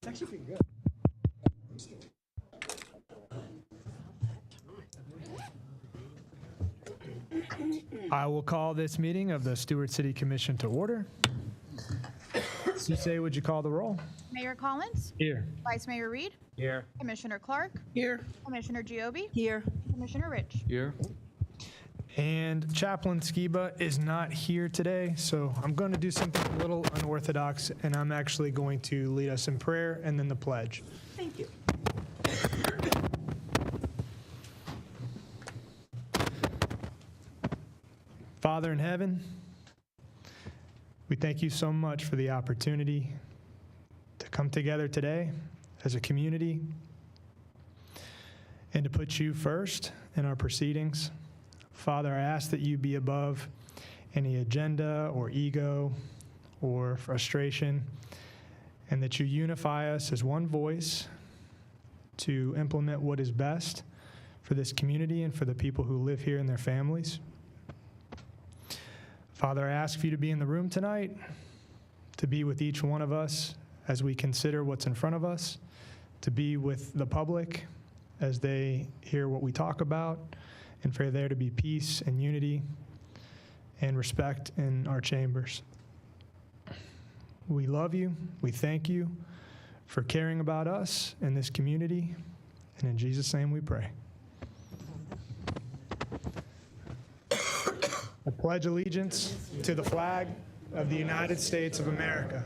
It's actually pretty good. I will call this meeting of the Stuart City Commission to order. Suse, would you call the roll? Mayor Collins? Here. Vice Mayor Reed? Here. Commissioner Clark? Here. Commissioner Giobi? Here. Commissioner Rich? Here. And Chaplain Skiba is not here today, so I'm going to do something a little unorthodox, and I'm actually going to lead us in prayer and then the pledge. Thank you. Father in heaven, we thank you so much for the opportunity to come together today as a community and to put you first in our proceedings. Father, I ask that you be above any agenda or ego or frustration, and that you unify us as one voice to implement what is best for this community and for the people who live here and their families. Father, I ask for you to be in the room tonight, to be with each one of us as we consider what's in front of us, to be with the public as they hear what we talk about, and for there to be peace and unity and respect in our chambers. We love you. We thank you for caring about us and this community. And in Jesus' name we pray. I pledge allegiance to the flag of the United States of America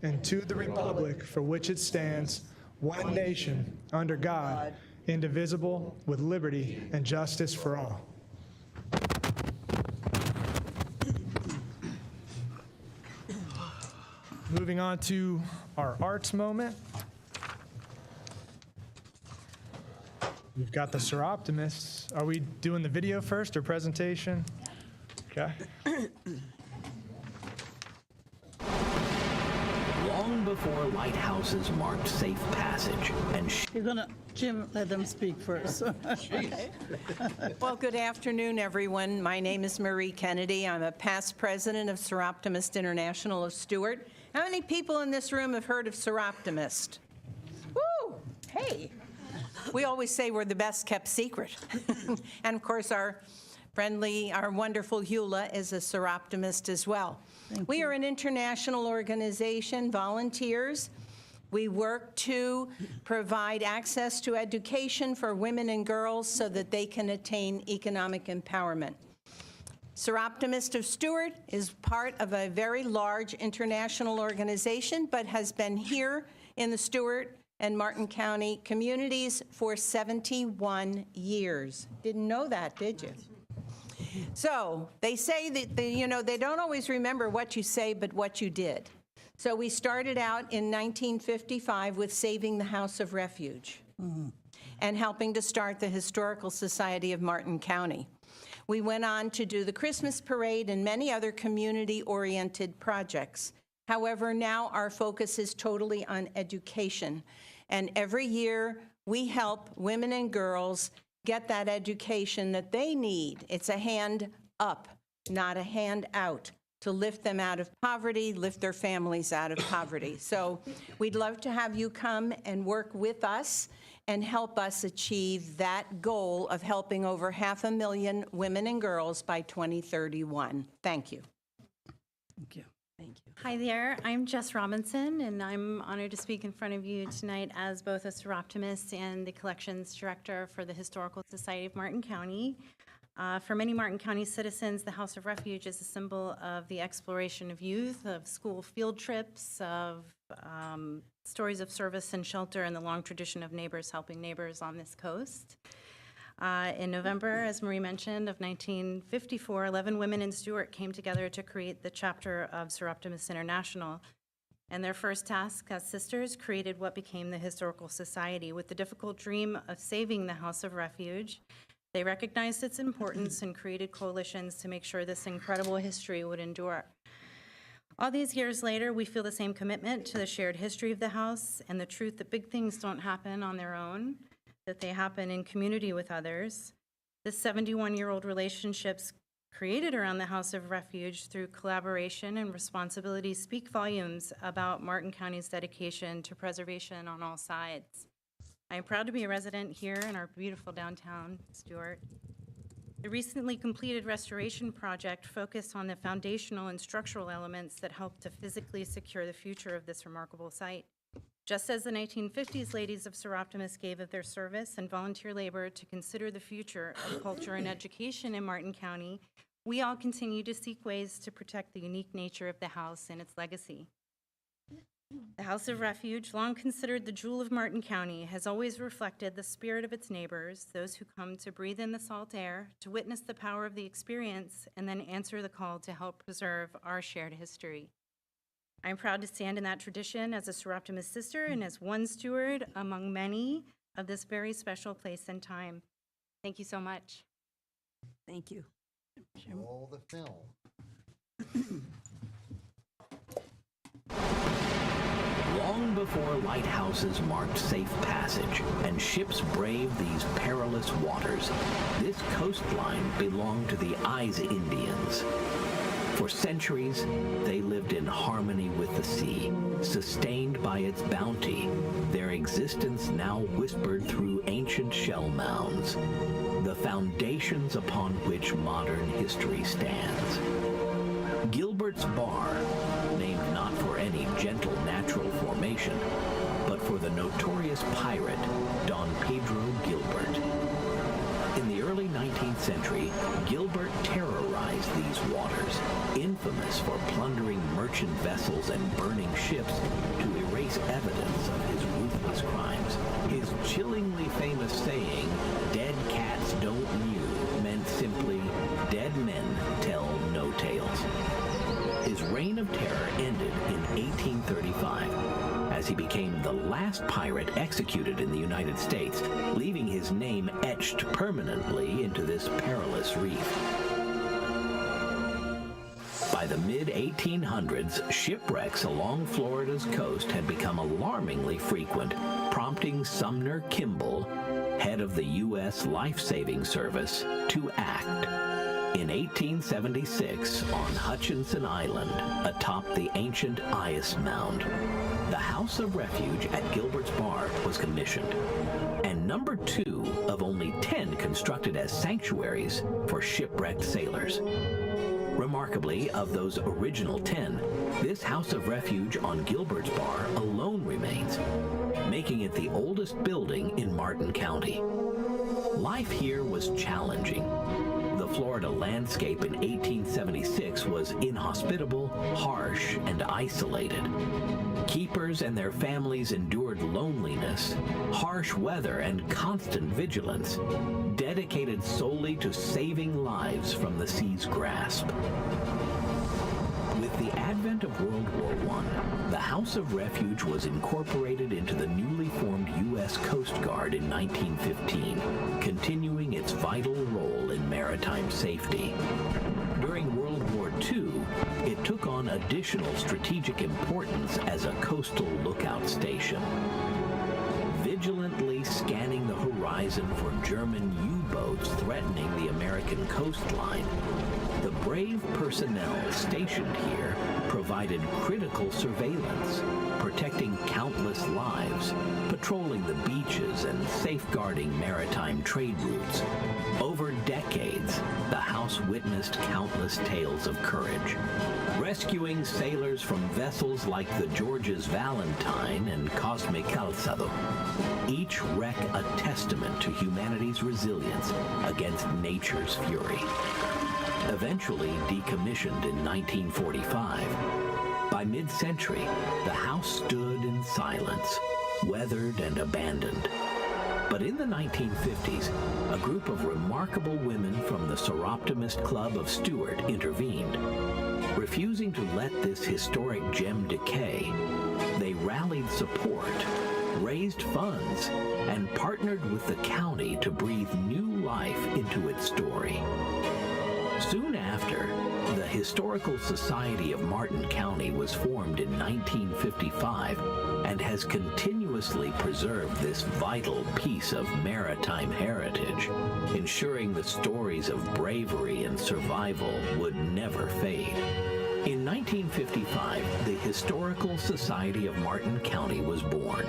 and to the republic for which it stands, one nation, under God, indivisible, with liberty and justice for all. Moving on to our arts moment. We've got the Seroptimists. Are we doing the video first or presentation? Okay. Long before lighthouses marked safe passage and You're gonna, Jim, let them speak first. Well, good afternoon, everyone. My name is Marie Kennedy. I'm a past president of Seroptimist International of Stuart. How many people in this room have heard of Seroptimist? Woo! Hey! We always say we're the best kept secret. And of course, our wonderful Hula is a Seroptimist as well. We are an international organization, volunteers. We work to provide access to education for women and girls so that they can attain economic empowerment. Seroptimist of Stuart is part of a very large international organization, but has been here in the Stuart and Martin County communities for 71 years. Didn't know that, did you? So they say that they don't always remember what you say, but what you did. So we started out in 1955 with saving the House of Refuge and helping to start the Historical Society of Martin County. We went on to do the Christmas parade and many other community-oriented projects. However, now our focus is totally on education. And every year we help women and girls get that education that they need. It's a hand up, not a hand out, to lift them out of poverty, lift their families out of poverty. So we'd love to have you come and work with us and help us achieve that goal of helping over 500,000 women and girls by 2031. Thank you. Thank you. Thank you. Hi there, I'm Jess Robinson, and I'm honored to speak in front of you tonight as both a Seroptimist and the Collections Director for the Historical Society of Martin County. For many Martin County citizens, the House of Refuge is a symbol of the exploration of youth, of school field trips, of stories of service and shelter, and the long tradition of neighbors helping neighbors on this coast. In November, as Marie mentioned, of 1954, 11 women in Stuart came together to create the chapter of Seroptimist International. And their first task as sisters created what became the Historical Society with the difficult dream of saving the House of Refuge. They recognized its importance and created coalitions to make sure this incredible history would endure. All these years later, we feel the same commitment to the shared history of the house and the truth that big things don't happen on their own, that they happen in community with others. This 71-year-old relationships created around the House of Refuge through collaboration and responsibility speak volumes about Martin County's dedication to preservation on all sides. I am proud to be a resident here in our beautiful downtown, Stuart. The recently completed restoration project focused on the foundational and structural elements that help to physically secure the future of this remarkable site. Just as the 1950s ladies of Seroptimus gave of their service and volunteer labor to consider the future of culture and education in Martin County, we all continue to seek ways to protect the unique nature of the house and its legacy. The House of Refuge, long considered the jewel of Martin County, has always reflected the spirit of its neighbors, those who come to breathe in the salt air, to witness the power of the experience, and then answer the call to help preserve our shared history. I'm proud to stand in that tradition as a Seroptimus sister and as one steward among many of this very special place and time. Thank you so much. Thank you. Jim. Roll the film. Long before lighthouses marked safe passage and ships braved these perilous waters, this coastline belonged to the Eyes Indians. For centuries, they lived in harmony with the sea, sustained by its bounty, their existence now whispered through ancient shell mounds, the foundations upon which modern history stands. Gilbert's Bar, named not for any gentle natural formation, but for the notorious pirate Don Pedro Gilbert. In the early 19th century, Gilbert terrorized these waters, infamous for plundering merchant vessels and burning ships to erase evidence of his ruthless crimes. His chillingly famous saying, "Dead cats don't mew," meant simply, dead men tell no tales. His reign of terror ended in 1835, as he became the last pirate executed in the United States, leaving his name etched permanently into this perilous reef. By the mid-1800s, shipwrecks along Florida's coast had become alarmingly frequent, prompting Sumner Kimball, head of the U.S. Life-Saving Service, to act. In 1876, on Hutchinson Island, atop the ancient Ice Mound, the House of Refuge at Gilbert's Bar was commissioned, and number 2 of only 10 constructed as sanctuaries for shipwrecked sailors. Remarkably, of those original 10, this House of Refuge on Gilbert's Bar alone remains, making it the oldest building in Martin County. Life here was challenging. The Florida landscape in 1876 was inhospitable, harsh, and isolated. Keepers and their families endured loneliness, harsh weather, and constant vigilance, dedicated solely to saving lives from the sea's grasp. With the advent of World War I, the House of Refuge was incorporated into the newly formed U.S. Coast Guard in 1915, continuing its vital role in maritime safety. During World War II, it took on additional strategic importance as a coastal lookout station. Vigilantly scanning the horizon for German U-boats threatening the American coastline, the brave personnel stationed here provided critical surveillance, protecting countless lives, patrolling the beaches, and safeguarding maritime trade routes. Over decades, the House witnessed countless tales of courage, rescuing sailors from vessels like the George's Valentine and Cosme Calzado, each wreck a testament to humanity's resilience against nature's fury. Eventually decommissioned in 1945, by mid-century, the house stood in silence, weathered and abandoned. But in the 1950s, a group of remarkable women from the Seroptimist Club of Stuart intervened. Refusing to let this historic gem decay, they rallied support, raised funds, and partnered with the county to breathe new life into its story. Soon after, the Historical Society of Martin County was formed in 1955 and has continuously continuously preserved this vital piece of maritime heritage, ensuring the stories of bravery and survival would never fade. In 1955, the Historical Society of Martin County was born.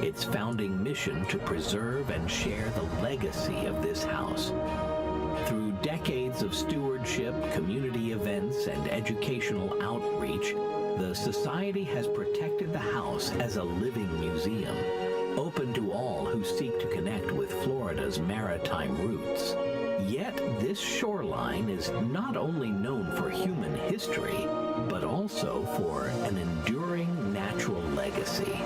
Its founding mission to preserve and share the legacy of this house. Through decades of stewardship, community events, and educational outreach, the Society has protected the house as a living museum, open to all who seek to connect with Florida's maritime roots. Yet this shoreline is not only known for human history, but also for an enduring natural legacy.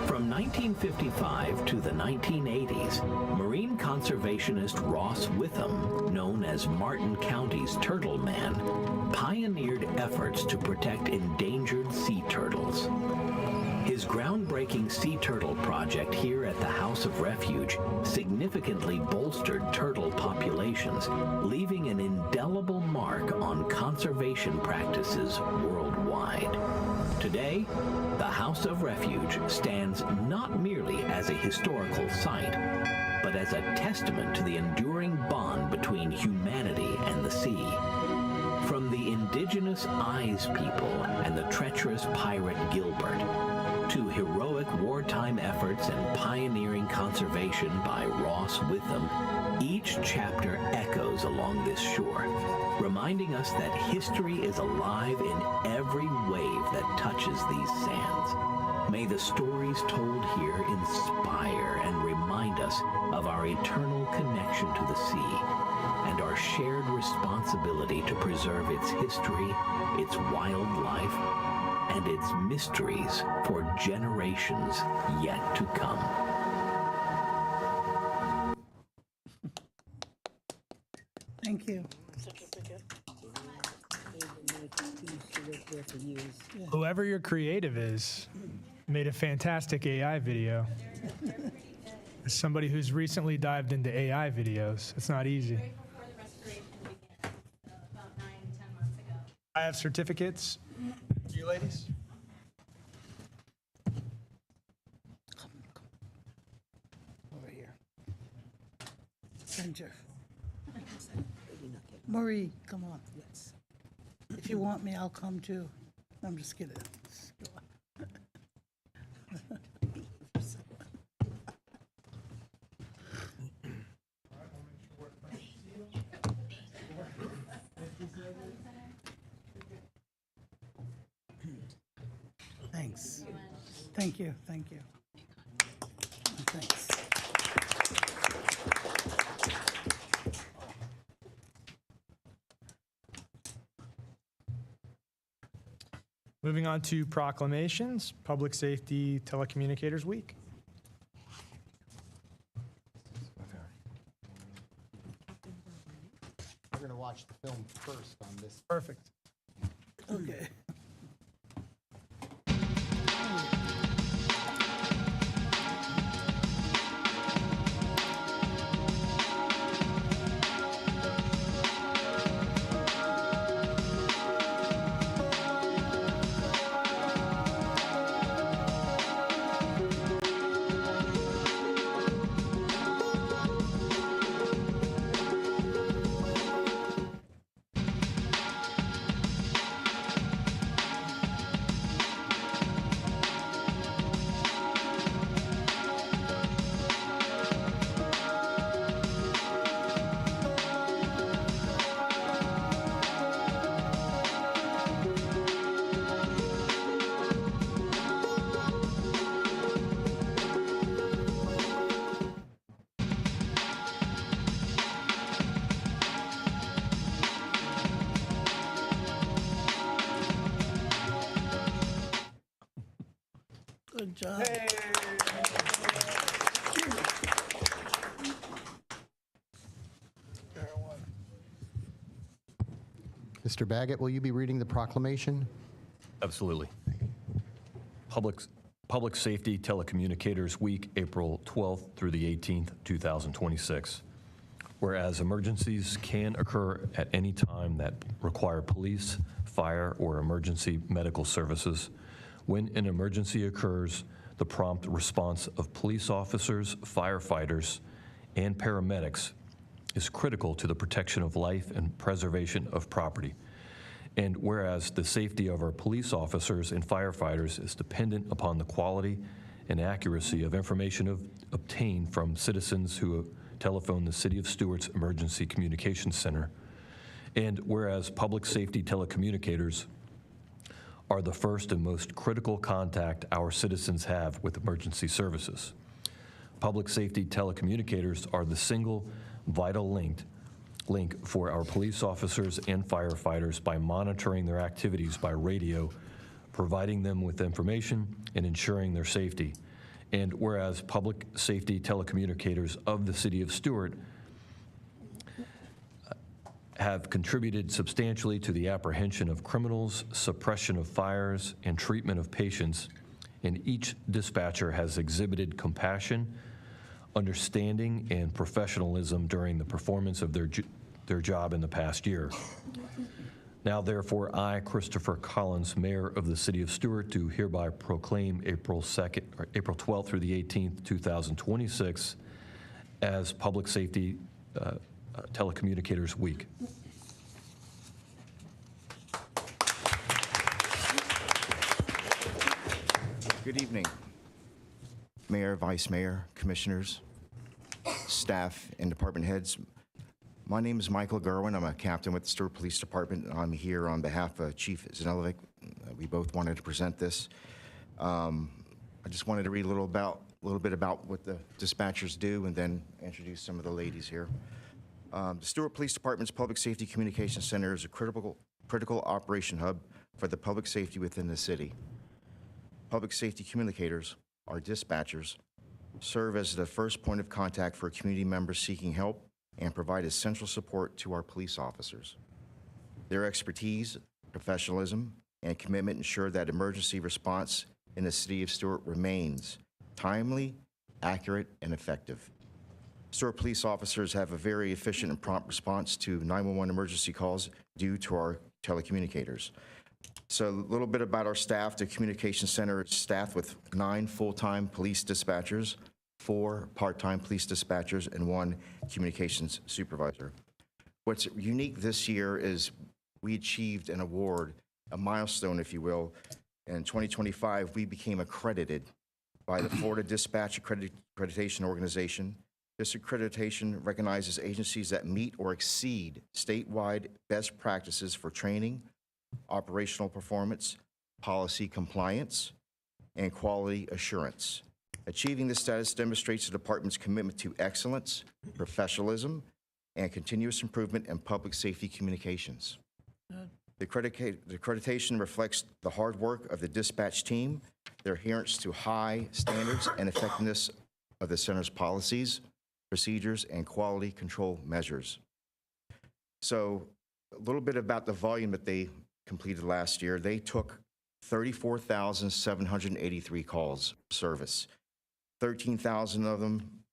From 1955 to the 1980s, marine conservationist Ross Witham, known as Martin County's Turtle Man, pioneered efforts to protect endangered sea turtles. His groundbreaking sea turtle project here at the House of Refuge significantly bolstered turtle populations, leaving an indelible mark on conservation practices worldwide. Today, the House of Refuge stands not merely as a historical site, but as a testament to the enduring bond between humanity and the sea. From the indigenous Eyes people and the treacherous pirate Gilbert, to heroic wartime efforts and pioneering conservation by Ross Witham, each chapter echoes along this shore, reminding us that history is alive in every wave that touches these sands. May the stories told here inspire and remind us of our eternal connection to the sea and our shared responsibility to preserve its history, its wildlife, and its mysteries for generations yet to come. Thank you. Whoever your creative is made a fantastic AI video. As somebody who's recently dived into AI videos, it's not easy. Before the restoration began, about 9-10 months ago. I have certificates. You ladies? Over here. Ginger. Marie, come on. Yes. If you want me, I'll come too. I'm just kidding. Thanks. Thank you, thank you. Thanks. Moving on to proclamations, Public Safety Telecommunicators Week. We're going to watch the film first on this. Perfect. Okay. Good job. Mr. Baggett, will you be reading the proclamation? Absolutely. Public Safety Telecommunicators Week, April 12th through the 18th, 2026. Whereas emergencies can occur at any time that require police, fire, or emergency medical services, when an emergency occurs, the prompt response of police officers, firefighters, and paramedics is critical to the protection of life and preservation of property. And whereas the safety of our police officers and firefighters is dependent upon the quality and accuracy of information obtained from citizens who telephone the City of Stuart's Emergency Communications Center, and whereas public safety telecommunicators are the first and most critical contact our citizens have with emergency services. Public safety telecommunicators are the single vital link for our police officers and firefighters by monitoring their activities by radio, providing them with information, and ensuring their safety. And whereas public safety telecommunicators of the City of Stuart have contributed substantially to the apprehension of criminals, suppression of fires, and treatment of patients, and each dispatcher has exhibited compassion, understanding, and professionalism during the performance of their job in the past year. Now, therefore, I, Christopher Collins, Mayor of the City of Stuart, do hereby proclaim April 12th through the 18th, 2026 as Public Safety Telecommunicators Week. Good evening, Mayor, Vice Mayor, Commissioners, staff, and department heads. My name is Michael Gerwin. I'm a captain with the Stuart Police Department. I'm here on behalf of Chief Zanelovic. We both wanted to present this. I just wanted to read a little bit about what the dispatchers do and then introduce some of the ladies here. The Stuart Police Department's Public Safety Communications Center is a critical operation hub for the public safety within the city. Public safety communicators, our dispatchers, serve as the first point of contact for community members seeking help and provide essential support to our police officers. Their expertise, professionalism, and commitment ensure that emergency response in the City of Stuart remains timely, accurate, and effective. Stuart police officers have a very efficient and prompt response to 911 emergency calls due to our telecommunicators. So a little bit about our staff. The communication center is staffed with 9 full-time police dispatchers, 4 part-time police dispatchers, and 1 communications supervisor. What's unique this year is we achieved an award, a milestone, if you will. In 2025, we became accredited by the Florida Dispatch Accreditation Organization. This accreditation recognizes agencies that meet or exceed statewide best practices for training, operational performance, policy compliance, and quality assurance. Achieving this status demonstrates the department's commitment to excellence, professionalism, and continuous improvement in public safety communications. The accreditation reflects the hard work of the dispatch team, their adherence to high standards and effectiveness of the center's policies, procedures, and quality control measures. So a little bit about the volume that they completed last year. They took 34,783 calls service. 13,000 of them,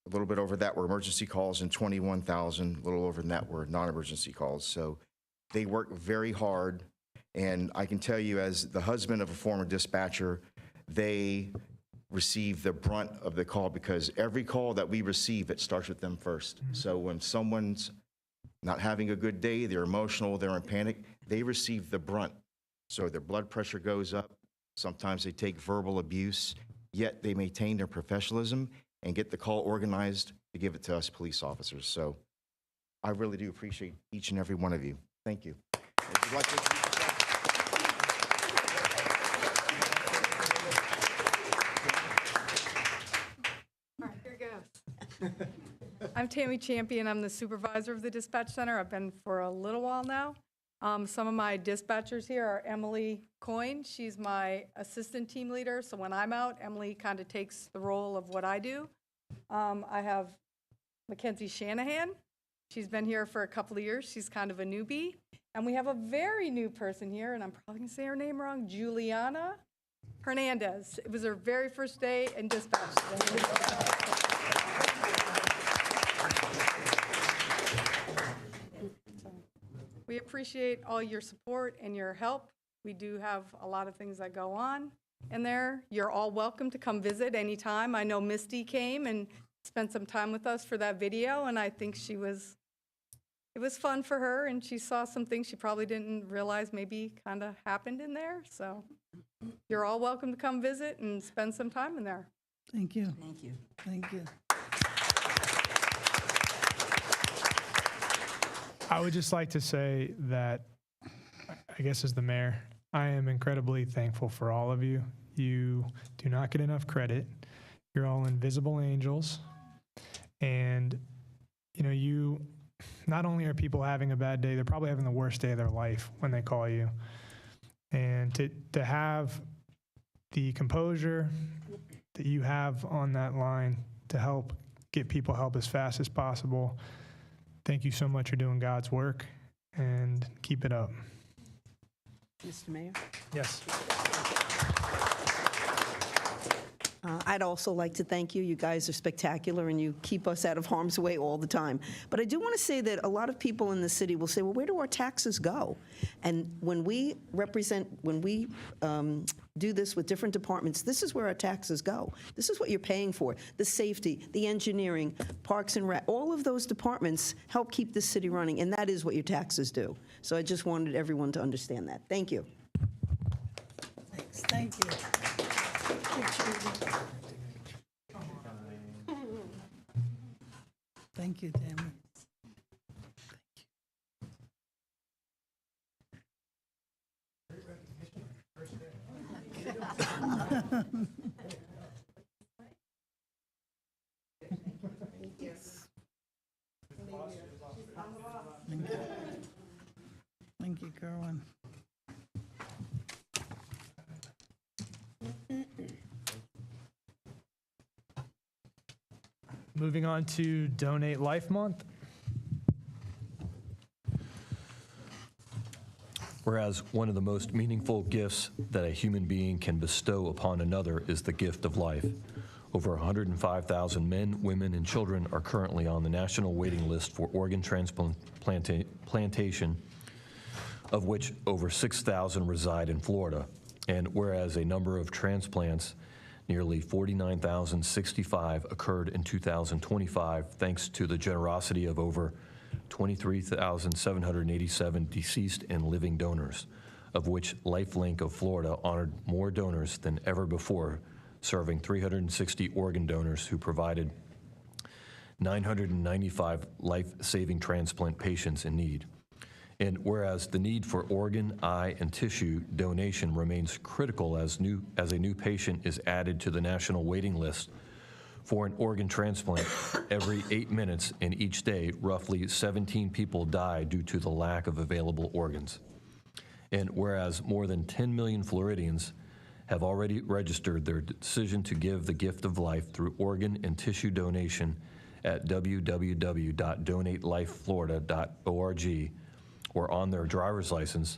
a little bit over that, were emergency calls, and 21,000, a little over that, were non-emergency calls. So they work very hard, and I can tell you, as the husband of a former dispatcher, they receive the brunt of the call, because every call that we receive, it starts with them first. So when someone's not having a good day, they're emotional, they're in panic, they receive the brunt. So their blood pressure goes up. Sometimes they take verbal abuse, yet they maintain their professionalism and get the call organized to give it to us police officers. So I really do appreciate each and every one of you. Thank you. If you'd like to introduce All right, here goes. I'm Tammy Champion. I'm the supervisor of the dispatch center. I've been for a little while now. Some of my dispatchers here are Emily Coyne. She's my assistant team leader. So when I'm out, Emily kind of takes the role of what I do. I have Mackenzie Shanahan. She's been here for a couple of years. She's kind of a newbie. And we have a very new person here, and I'm probably going to say her name wrong, Juliana Hernandez. It was her very first day in dispatch today. We appreciate all your support and your help. We do have a lot of things that go on, in there. You're all welcome to come visit anytime. I know Misty came and spent some time with us for that video, and I think it was fun for her, and she saw some things she probably didn't realize maybe kind of happened in there. So you're all welcome to come visit and spend some time in there. Thank you. Thank you. Thank you. I would just like to say that, I guess as the mayor, I am incredibly thankful for all of you. You do not get enough credit. You're all invisible angels. And, you not only are people having a bad day, they're probably having the worst day of their life when they call you. And to have the composure that you have on that line to help get people help as fast as possible, thank you so much for doing God's work, and keep it up. Mr. Mayor? Yes. I'd also like to thank you. You guys are spectacular, and you keep us out of harm's way all the time. But I do want to say that a lot of people in the city will say, well, where do our taxes go? And when we do this with different departments, this is where our taxes go. This is what you're paying for. The safety, the engineering, parks and rec, all of those departments help keep this city running, and that is what your taxes do. So I just wanted everyone to understand that. Thank you. Thanks. Thank you. Thank you, Tammy. Thank you, Kerwin. Moving on to Donate Life Month. Whereas one of the most meaningful gifts that a human being can bestow upon another is the gift of life. Over 105,000 men, women, and children are currently on the national waiting list for organ transplantation, of which over 6,000 reside in Florida. And whereas a number of transplants, nearly 49,065, occurred in 2025, thanks to the generosity of over 23,787 deceased and living donors, of which LifeLink of Florida honored more donors than ever before, serving 360 organ donors who provided 995 life-saving transplant patients in need. And whereas the need for organ, eye, and tissue donation remains critical as a new patient is added to the national waiting list for an organ transplant every 8 minutes, and each day, roughly 17 people die due to the lack of available organs. And whereas more than 10 million Floridians have already registered their decision to give the gift of life through organ and tissue donation at www.donatelifeflorida.org or on their driver's license,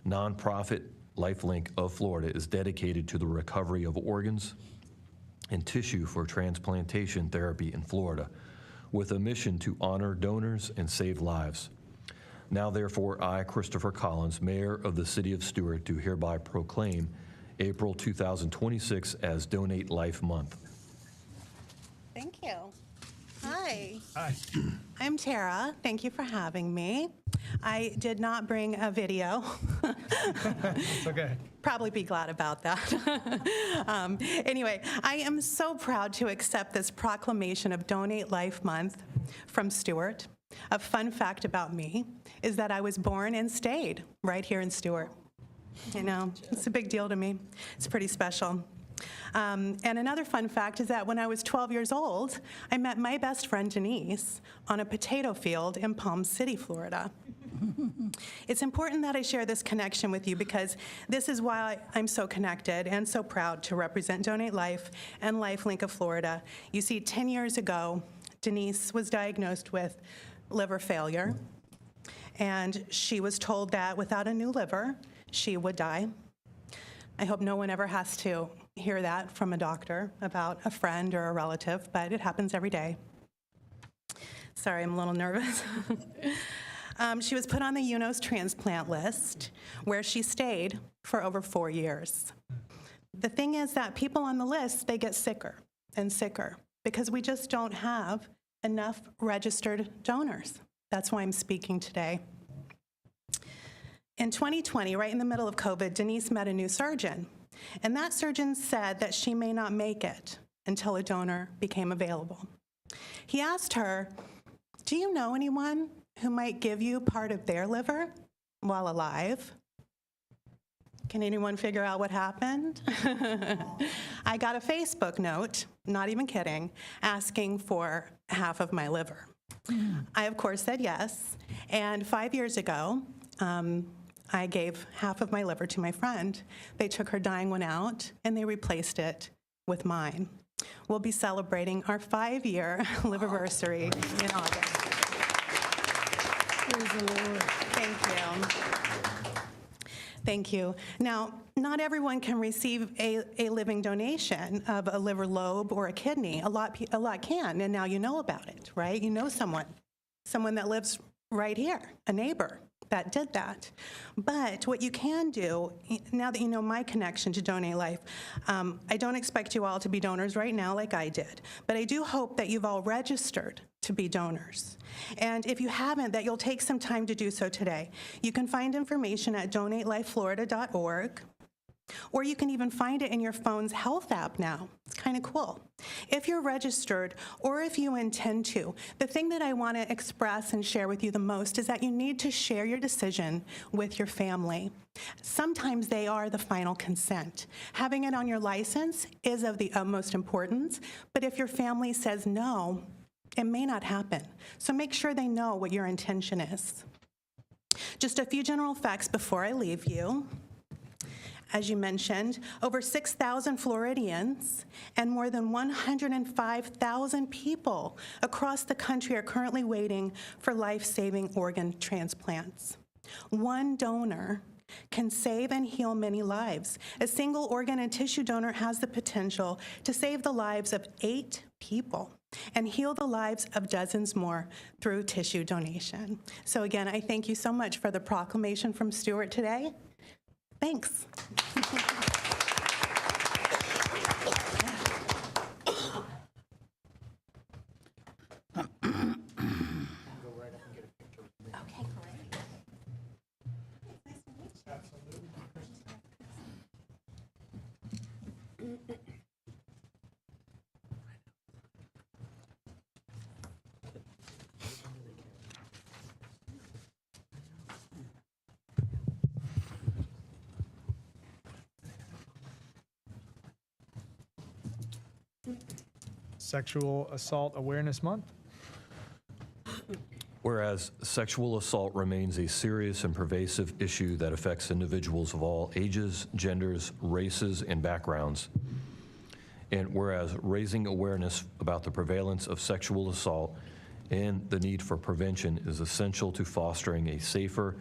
nonprofit LifeLink of Florida is dedicated to the recovery of organs and tissue for transplantation therapy in Florida, with a mission to honor donors and save lives. Now, therefore, I, Christopher Collins, Mayor of the City of Stuart, do hereby proclaim April 2026 as Donate Life Month. Thank you. Hi. Hi. I'm Tara. Thank you for having me. I did not bring a video. It's okay. Probably be glad about that. Anyway, I am so proud to accept this proclamation of Donate Life Month from Stuart. A fun fact about me is that I was born and stayed right here in Stuart. You know, it's a big deal to me. It's pretty special. And another fun fact is that when I was 12 years old, I met my best friend Denise on a potato field in Palm City, Florida. It's important that I share this connection with you because this is why I'm so connected and so proud to represent Donate Life and LifeLink of Florida. You see, 10 years ago, Denise was diagnosed with liver failure, and she was told that without a new liver, she would die. I hope no one ever has to hear that from a doctor about a friend or a relative, but it happens every day. Sorry, I'm a little nervous. She was put on the UNOS transplant list, where she stayed for over 4 years. the thing is that people on the list, they get sicker and sicker because we just don't have enough registered donors. That's why I'm speaking today. In 2020, right in the middle of COVID, Denise met a new surgeon, and that surgeon said that she may not make it until a donor became available. He asked her, "Do you know anyone who might give you part of their liver while alive?" Can anyone figure out what happened? I got a Facebook note, not even kidding, asking for half of my liver. I, of course, said yes. And 5 years ago, I gave half of my liver to my friend. They took her dying one out, and they replaced it with mine. We'll be celebrating our 5-year liverversary in August. Praise the Lord. Thank you. Thank you. Now, not everyone can receive a living donation of a liver lobe or a kidney. A lot can, and now you know about it, right? You know someone that lives right here, a neighbor that did that. But what you can do, now that you know my connection to Donate Life, I don't expect you all to be donors right now like I did, but I do hope that you've all registered to be donors. And if you haven't, that you'll take some time to do so today. You can find information at donatelifeflorida.org, or you can even find it in your phone's health app now. It's kind of cool. If you're registered, or if you intend to, the thing that I want to express and share with you the most is that you need to share your decision with your family. Sometimes they are the final consent. Having it on your license is of the utmost importance, but if your family says no, it may not happen. So make sure they know what your intention is. Just a few general facts before I leave you. As you mentioned, over 6,000 Floridians and more than 105,000 people across the country are currently waiting for life-saving organ transplants. One donor can save and heal many lives. A single organ and tissue donor has the potential to save the lives of 8 people and heal the lives of dozens more through tissue donation. So again, I thank you so much for the proclamation from Stuart today. Thanks. Sexual Assault Awareness Month. Whereas sexual assault remains a serious and pervasive issue that affects individuals of all ages, genders, races, and backgrounds. And whereas raising awareness about the prevalence of sexual assault and the need for prevention is essential to fostering a safer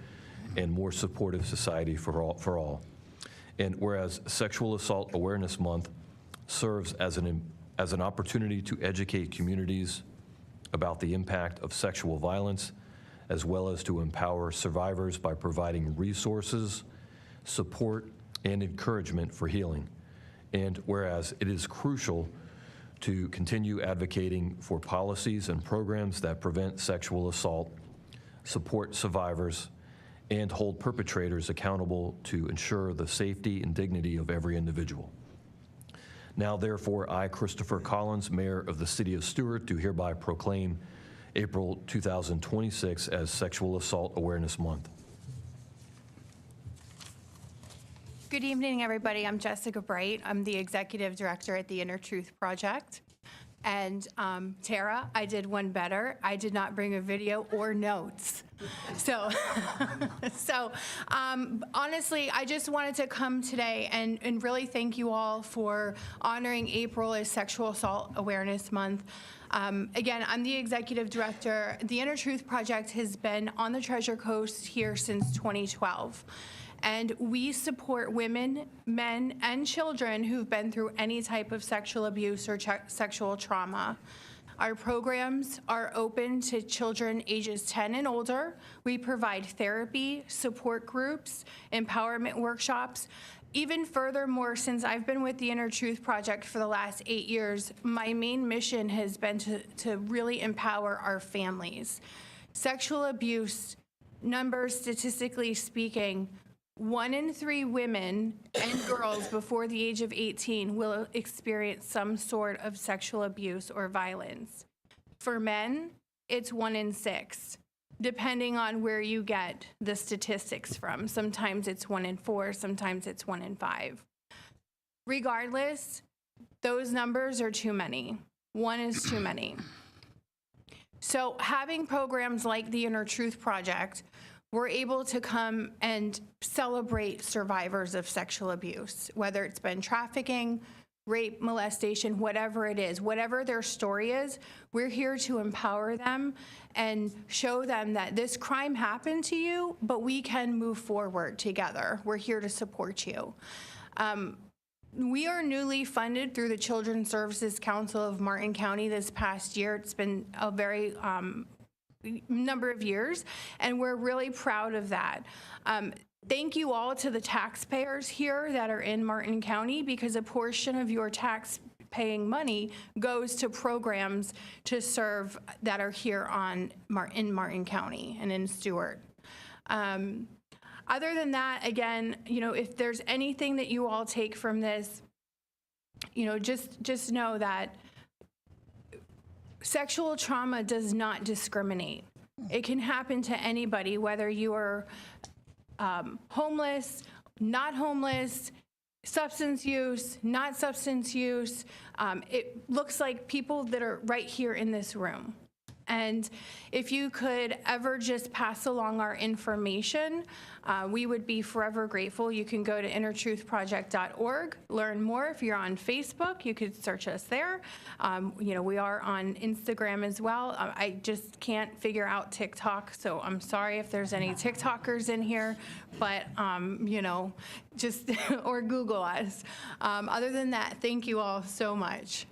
and more supportive society for all. And whereas Sexual Assault Awareness Month serves as an opportunity to educate communities about the impact of sexual violence, as well as to empower survivors by providing resources, support, and encouragement for healing. And whereas it is crucial to continue advocating for policies and programs that prevent sexual assault, support survivors, and hold perpetrators accountable to ensure the safety and dignity of every individual. Now, therefore, I, Christopher Collins, Mayor of the City of Stuart, do hereby proclaim April 2026 as Sexual Assault Awareness Month. Good evening, everybody. I'm Jessica Bright. I'm the Executive Director at the Inner Truth Project. And Tara, I did one better. I did not bring a video or notes. So, honestly, I just wanted to come today and really thank you all for honoring April as Sexual Assault Awareness Month. Again, I'm the Executive Director. The Inner Truth Project has been on the Treasure Coast here since 2012. And we support women, men, and children who've been through any type of sexual abuse or sexual trauma. Our programs are open to children ages 10 and older. We provide therapy, support groups, empowerment workshops. even furthermore, since I've been with the Inner Truth Project for the last 8 years, my main mission has been to really empower our families. Sexual abuse numbers, statistically speaking, 1 in 3 women and girls before the age of 18 will experience some sort of sexual abuse or violence. For men, it's 1 in 6, depending on where you get the statistics from. Sometimes it's 1 in 4, sometimes it's 1 in 5. Regardless, those numbers are too many. 1 is too many. So having programs like the Inner Truth Project, we're able to come and celebrate survivors of sexual abuse, whether it's been trafficking, rape, molestation, whatever it is, whatever their story is, we're here to empower them and show them that this crime happened to you, but we can move forward together. We're here to support you. We are newly funded through the Children's Services Council of Martin County this past year. It's been a very number of years, and we're really proud of that. Thank you all to the taxpayers here that are in Martin County, because a portion of your tax-paying money goes to programs to serve that are here in Martin County and in Stuart. Other than that, again, if there's anything that you all take from this, just know that sexual trauma does not discriminate. It can happen to anybody, whether you are homeless, not homeless, substance use, not substance use. It looks like people that are right here in this room. And if you could ever just pass along our information, we would be forever grateful. You can go to innertruthproject.org, learn more. If you're on Facebook, you could search us there. We are on Instagram as well. I just can't figure out TikTok, so I'm sorry if there's any TikTokers in here, but, just, or Google us. Other than that, thank you all so much.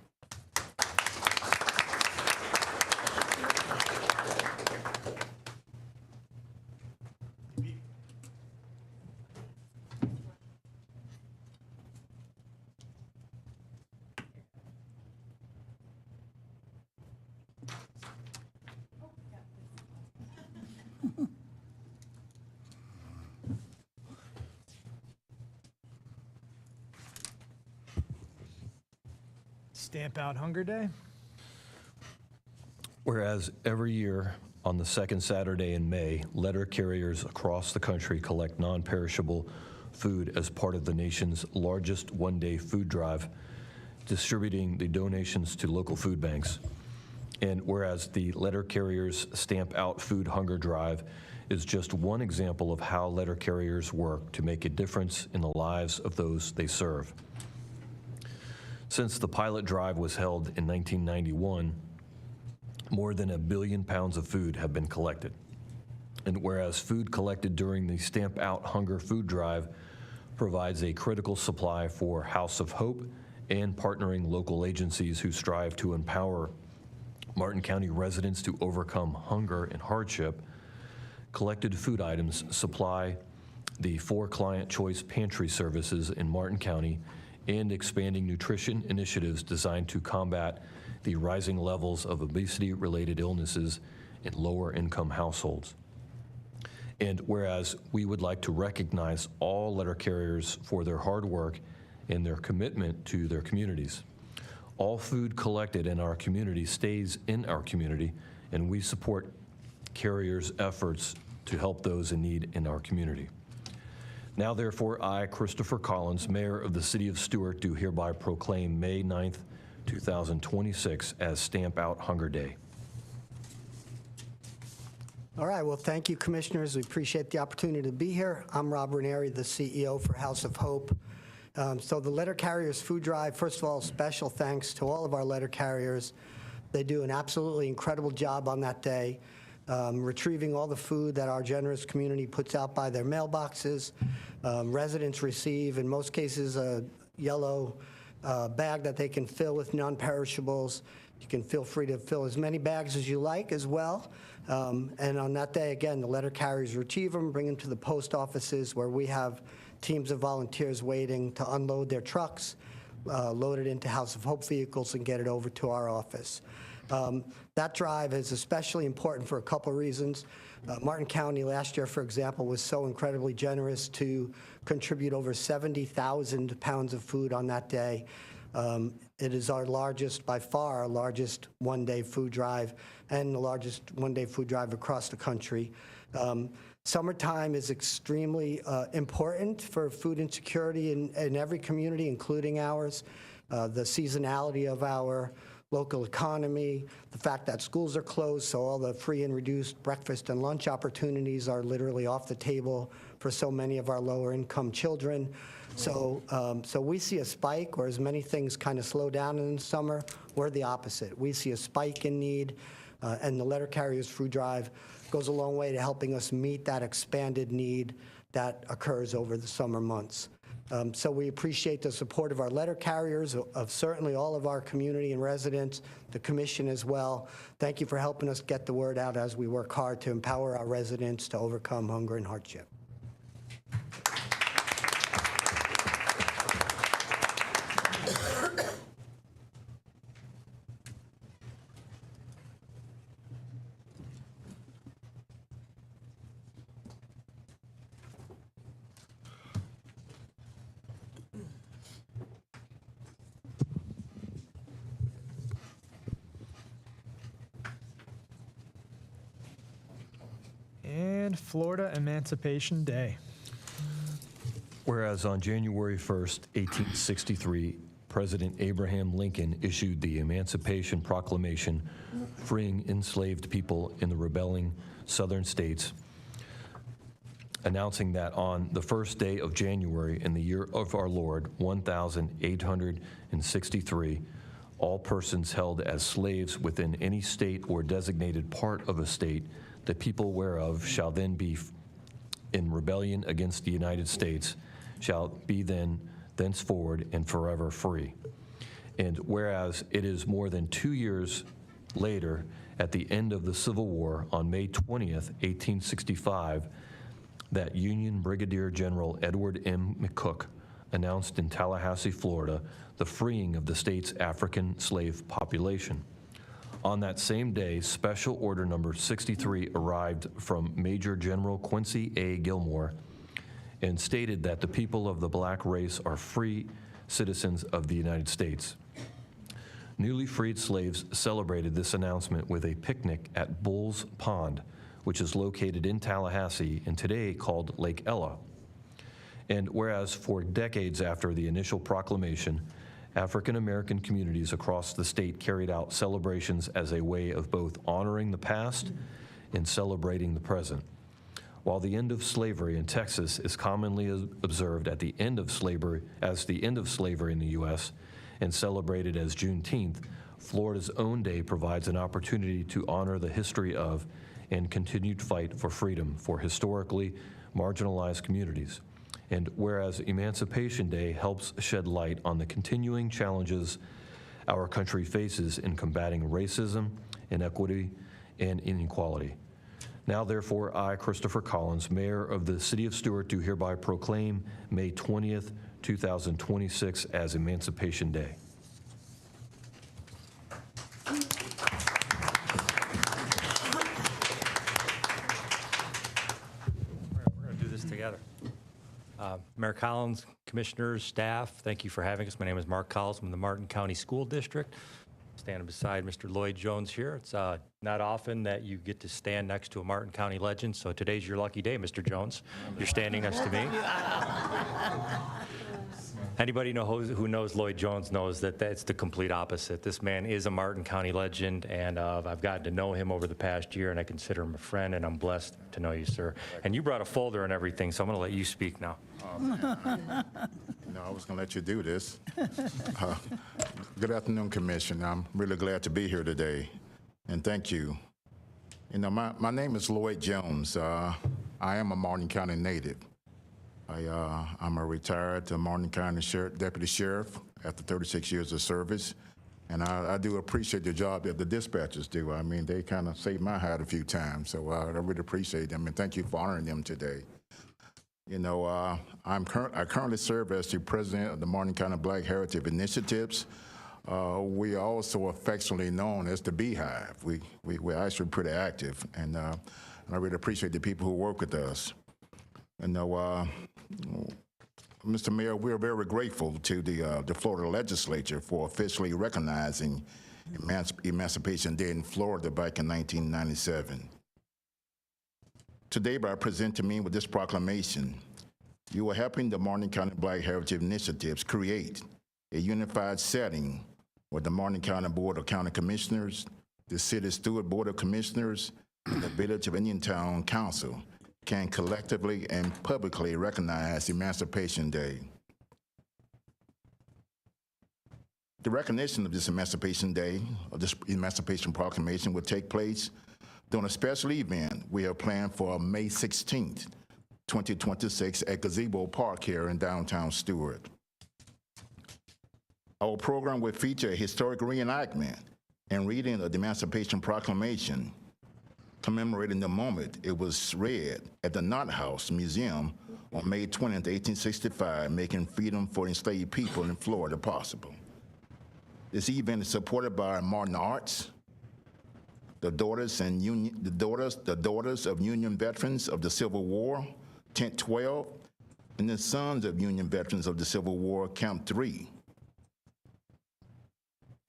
Stamp Out Hunger Day. Whereas every year on the second Saturday in May, letter carriers across the country collect non-perishable food as part of the nation's largest one-day food drive, distributing the donations to local food banks. And whereas the letter carriers Stamp Out Food Hunger Drive is just one example of how letter carriers work to make a difference in the lives of those they serve. Since the pilot drive was held in 1991, more than 1 billion pounds of food have been collected. And whereas food collected during the Stamp Out Hunger Food Drive provides a critical supply for House of Hope and partnering local agencies who strive to empower Martin County residents to overcome hunger and hardship, collected food items supply the 4 client choice pantry services in Martin County and expanding nutrition initiatives designed to combat the rising levels of obesity-related illnesses in lower-income households. And whereas we would like to recognize all letter carriers for their hard work and their commitment to their communities. All food collected in our community stays in our community, and we support carriers' efforts to help those in need in our community. Now, therefore, I, Christopher Collins, Mayor of the City of Stuart, do hereby proclaim May 9th, 2026 as Stamp Out Hunger Day. All right, well, thank you, Commissioners. We appreciate the opportunity to be here. I'm Rob Ranieri, the CEO for House of Hope. So the Letter Carriers Food Drive, first of all, special thanks to all of our letter carriers. They do an absolutely incredible job on that day, retrieving all the food that our generous community puts out by their mailboxes. Residents receive, in most cases, a yellow bag that they can fill with non-perishables. You can feel free to fill as many bags as you like as well. And on that day, again, the letter carriers retrieve them, bring them to the post offices where we have teams of volunteers waiting to unload their trucks, load it into House of Hope vehicles, and get it over to our office. That drive is especially important for a couple of reasons. Martin County last year, for example, was so incredibly generous to contribute over 70,000 pounds of food on that day. It is our largest, by far, our largest one-day food drive and the largest one-day food drive across the country. Summertime is extremely important for food insecurity in every community, including ours. The seasonality of our local economy, the fact that schools are closed, so all the free and reduced breakfast and lunch opportunities are literally off the table for so many of our lower income children. So we see a spike, or as many things kind of slow down in the summer, we're the opposite. We see a spike in need, and the Letter Carriers Food Drive goes a long way to helping us meet that expanded need that occurs over the summer months. So we appreciate the support of our letter carriers, of certainly all of our community and residents, the commission as well. Thank you for helping us get the word out as we work hard to empower our residents to overcome hunger and hardship. And Florida Emancipation Day. Whereas on January 1st, 1863, President Abraham Lincoln issued the Emancipation Proclamation freeing enslaved people in the rebelling southern states, announcing that on the first day of January in the year of our Lord, 1863, all persons held as slaves within any state or designated part of a state, the people whereof shall then be in rebellion against the United States, shall be then thenceforward and forever free. And whereas it is more than 2 years later, at the end of the Civil War, on May 20th, 1865, that Union Brigadier General Edward M. McCook announced in Tallahassee, Florida, the freeing of the state's African slave population. On that same day, Special Order Number 63 arrived from Major General Quincy A. Gilmore and stated that the people of the black race are free citizens of the United States. Newly freed slaves celebrated this announcement with a picnic at Bull's Pond, which is located in Tallahassee and today called Lake Ella. And whereas for decades after the initial proclamation, African American communities across the state carried out celebrations as a way of both honoring the past and celebrating the present. While the end of slavery in Texas is commonly observed at the end of slavery in the U.S. and celebrated as Juneteenth, Florida's own day provides an opportunity to honor the history of and continued fight for freedom for historically marginalized communities. And whereas Emancipation Day helps shed light on the continuing challenges our country faces in combating racism, inequity, and inequality. Now, therefore, I, Christopher Collins, Mayor of the City of Stuart, do hereby proclaim May 20th, 2026 as Emancipation Day. We're going to do this together. Mayor Collins, commissioners, staff, thank you for having us. My name is Mark Collins from the Martin County School District. Standing beside Mr. Lloyd Jones here. It's not often that you get to stand next to a Martin County legend, so today's your lucky day, Mr. Jones. You're standing next to me. Anybody who knows Lloyd Jones knows that that's the complete opposite. This man is a Martin County legend, and I've gotten to know him over the past year, and I consider him a friend, and I'm blessed to know you, sir. And you brought a folder and everything, so I'm going to let you speak now. No, I was going to let you do this. Good afternoon, Commission. I'm really glad to be here today, and thank you. You know, my name is Lloyd Jones. I am a Martin County native. I'm a retired Martin County Deputy Sheriff after 36 years of service, and I do appreciate the job that the dispatchers do. I mean, they kind of saved my hide a few times, so I really appreciate them, and thank you for honoring them today. You know, I currently serve as the president of the Martin County Black Heritage Initiatives. We are also affectionately known as the Beehive. We're actually pretty active, and I really appreciate the people who work with us. And Mr. Mayor, we are very grateful to the Florida legislature for officially recognizing Emancipation Day in Florida back in 1997. Today, by presenting me with this proclamation, you are helping the Martin County Black Heritage Initiatives create a unified setting where the Martin County Board of County Commissioners, the City of Stuart Board of Commissioners, and the Village of Indiantown Council can collectively and publicly recognize Emancipation Day. The recognition of this Emancipation Day, of this Emancipation Proclamation, will take place during a special event we have planned for May 16th, 2026 at Gazebo Park here in downtown Stuart. Our program will feature a historic reenactment and reading of the Emancipation Proclamation, commemorating the moment it was read at the Knott House Museum on May 20th, 1865, making freedom for enslaved people in Florida possible. This event is supported by Martin Arts, the daughters of Union veterans of the Civil War, Tent 12, and the sons of Union veterans of the Civil War, Camp 3.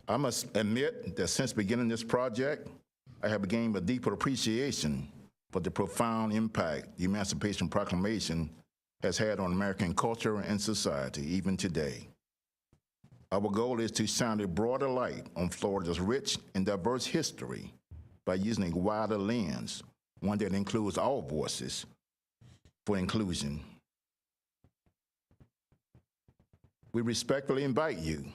I must admit that since beginning this project, I have gained a deeper appreciation for the profound impact the Emancipation Proclamation has had on American culture and society, even today. Our goal is to shine a broader light on Florida's rich and diverse history by using a wider lens, one that includes all voices for inclusion. We respectfully invite you.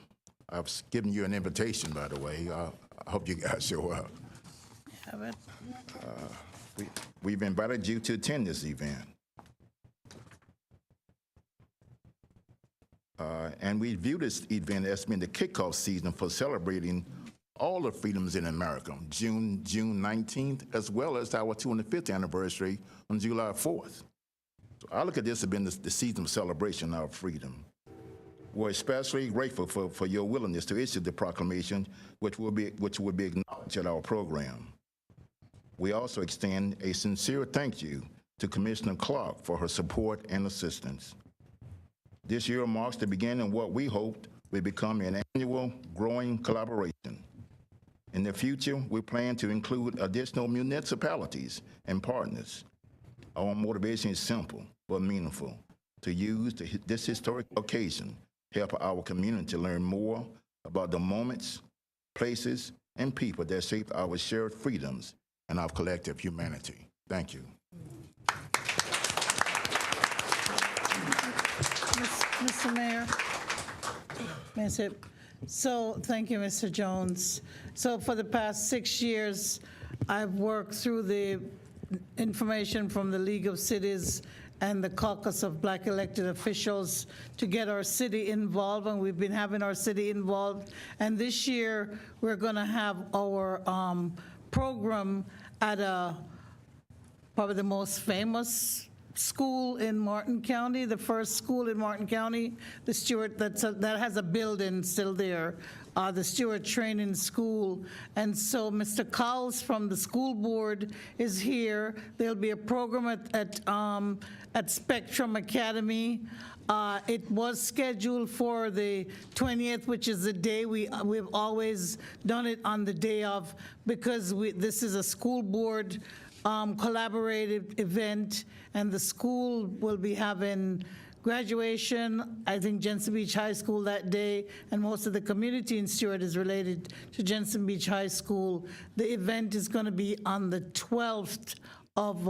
I've given you an invitation, by the way. I hope you guys show up. Have it. We've invited you to attend this event. And we view this event as being the kickoff season for celebrating all the freedoms in America, June 19th, as well as our 205th anniversary on July 4th. So I look at this as being the season of celebration of freedom. We're especially grateful for your willingness to issue the proclamation, which will be acknowledged at our program. We also extend a sincere thank you to Commissioner Clark for her support and assistance. This year marks the beginning of what we hoped would become an annual growing collaboration. In the future, we plan to include additional municipalities and partners. Our motivation is simple but meaningful: to use this historic occasion to help our community learn more about the moments, places, and people that shaped our shared freedoms and our collective humanity. Thank you. Mr. Mayor, may I say, so thank you, Mr. Jones. So for the past 6 years, I've worked through the information from the League of Cities and the Caucus of Black Elected Officials to get our city involved, and we've been having our city involved. And this year, we're going to have our program at probably the most famous school in Martin County, the first school in Martin County, the Stuart, that has a building still there, the Stuart Training School. And so Mr. Cowles from the school board is here. There'll be a program at Spectrum Academy. It was scheduled for the 20th, which is the day we've always done it on the day of, because this is a school board collaborative event, and the school will be having graduation, I think Jensen Beach High School that day, and most of the community in Stuart is related to Jensen Beach High School. The event is going to be on the 12th of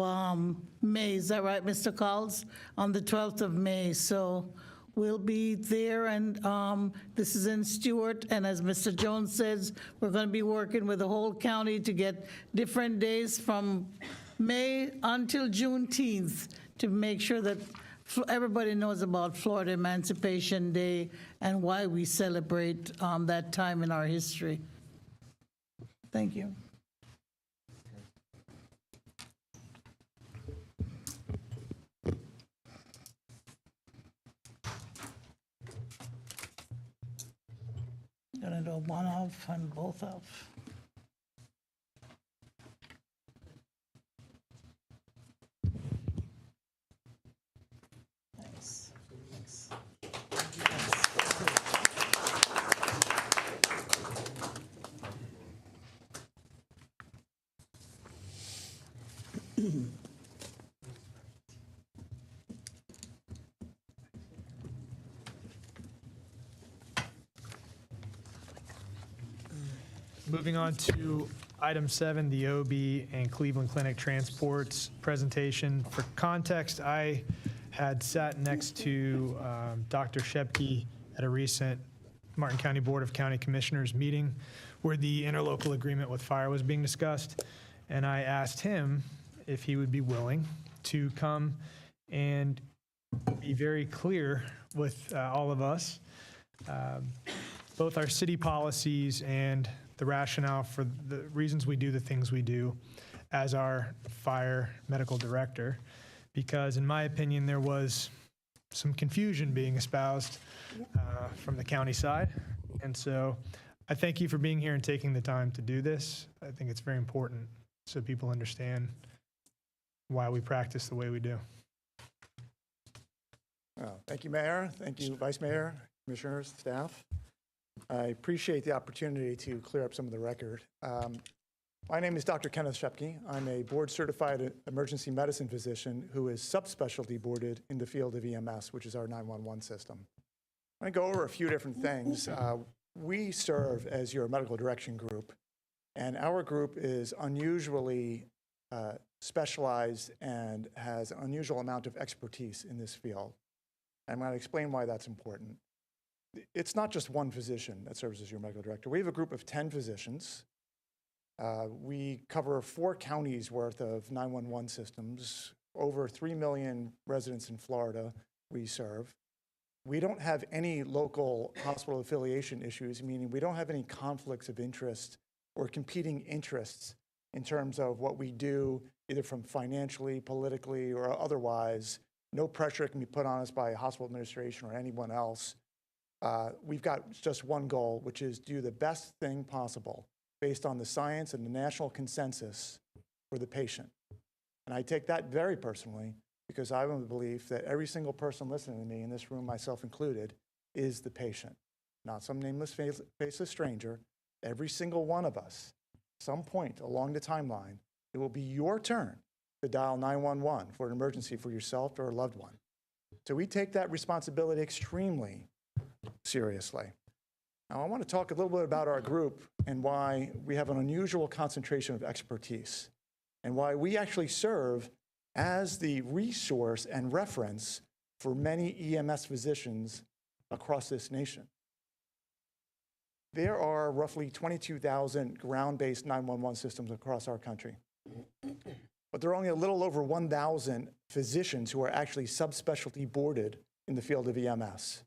May. Is that right, Mr. Cowles? On the 12th of May. So we'll be there, and this is in Stuart, and as Mr. Jones says, we're going to be working with the whole county to get different days from May until Juneteenth to make sure that everybody knows about Florida Emancipation Day and why we celebrate that time in our history. Thank you. Gonna do one of and both of. Nice. Nice. Moving on to item 7, the OB and Cleveland Clinic Transport's presentation. For context, I had sat next to Dr. Shepke at a recent Martin County Board of County Commissioners meeting where the interlocal agreement with fire was being discussed. And I asked him if he would be willing to come and be very clear with all of us, both our city policies and the rationale for the reasons we do the things we do as our fire medical director, because in my opinion, there was some confusion being espoused from the county side. And so I thank you for being here and taking the time to do this. I think it's very important so people understand why we practice the way we do. Thank you, Mayor. Thank you, Vice Mayor, Commissioners, staff. I appreciate the opportunity to clear up some of the record. My name is Dr. Kenneth Shepke. I'm a board-certified emergency medicine physician who is subspecialty boarded in the field of EMS, which is our 911 system. I'm going to go over a few different things. We serve as your medical direction group, and our group is unusually specialized and has an unusual amount of expertise in this field. I'm going to explain why that's important. It's not just one physician that serves as your medical director. We have a group of 10 physicians. We cover 4 counties worth of 911 systems, over 3 million residents in Florida we serve. We don't have any local hospital affiliation issues, meaning we don't have any conflicts of interest or competing interests in terms of what we do, either from financially, politically, or otherwise. No pressure can be put on us by a hospital administration or anyone else. We've got just one goal, which is do the best thing possible based on the science and the national consensus for the patient. And I take that very personally because I have a belief that every single person listening to me in this room, myself included, is the patient, not some nameless, faceless stranger. Every single one of us, some point along the timeline, it will be your turn to dial 911 for an emergency for yourself or a loved one. So we take that responsibility extremely seriously. Now, I want to talk a little bit about our group and why we have an unusual concentration of expertise and why we actually serve as the resource and reference for many EMS physicians across this nation. There are roughly 22,000 ground-based 911 systems across our country. But there are only a little over 1,000 physicians who are actually subspecialty boarded in the field of EMS.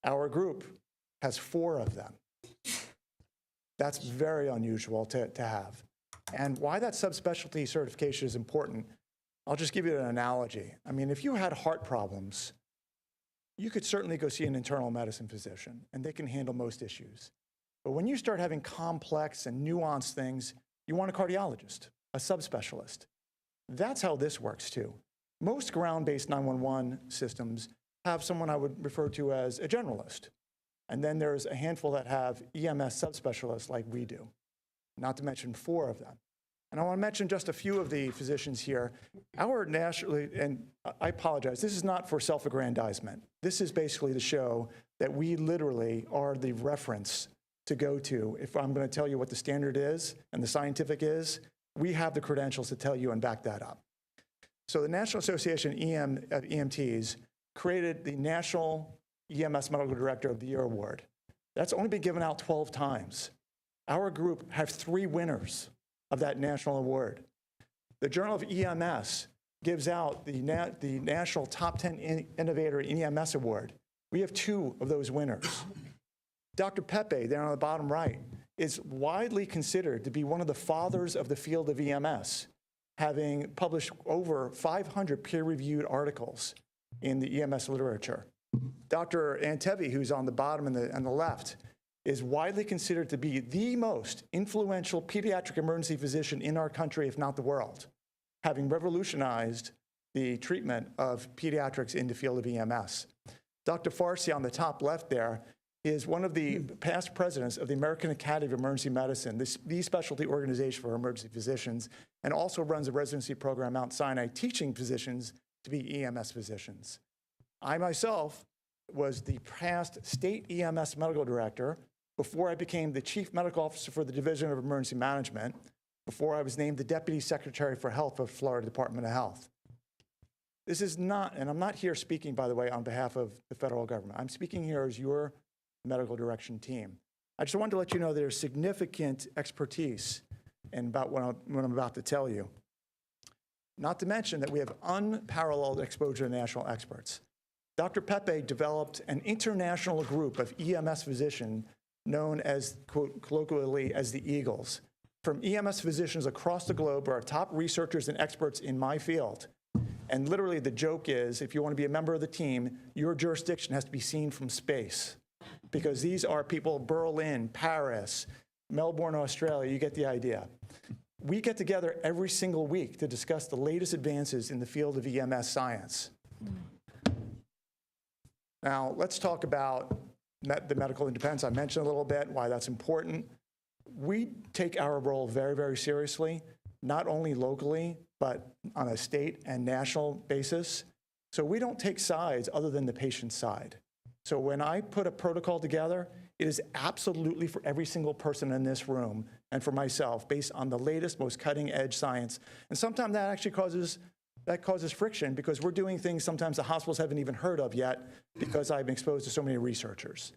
Our group has 4 of them. That's very unusual to have. And why that subspecialty certification is important, I'll just give you an analogy. I mean, if you had heart problems, you could certainly go see an internal medicine physician, and they can handle most issues. But when you start having complex and nuanced things, you want a cardiologist, a subspecialist. That's how this works too. Most ground-based 911 systems have someone I would refer to as a generalist. And then there's a handful that have EMS subspecialists like we do, not to mention 4 of them. And I want to mention just a few of the physicians here. Our nationally, and I apologize, this is not for self-aggrandizement. This is basically to show that we literally are the reference to go to. If I'm going to tell you what the standard is and the scientific is, we have the credentials to tell you and back that up. So the National Association of EMTs created the National EMS Medical Director of the Year Award. That's only been given out 12 times. Our group have 3 winners of that national award. The Journal of EMS gives out the National Top 10 Innovator in EMS Award. We have 2 of those winners. Dr. Pepe, there on the bottom right, is widely considered to be one of the fathers of the field of EMS, having published over 500 peer-reviewed articles in the EMS literature. Dr. Antevi, who's on the bottom and the left, is widely considered to be the most influential pediatric emergency physician in our country, if not the world, having revolutionized the treatment of pediatrics in the field of EMS. Dr. Farsi on the top left there is one of the past presidents of the American Academy of Emergency Medicine, the specialty organization for emergency physicians, and also runs a residency program at Mount Sinai teaching physicians to be EMS physicians. I myself was the past state EMS medical director before I became the chief medical officer for the Division of Emergency Management, before I was named the Deputy Secretary for Health of Florida Department of Health. This is not, and I'm not here speaking, by the way, on behalf of the federal government. I'm speaking here as your medical direction team. I just wanted to let you know there's significant expertise in about what I'm about to tell you. Not to mention that we have unparalleled exposure to national experts. Dr. Pepe developed an international group of EMS physicians known as, quote, colloquially, as the Eagles. From EMS physicians across the globe are top researchers and experts in my field. And literally the joke is, if you want to be a member of the team, your jurisdiction has to be seen from space. Because these are people, Berlin, Paris, Melbourne, Australia, you get the idea. We get together every single week to discuss the latest advances in the field of EMS science. Now, let's talk about the medical independence. I mentioned a little bit why that's important. We take our role very, very seriously, not only locally, but on a state and national basis. So we don't take sides other than the patient's side. So when I put a protocol together, it is absolutely for every single person in this room and for myself based on the latest, most cutting edge science. And sometimes that actually causes friction because we're doing things sometimes the hospitals haven't even heard of yet because I've been exposed to so many researchers.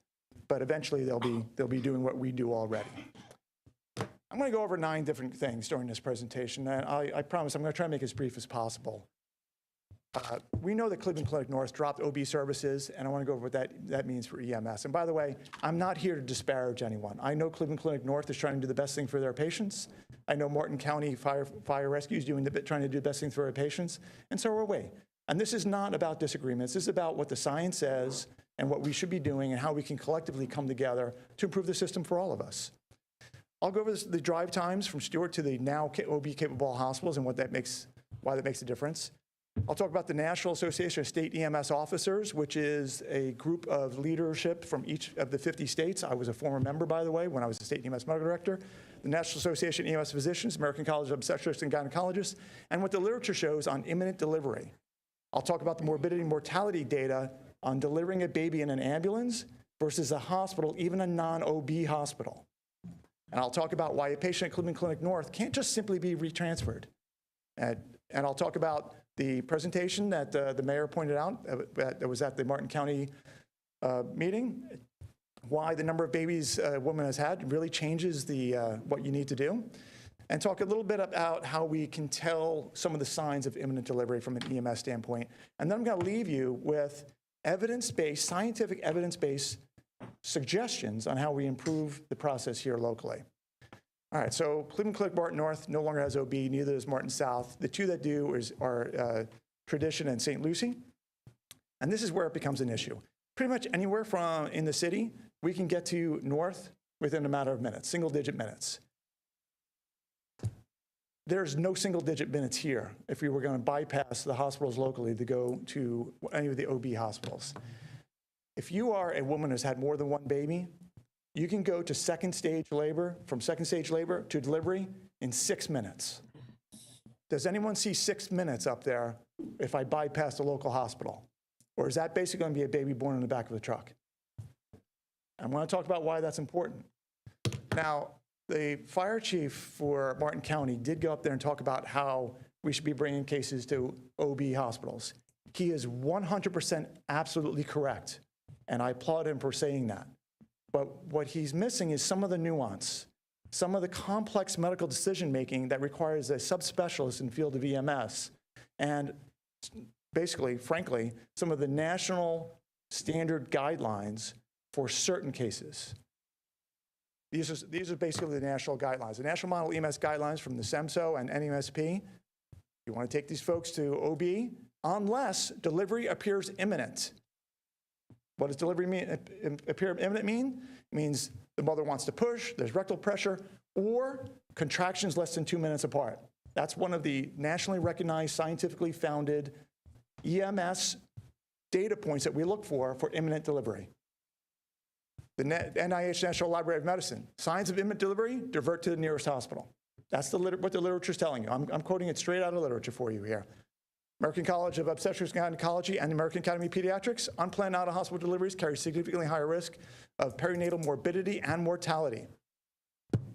But eventually they'll be doing what we do already. I'm going to go over 9 different things during this presentation, and I promise I'm going to try to make it as brief as possible. We know that Cleveland Clinic North dropped OB services, and I want to go over what that means for EMS. And by the way, I'm not here to disparage anyone. I know Cleveland Clinic North is trying to do the best thing for their patients. I know Martin County Fire Rescue is trying to do the best thing for their patients, and so are we. And this is not about disagreements. This is about what the science says and what we should be doing and how we can collectively come together to improve the system for all of us. I'll go over the drive times from Stuart to the now OB-capable hospitals and why that makes a difference. I'll talk about the National Association of State EMS Officers, which is a group of leadership from each of the 50 states. I was a former member, by the way, when I was the state EMS medical director. The National Association of EMS Physicians, American College of Obstetricians and Gynecologists, and what the literature shows on imminent delivery. I'll talk about the morbidity and mortality data on delivering a baby in an ambulance versus a hospital, even a non-OB hospital. And I'll talk about why a patient at Cleveland Clinic North can't just simply be retransferred. And I'll talk about the presentation that the mayor pointed out that was at the Martin County meeting, why the number of babies a woman has had really changes what you need to do, and talk a little bit about how we can tell some of the signs of imminent delivery from an EMS standpoint. And then I'm going to leave you with evidence-based, scientific evidence-based suggestions on how we improve the process here locally. All right, so Cleveland Clinic Martin North no longer has OB, neither does Martin South. The two that do are Tradition and St. Lucie. And this is where it becomes an issue. Pretty much anywhere from in the city, we can get to North within a matter of minutes, single-digit minutes. There's no single-digit minutes here if we were going to bypass the hospitals locally to go to any of the OB hospitals. If you are a woman who's had more than one baby, you can go to second stage labor, from second stage labor to delivery in 6 minutes. Does anyone see 6 minutes up there if I bypass the local hospital? Or is that basically going to be a baby born in the back of the truck? I'm going to talk about why that's important. Now, the fire chief for Martin County did go up there and talk about how we should be bringing cases to OB hospitals. He is 100% absolutely correct, and I applaud him for saying that. But what he's missing is some of the nuance, some of the complex medical decision-making that requires a subspecialist in the field of EMS, and basically, frankly, some of the national standard guidelines for certain cases. These are basically the national guidelines. The National Model EMS Guidelines from the SEMSO and NEMSP. You want to take these folks to OB unless delivery appears imminent. What does delivery mean? Appear imminent mean? It means the mother wants to push, there's rectal pressure, or contractions less than 2 minutes apart. That's one of the nationally recognized, scientifically founded EMS data points that we look for imminent delivery. The NIH National Library of Medicine, signs of imminent delivery, divert to the nearest hospital. That's what the literature is telling you. I'm quoting it straight out of literature for you here. American College of Obstetrics and Gynecology and the American Academy of Pediatrics, unplanned out-of-hospital deliveries carry significantly higher risk of perinatal morbidity and mortality.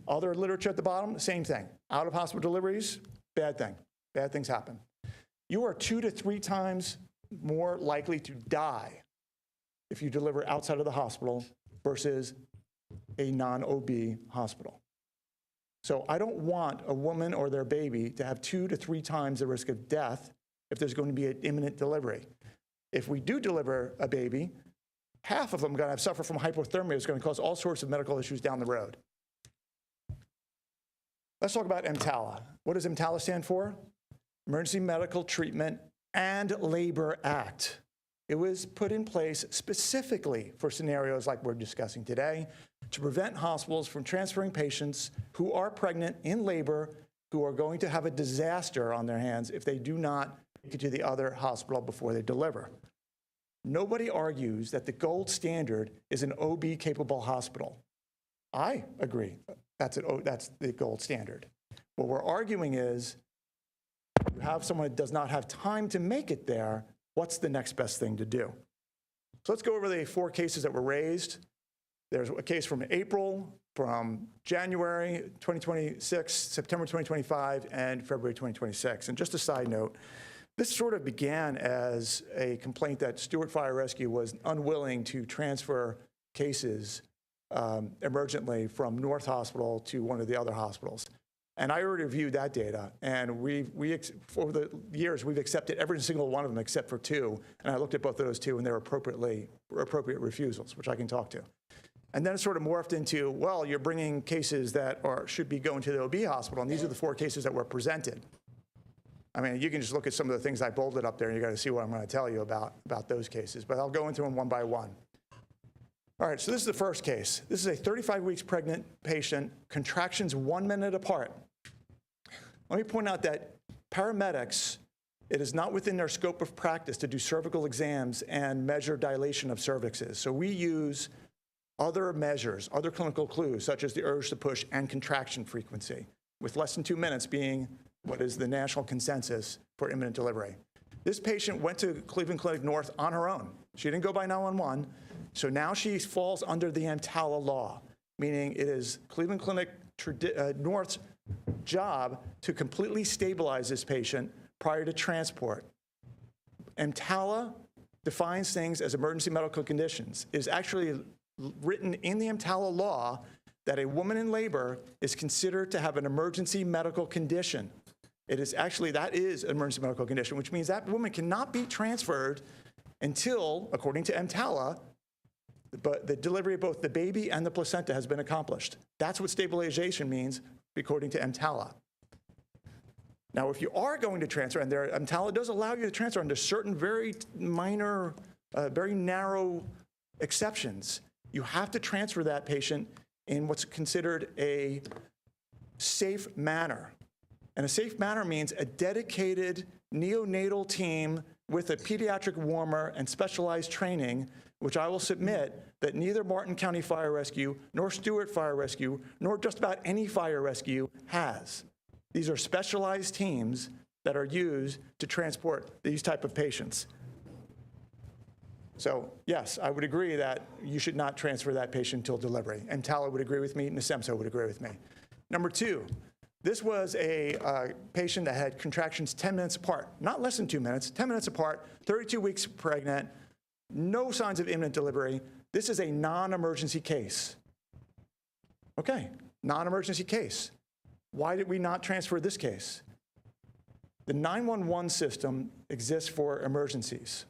Other literature at the bottom, same thing. Out-of-hospital deliveries, bad thing. Bad things happen. You are 2 to 3 times more likely to die if you deliver outside of the hospital versus a non-OB hospital. So I don't want a woman or their baby to have 2 to 3 times the risk of death if there's going to be an imminent delivery. If we do deliver a baby, half of them are going to suffer from hypothermia. It's going to cause all sorts of medical issues down the road. Let's talk about EMTALA. What does EMTALA stand for? Emergency Medical Treatment and Labor Act. It was put in place specifically for scenarios like we're discussing today to prevent hospitals from transferring patients who are pregnant in labor who are going to have a disaster on their hands if they do not get to the other hospital before they deliver. Nobody argues that the gold standard is an OB-capable hospital. I agree. That's the gold standard. What we're arguing is you have someone that does not have time to make it there, what's the next best thing to do? So let's go over the 4 cases that were raised. There's a case from April, from January 2026, September 2025, and February 2026. And just a side note, this sort of began as a complaint that Stuart Fire Rescue was unwilling to transfer cases emergently from North Hospital to one of the other hospitals. And I already reviewed that data, and over the years, we've accepted every single one of them except for 2, and I looked at both of those 2, and they're appropriate refusals, which I can talk to. And then it sort of morphed into, well, you're bringing cases that should be going to the OB hospital, and these are the 4 cases that were presented. I mean, you can just look at some of the things I bolded up there, and you got to see what I'm going to tell you about those cases, but I'll go into them one by one. All right, so this is the first case. This is a 35 weeks pregnant patient, contractions 1 minute apart. Let me point out that paramedics, it is not within their scope of practice to do cervical exams and measure dilation of cervixes. So we use other measures, other clinical clues, such as the urge to push and contraction frequency, with less than 2 minutes being what is the national consensus for imminent delivery. This patient went to Cleveland Clinic North on her own. She didn't go by 911. So now she falls under the EMTALA law, meaning it is Cleveland Clinic North's job to completely stabilize this patient prior to transport. EMTALA defines things as emergency medical conditions. It is actually written in the EMTALA law that a woman in labor is considered to have an emergency medical condition. It is actually, that is an emergency medical condition, which means that woman cannot be transferred until, according to EMTALA, but the delivery of both the baby and the placenta has been accomplished. That's what stabilization means, according to EMTALA. Now, if you are going to transfer, and EMTALA does allow you to transfer under certain very minor, very narrow exceptions, you have to transfer that patient in what's considered a safe manner. And a safe manner means a dedicated neonatal team with a pediatric warmer and specialized training, which I will submit that neither Martin County Fire Rescue, nor Stuart Fire Rescue, nor just about any fire rescue has. These are specialized teams that are used to transport these type of patients. So yes, I would agree that you should not transfer that patient until delivery. And Tala would agree with me, and NSEMSA would agree with me. Number 2, this was a patient that had contractions 10 minutes apart, not less than 2 minutes, 10 minutes apart, 32 weeks pregnant, no signs of imminent delivery. This is a non-emergency case. Okay, non-emergency case. Why did we not transfer this case? The 911 system exists for emergencies.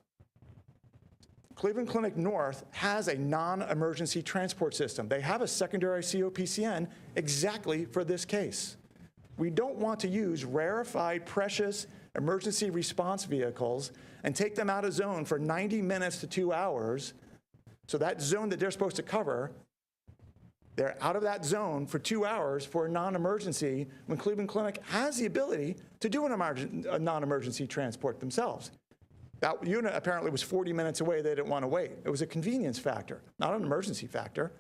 Cleveland Clinic North has a non-emergency transport system. They have a secondary COPCN exactly for this case. We don't want to use rarefied, precious emergency response vehicles and take them out of zone for 90 minutes to 2 hours So that zone that they're supposed to cover, they're out of that zone for 2 hours for a non-emergency when Cleveland Clinic has the ability to do a non-emergency transport themselves. That unit apparently was 40 minutes away. They didn't want to wait. It was a convenience factor, not an emergency factor.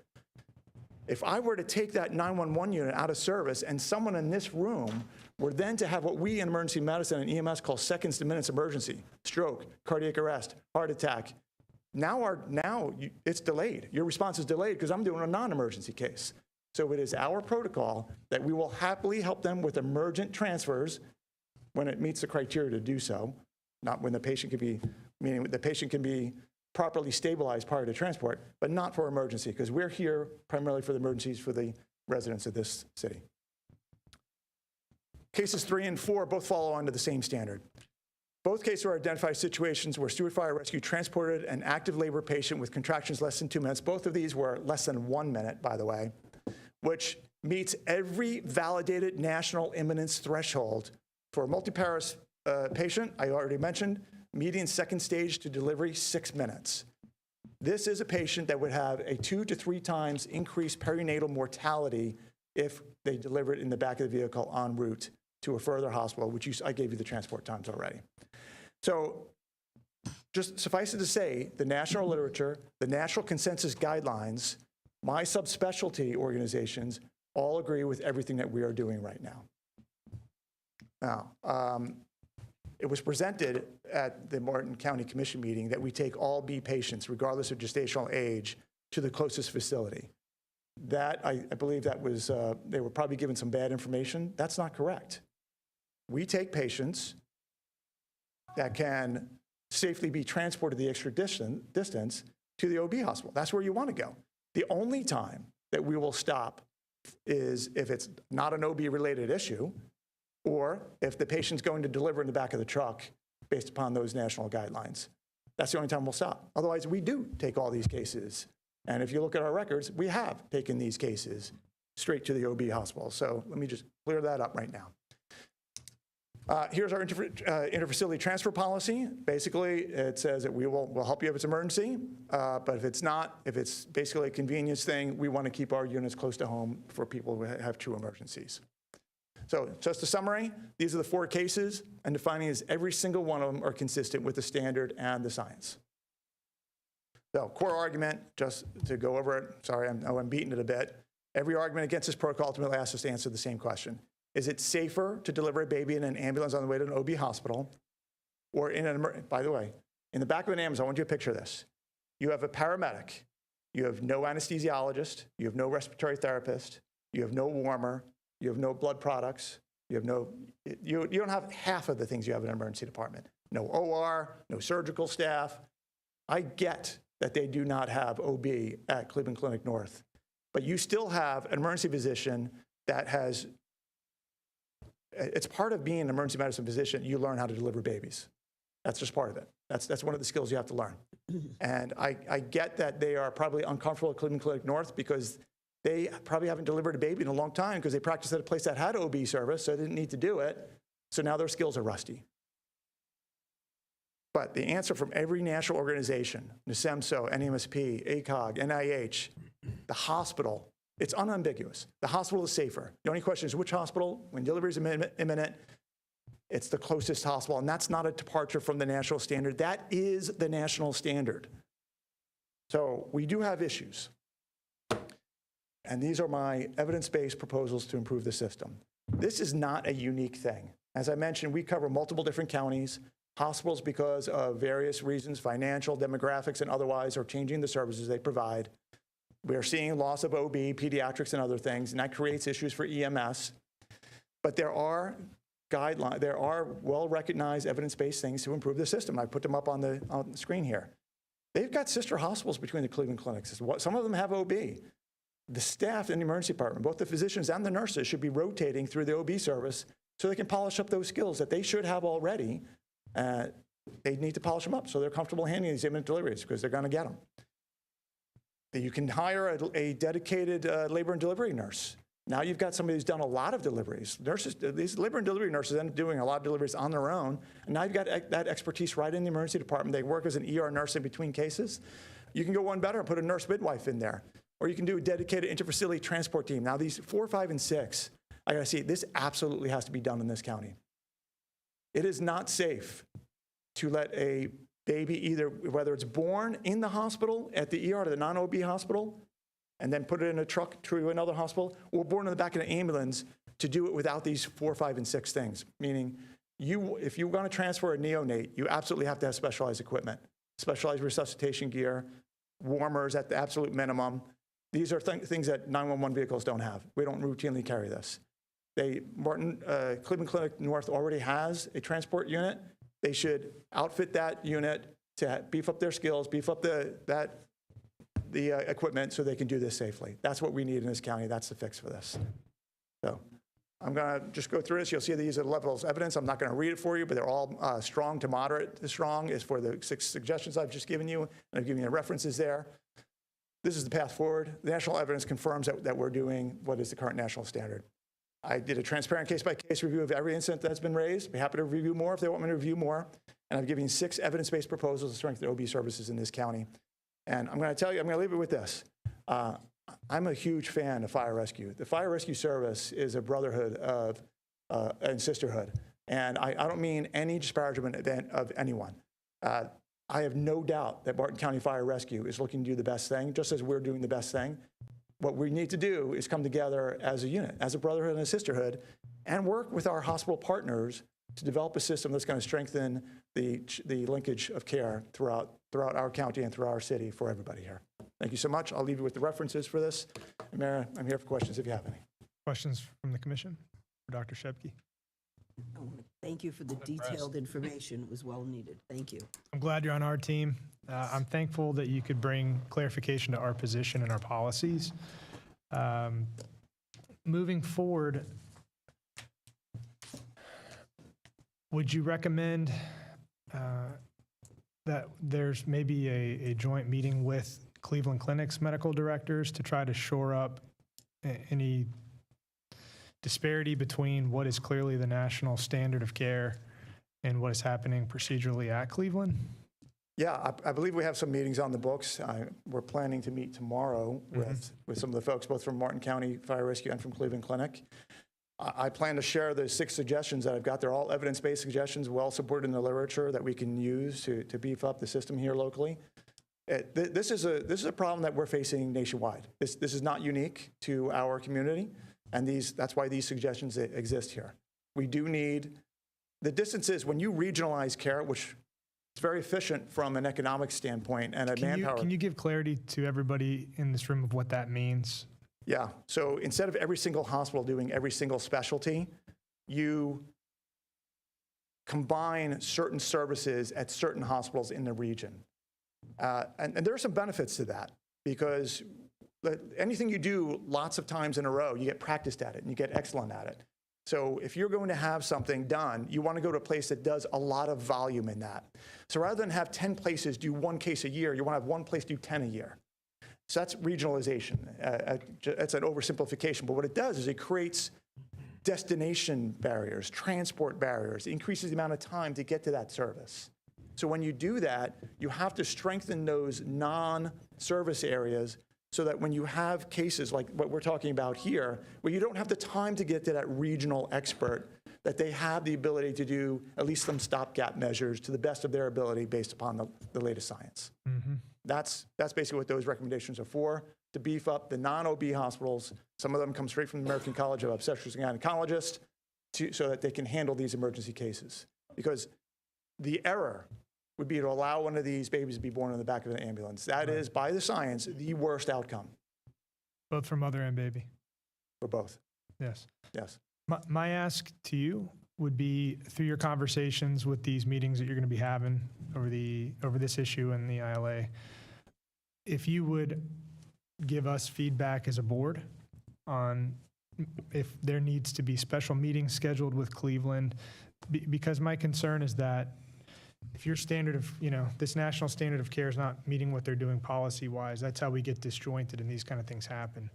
If I were to take that 911 unit out of service and someone in this room were then to have what we in emergency medicine and EMS call seconds to minutes emergency, stroke, cardiac arrest, heart attack, now it's delayed. Your response is delayed because I'm doing a non-emergency case. So it is our protocol that we will happily help them with emergent transfers when it meets the criteria to do so, not when the patient can be, meaning the patient can be properly stabilized prior to transport, but not for emergency, because we're here primarily for the emergencies for the residents of this city. Cases 3 and 4 both follow under the same standard. Both cases are identified situations where Stuart Fire Rescue transported an active labor patient with contractions less than 2 minutes. Both of these were less than 1 minute, by the way, which meets every validated national imminence threshold for a multi-paras patient. I already mentioned median second stage to delivery 6 minutes. This is a patient that would have a 2 to 3 times increased perinatal mortality if they delivered in the back of the vehicle en route to a further hospital, which I gave you the transport times already. So just suffice it to say, the national literature, the national consensus guidelines, my subspecialty organizations all agree with everything that we are doing right now. Now, it was presented at the Martin County Commission meeting that we take all B patients, regardless of gestational age, to the closest facility. That, I believe that was, they were probably given some bad information. That's not correct. We take patients that can safely be transported the extra distance to the OB hospital. That's where you want to go. The only time that we will stop is if it's not an OB-related issue, or if the patient's going to deliver in the back of the truck based upon those national guidelines. That's the only time we'll stop. Otherwise, we do take all these cases. And if you look at our records, we have taken these cases straight to the OB hospital. So let me just clear that up right now. Here's our interfacility transfer policy. Basically, it says that we'll help you if it's emergency, but if it's not, if it's basically a convenience thing, we want to keep our units close to home for people who have true emergencies. So just a summary, these are the 4 cases, and the finding is every single one of them are consistent with the standard and the science. So core argument, just to go over it, sorry, I'm beating it a bit. Every argument against this protocol ultimately asks us to answer the same question. Is it safer to deliver a baby in an ambulance on the way to an OB hospital, or in an, by the way, in the back of an ambulance, I want you to picture this. You have a paramedic, you have no anesthesiologist, you have no respiratory therapist, you have no warmer, you have no blood products, you don't have half of the things you have in an emergency department. No OR, no surgical staff. I get that they do not have OB at Cleveland Clinic North, but you still have an emergency physician that has, it's part of being an emergency medicine physician, you learn how to deliver babies. That's just part of it. That's one of the skills you have to learn. And I get that they are probably uncomfortable at Cleveland Clinic North because they probably haven't delivered a baby in a long time because they practiced at a place that had OB service, so they didn't need to do it. So now their skills are rusty. But the answer from every national organization, NSEMSO, NMSP, ACOG, NIH, the hospital, it's unambiguous. The hospital is safer. The only question is which hospital, when delivery is imminent, it's the closest hospital, and that's not a departure from the national standard. That is the national standard. So we do have issues. And these are my evidence-based proposals to improve the system. This is not a unique thing. As I mentioned, we cover multiple different counties. Hospitals, because of various reasons, financial, demographics, and otherwise, are changing the services they provide. We're seeing loss of OB, pediatrics, and other things, and that creates issues for EMS. But there are guidelines, there are well-recognized evidence-based things to improve the system. I put them up on the screen here. They've got sister hospitals between the Cleveland clinics. Some of them have OB. The staff in the emergency department, both the physicians and the nurses, should be rotating through the OB service so they can polish up those skills that they should have already. They need to polish them up so they're comfortable handling these imminent deliveries because they're going to get them. You can hire a dedicated labor and delivery nurse. Now you've got somebody who's done a lot of deliveries. Nurses, these labor and delivery nurses end up doing a lot of deliveries on their own, and now you've got that expertise right in the emergency department. They work as an ER nurse in between cases. You can go one better and put a nurse midwife in there. Or you can do a dedicated interfacility transport team. Now, these 4, 5, and 6, I gotta see, this absolutely has to be done in this county. It is not safe to let a baby either, whether it's born in the hospital, at the ER, or the non-OB hospital, and then put it in a truck to another hospital, or born in the back of an ambulance, to do it without these 4, 5, and 6 things. Meaning, if you're gonna transfer a neonate, you absolutely have to have specialized equipment, specialized resuscitation gear, warmers at the absolute minimum. These are things that 911 vehicles don't have. We don't routinely carry this. Cleveland Clinic North already has a transport unit. They should outfit that unit to beef up their skills, beef up the equipment so they can do this safely. That's what we need in this county. That's the fix for this. So I'm going to just go through this. You'll see these are levels of evidence. I'm not going to read it for you, but they're all strong to moderate to strong is for the 6 suggestions I've just given you, and I've given you the references there. This is the path forward. The national evidence confirms that we're doing what is the current national standard. I did a transparent case-by-case review of every incident that's been raised. Be happy to review more if they want me to review more. And I've given you 6 evidence-based proposals to strengthen OB services in this county. And I'm going to tell you, I'm going to leave it with this. I'm a huge fan of fire rescue. The fire rescue service is a brotherhood and sisterhood. And I don't mean any disparagement of anyone. I have no doubt that Barton County Fire Rescue is looking to do the best thing, just as we're doing the best thing. What we need to do is come together as a unit, as a brotherhood and a sisterhood, and work with our hospital partners to develop a system that's going to strengthen the linkage of care throughout our county and throughout our city for everybody here. Thank you so much. I'll leave you with the references for this. And Mayor, I'm here for questions if you have any. Questions from the commission for Dr. Shepke? I want to thank you for the detailed information. It was well needed. Thank you. I'm glad you're on our team. I'm thankful that you could bring clarification to our position and our policies. Moving forward, would you recommend that there's maybe a joint meeting with Cleveland Clinic's medical directors to try to shore up any disparity between what is clearly the national standard of care and what is happening procedurally at Cleveland? Yeah, I believe we have some meetings on the books. We're planning to meet tomorrow with some of the folks, both from Martin County Fire Rescue and from Cleveland Clinic. I plan to share the 6 suggestions that I've got. They're all evidence-based suggestions, well supported in the literature that we can use to beef up the system here locally. This is a problem that we're facing nationwide. This is not unique to our community, and that's why these suggestions exist here. We do need the distances when you regionalize care, which is very efficient from an economic standpoint and a manpower. Can you give clarity to everybody in this room of what that means? Yeah. So instead of every single hospital doing every single specialty, you combine certain services at certain hospitals in the region. And there are some benefits to that because anything you do lots of times in a row, you get practiced at it and you get excellent at it. So if you're going to have something done, you want to go to a place that does a lot of volume in that. So rather than have 10 places do 1 case a year, you want to have 1 place do 10 a year. So that's regionalization. That's an oversimplification. But what it does is it creates destination barriers, transport barriers, increases the amount of time to get to that service. So when you do that, you have to strengthen those non-service areas so that when you have cases like what we're talking about here, where you don't have the time to get to that regional expert, that they have the ability to do at least some stopgap measures to the best of their ability based upon the latest science. Mm-hmm. That's basically what those recommendations are for, to beef up the non-OB hospitals. Some of them come straight from the American College of Obstetricians and Gynecologists so that they can handle these emergency cases. Because the error would be to allow one of these babies to be born in the back of an ambulance. That is, by the science, the worst outcome. Both for mother and baby? For both. Yes. Yes. My ask to you would be, through your conversations with these meetings that you're going to be having over this issue and the ILA, if you would give us feedback as a board on if there needs to be special meetings scheduled with Cleveland, because my concern is that if your standard of, this national standard of care is not meeting what they're doing policy-wise, that's how we get disjointed and these kind of things happen.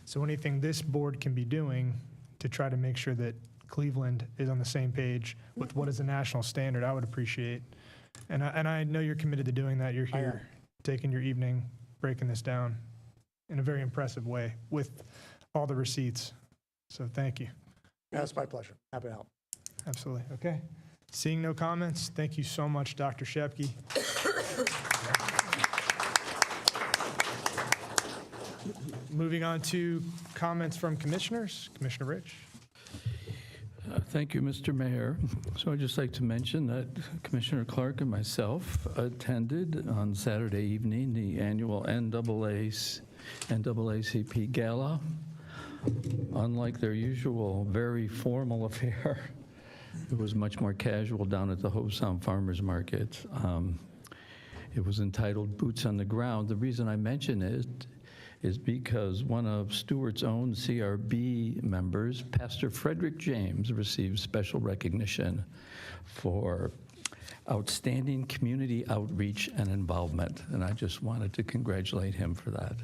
So anything this board can be doing to try to make sure that Cleveland is on the same page with what is the national standard, I would appreciate. And I know you're committed to doing that. You're here. taking your evening, breaking this down in a very impressive way with all the receipts. So thank you. Yeah, it's my pleasure. Happy to help. Absolutely. Okay. Seeing no comments, thank you so much, Dr. Shepke. Moving on to comments from commissioners. Commissioner Rich. Thank you, Mr. Mayor. So I'd just like to mention that Commissioner Clark and myself attended on Saturday evening the annual NAACP Gala. Unlike their usual very formal affair, it was much more casual down at the Hobe Sound Farmers Market. It was entitled Boots on the Ground. The reason I mention it is because one of Stuart's own CRB members, Pastor Frederick James, received special recognition for outstanding community outreach and involvement, and I just wanted to congratulate him for that.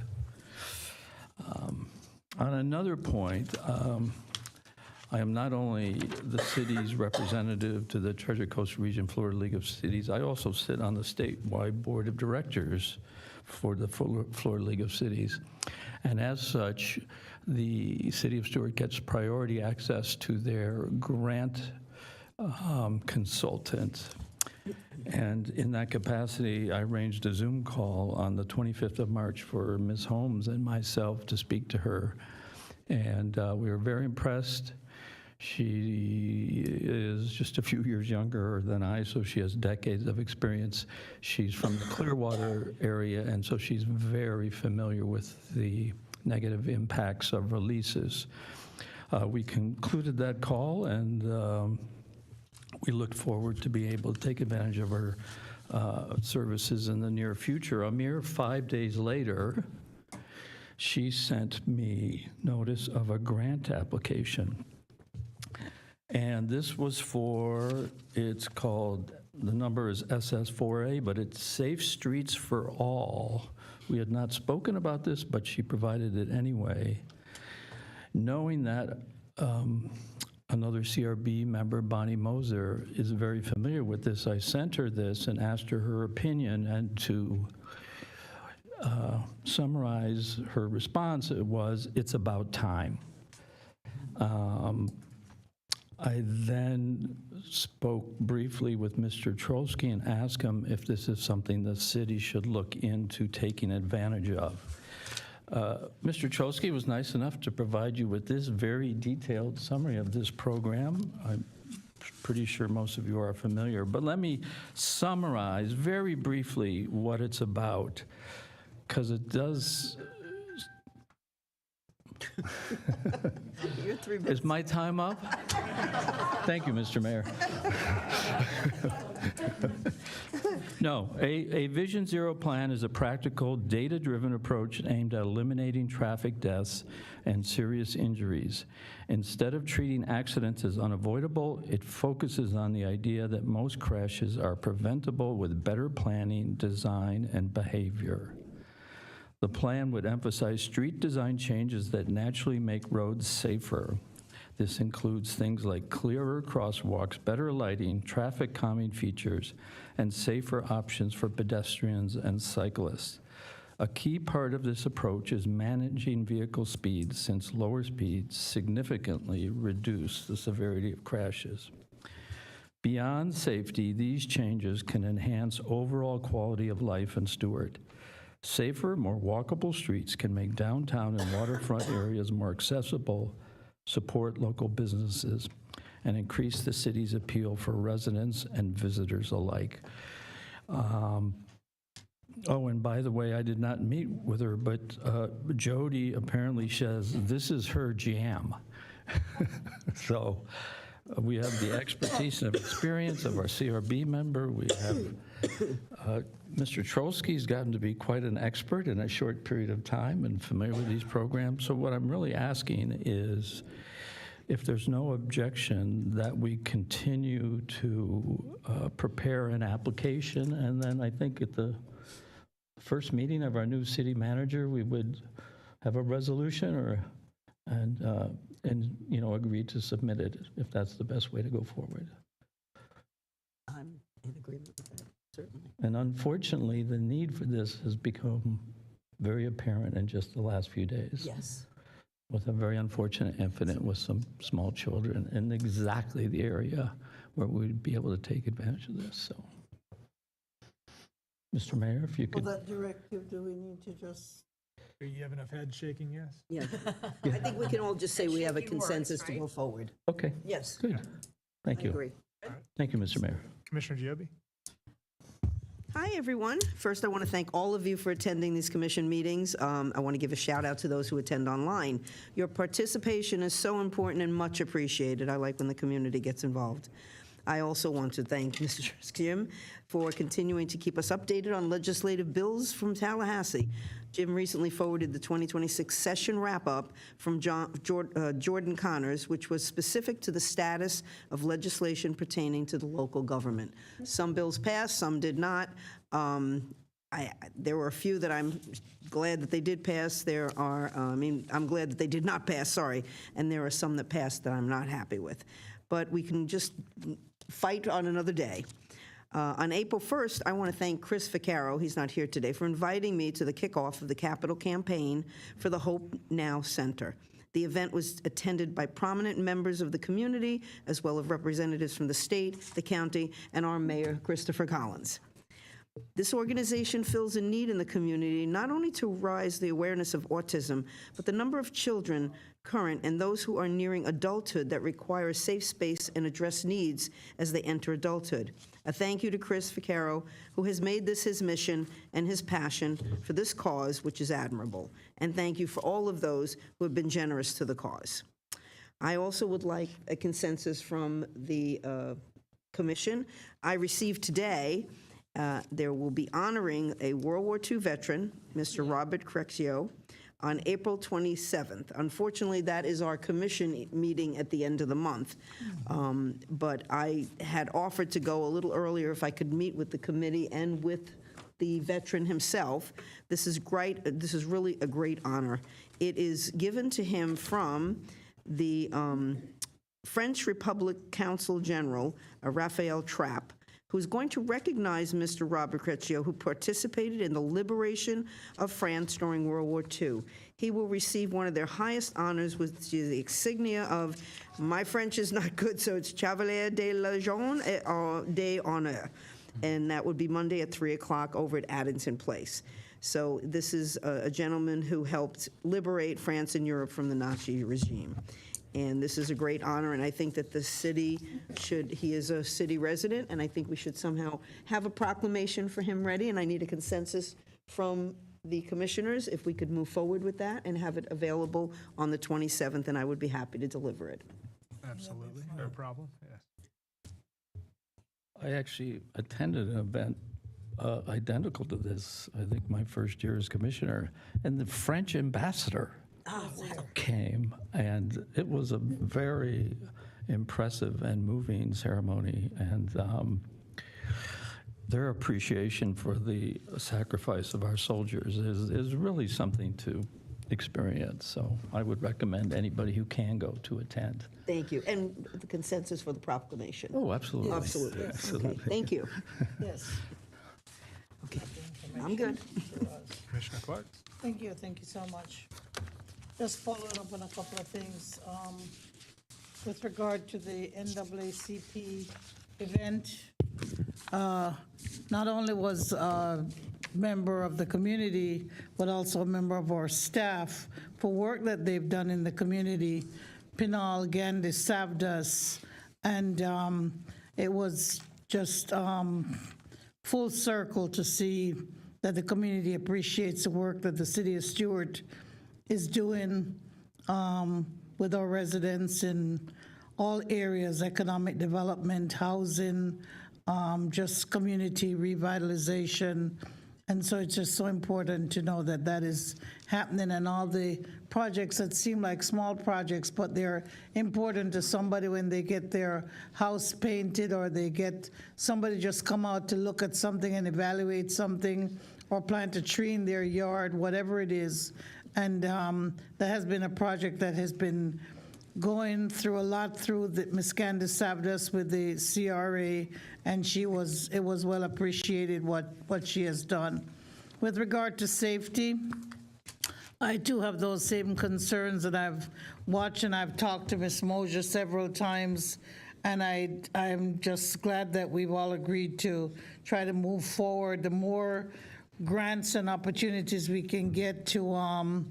On another point, I am not only the city's representative to the Treasure Coast Region Florida League of Cities, I also sit on the statewide board of directors for the Florida League of Cities. And as such, the City of Stuart gets priority access to their grant consultant. And in that capacity, I arranged a Zoom call on the 25th of March for Ms. Holmes and myself to speak to her. And we were very impressed. She is just a few years younger than I, so she has decades of experience. She's from the Clearwater area, and so she's very familiar with the negative impacts of releases. We concluded that call, and we looked forward to be able to take advantage of her services in the near future. A mere 5 days later, she sent me notice of a grant application. And this was for, it's called, the number is SS4A, but it's Safe Streets for All. We had not spoken about this, but she provided it anyway. Knowing that another CRB member, Bonnie Moser, is very familiar with this, I sent her this and asked her opinion, and to summarize her response, it was, it's about time. I then spoke briefly with Mr. Trolsky and asked him if this is something the city should look into taking advantage of. Mr. Trolsky was nice enough to provide you with this very detailed summary of this program. I'm pretty sure most of you are familiar, but let me summarize very briefly what it's about, because it does. Is my time up? Thank you, Mr. Mayor. No, a Vision Zero plan is a practical, data-driven approach aimed at eliminating traffic deaths and serious injuries. Instead of treating accidents as unavoidable, it focuses on the idea that most crashes are preventable with better planning, design, and behavior. The plan would emphasize street design changes that naturally make roads safer. This includes things like clearer crosswalks, better lighting, traffic calming features, and safer options for pedestrians and cyclists. A key part of this approach is managing vehicle speeds, since lower speeds significantly reduce the severity of crashes. Beyond safety, these changes can enhance overall quality of life in Stuart. Safer, more walkable streets can make downtown and waterfront areas more accessible, support local businesses, and increase the city's appeal for residents and visitors alike. Oh, and by the way, I did not meet with her, but Jody apparently says this is her jam. So we have the expertise and experience of our CRB member. We have Mr. Trolsky's gotten to be quite an expert in a short period of time and familiar with these programs. So what I'm really asking is, if there's no objection, that we continue to prepare an application, and then I think at the first meeting of our new city manager, we would have a resolution and you know, agree to submit it if that's the best way to go forward. I'm in agreement with that. And unfortunately, the need for this has become very apparent in just the last few days. Yes. With a very unfortunate incident with some small children in exactly the area where we'd be able to take advantage of this, so. Mr. Mayor, if you For could. that directive, do we need to just? Do you have enough head shaking yes? Yeah. I think we can all just say we have a consensus to go forward. Okay. Yes. Good. Thank you. I agree. Thank you, Mr. Mayor. Commissioner Giobbe? Hi, everyone. First, I want to thank all of you for attending these commission meetings. I want to give a shout out to those who attend online. Your participation is so important and much appreciated. I like when the community gets involved. I also want to thank Mr. Jim for continuing to keep us updated on legislative bills from Tallahassee. Jim recently forwarded the 2026 session wrap-up from Jordan Connors, which was specific to the status of legislation pertaining to the local government. Some bills passed, some did not. There were a few that I'm glad that they did pass. I'm glad that they did not pass, sorry. And there are some that passed that I'm not happy with. But we can just fight on another day. On April 1st, I want to thank Chris Vaccaro, he's not here today, for inviting me to the kickoff of the Capitol campaign for the Hope Now Center. The event was attended by prominent members of the community, as well as representatives from the state, the county, and our mayor, Christopher Collins. This organization fills a need in the community, not only to raise the awareness of autism, but the number of children, current and those who are nearing adulthood, that require a safe space and address needs as they enter adulthood. A thank you to Chris Vaccaro, who has made this his mission and his passion for this cause, which is admirable. And thank you for all of those who have been generous to the cause. I also would like a consensus from the commission. I received today there will be honoring a World War II veteran, Mr. Robert Crecchio, on April 27th. Unfortunately, that is our commission meeting at the end of the month. But I had offered to go a little earlier if I could meet with the committee and with the veteran himself. This is great. This is really a great honor. It is given to him from the French Republic Consul General, Raphael Trapp, who's going to recognize Mr. Robert Crecchio, who participated in the liberation of France during World War II. He will receive one of their highest honors, which is the insignia of, my French is not good, so it's Chevalier de la Légion d'Honneur. And that would be Monday at 3 o'clock over at Addington Place. So this is a gentleman who helped liberate France and Europe from the Nazi regime. And this is a great honor, and I think that the city he is a city resident, and I think we should somehow have a proclamation for him ready, and I need a consensus from the commissioners if we could move forward with that and have it available on the 27th, and I would be happy to deliver it. Absolutely, no problem, yes. I actually attended an event identical to this, I think my first year as commissioner, and the French ambassador came, and it was a very impressive and moving ceremony, and their appreciation for the sacrifice of our soldiers is really something to experience. So I would recommend anybody who can go to attend. Thank you. And the consensus for the proclamation. Oh, absolutely. Absolutely. Absolutely. Okay, thank you. Yes. Okay, I'm good. Commissioner Clark? Thank you so much. Just following up on a couple of things. With regard to the NAACP event, not only was a member of the community, but also a member of our staff for work that they've done in the community. Pinal, again, they served us, and it was just full circle to see that the community appreciates the work that the city of Stuart is doing with our residents in all areas: economic development, housing, just community revitalization. And so it's just so important to know that that is happening, and all the projects that seem like small projects, but they're important to somebody when they get their house painted, or they get somebody just come out to look at something and evaluate something, or plant a tree in their yard, whatever it is. And that has been a project that has been going through a lot through the, Ms. Candace Savdas with the CRA, and it was well appreciated what she has done. With regard to safety, I too have those same concerns that I've watched, and I've talked to Ms. Mosier several times, and I'm just glad that we've all agreed to try to move forward. The more grants and opportunities we can get to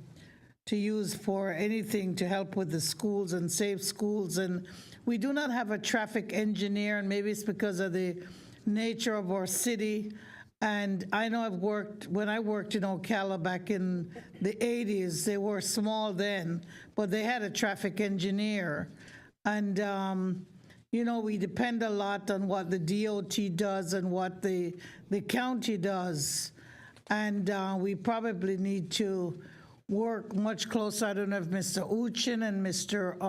use for anything to help with the schools and safe schools. And we do not have a traffic engineer, and maybe it's because of the nature of our city. And I know when I worked in Ocala back in the 80s, they were small then, but they had a traffic engineer. And, we depend a lot on what the DOT does and what the county does. And we probably need to work much closer. I don't know if Mr. Uchin and Mr.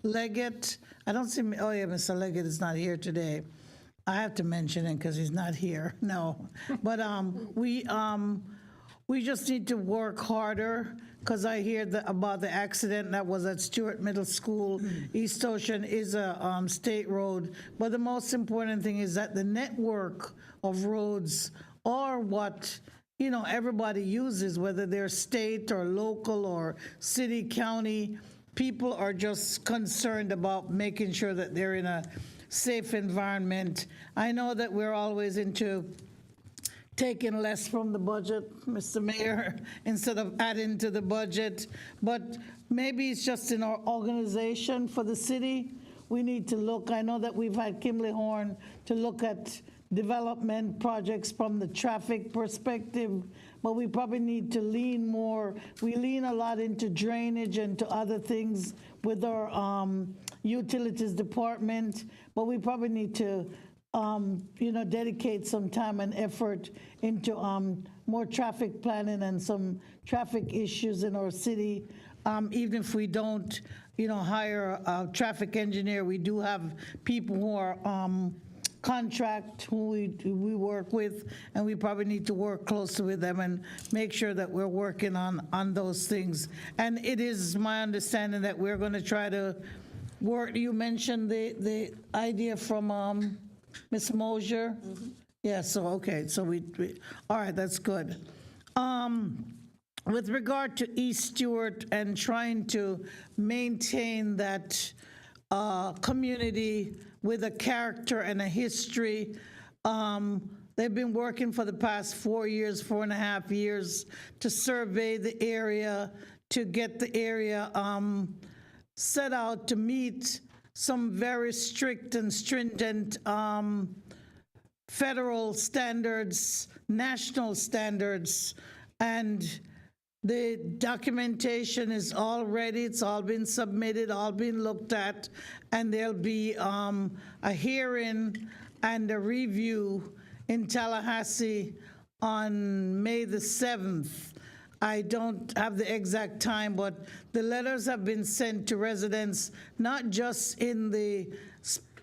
Leggett, I don't see, oh yeah, Mr. Leggett is not here today. I have to mention him because he's not here, no. But we just need to work harder, because I hear about the accident that was at Stuart Middle School. East Ocean is a state road, but the most important thing is that the network of roads are what everybody uses, whether they're state or local or city, county. People are just concerned about making sure that they're in a safe environment. I know that we're always into taking less from the budget, Mr. Mayor, instead of adding to the budget, but maybe it's just in our organization for the city. We need to look, I know that we've had Kimley Horn to look at development projects from the traffic perspective, but we probably need to lean more. We lean a lot into drainage and to other things with our utilities department, but we probably need to dedicate some time and effort into more traffic planning and some traffic issues in our city. Even if we don't, hire a traffic engineer, we do have people who are contract who we work with, and we probably need to work closely with them and make sure that we're working on those things. And it is my understanding that we're going to try to work. You mentioned the idea from Ms. Mosier. Yeah. So okay. So we all right. That's good. With regard to East Stuart and trying to maintain that community with a character and a history. They've been working for the past 4.5 years to survey the area, to get the area set out to meet some very strict and stringent federal standards, national standards, and the documentation is all ready. It's all been submitted, all been looked at, and there'll be a hearing and a review in Tallahassee on May the 7th. I don't have the exact time, but the letters have been sent to residents, not just in the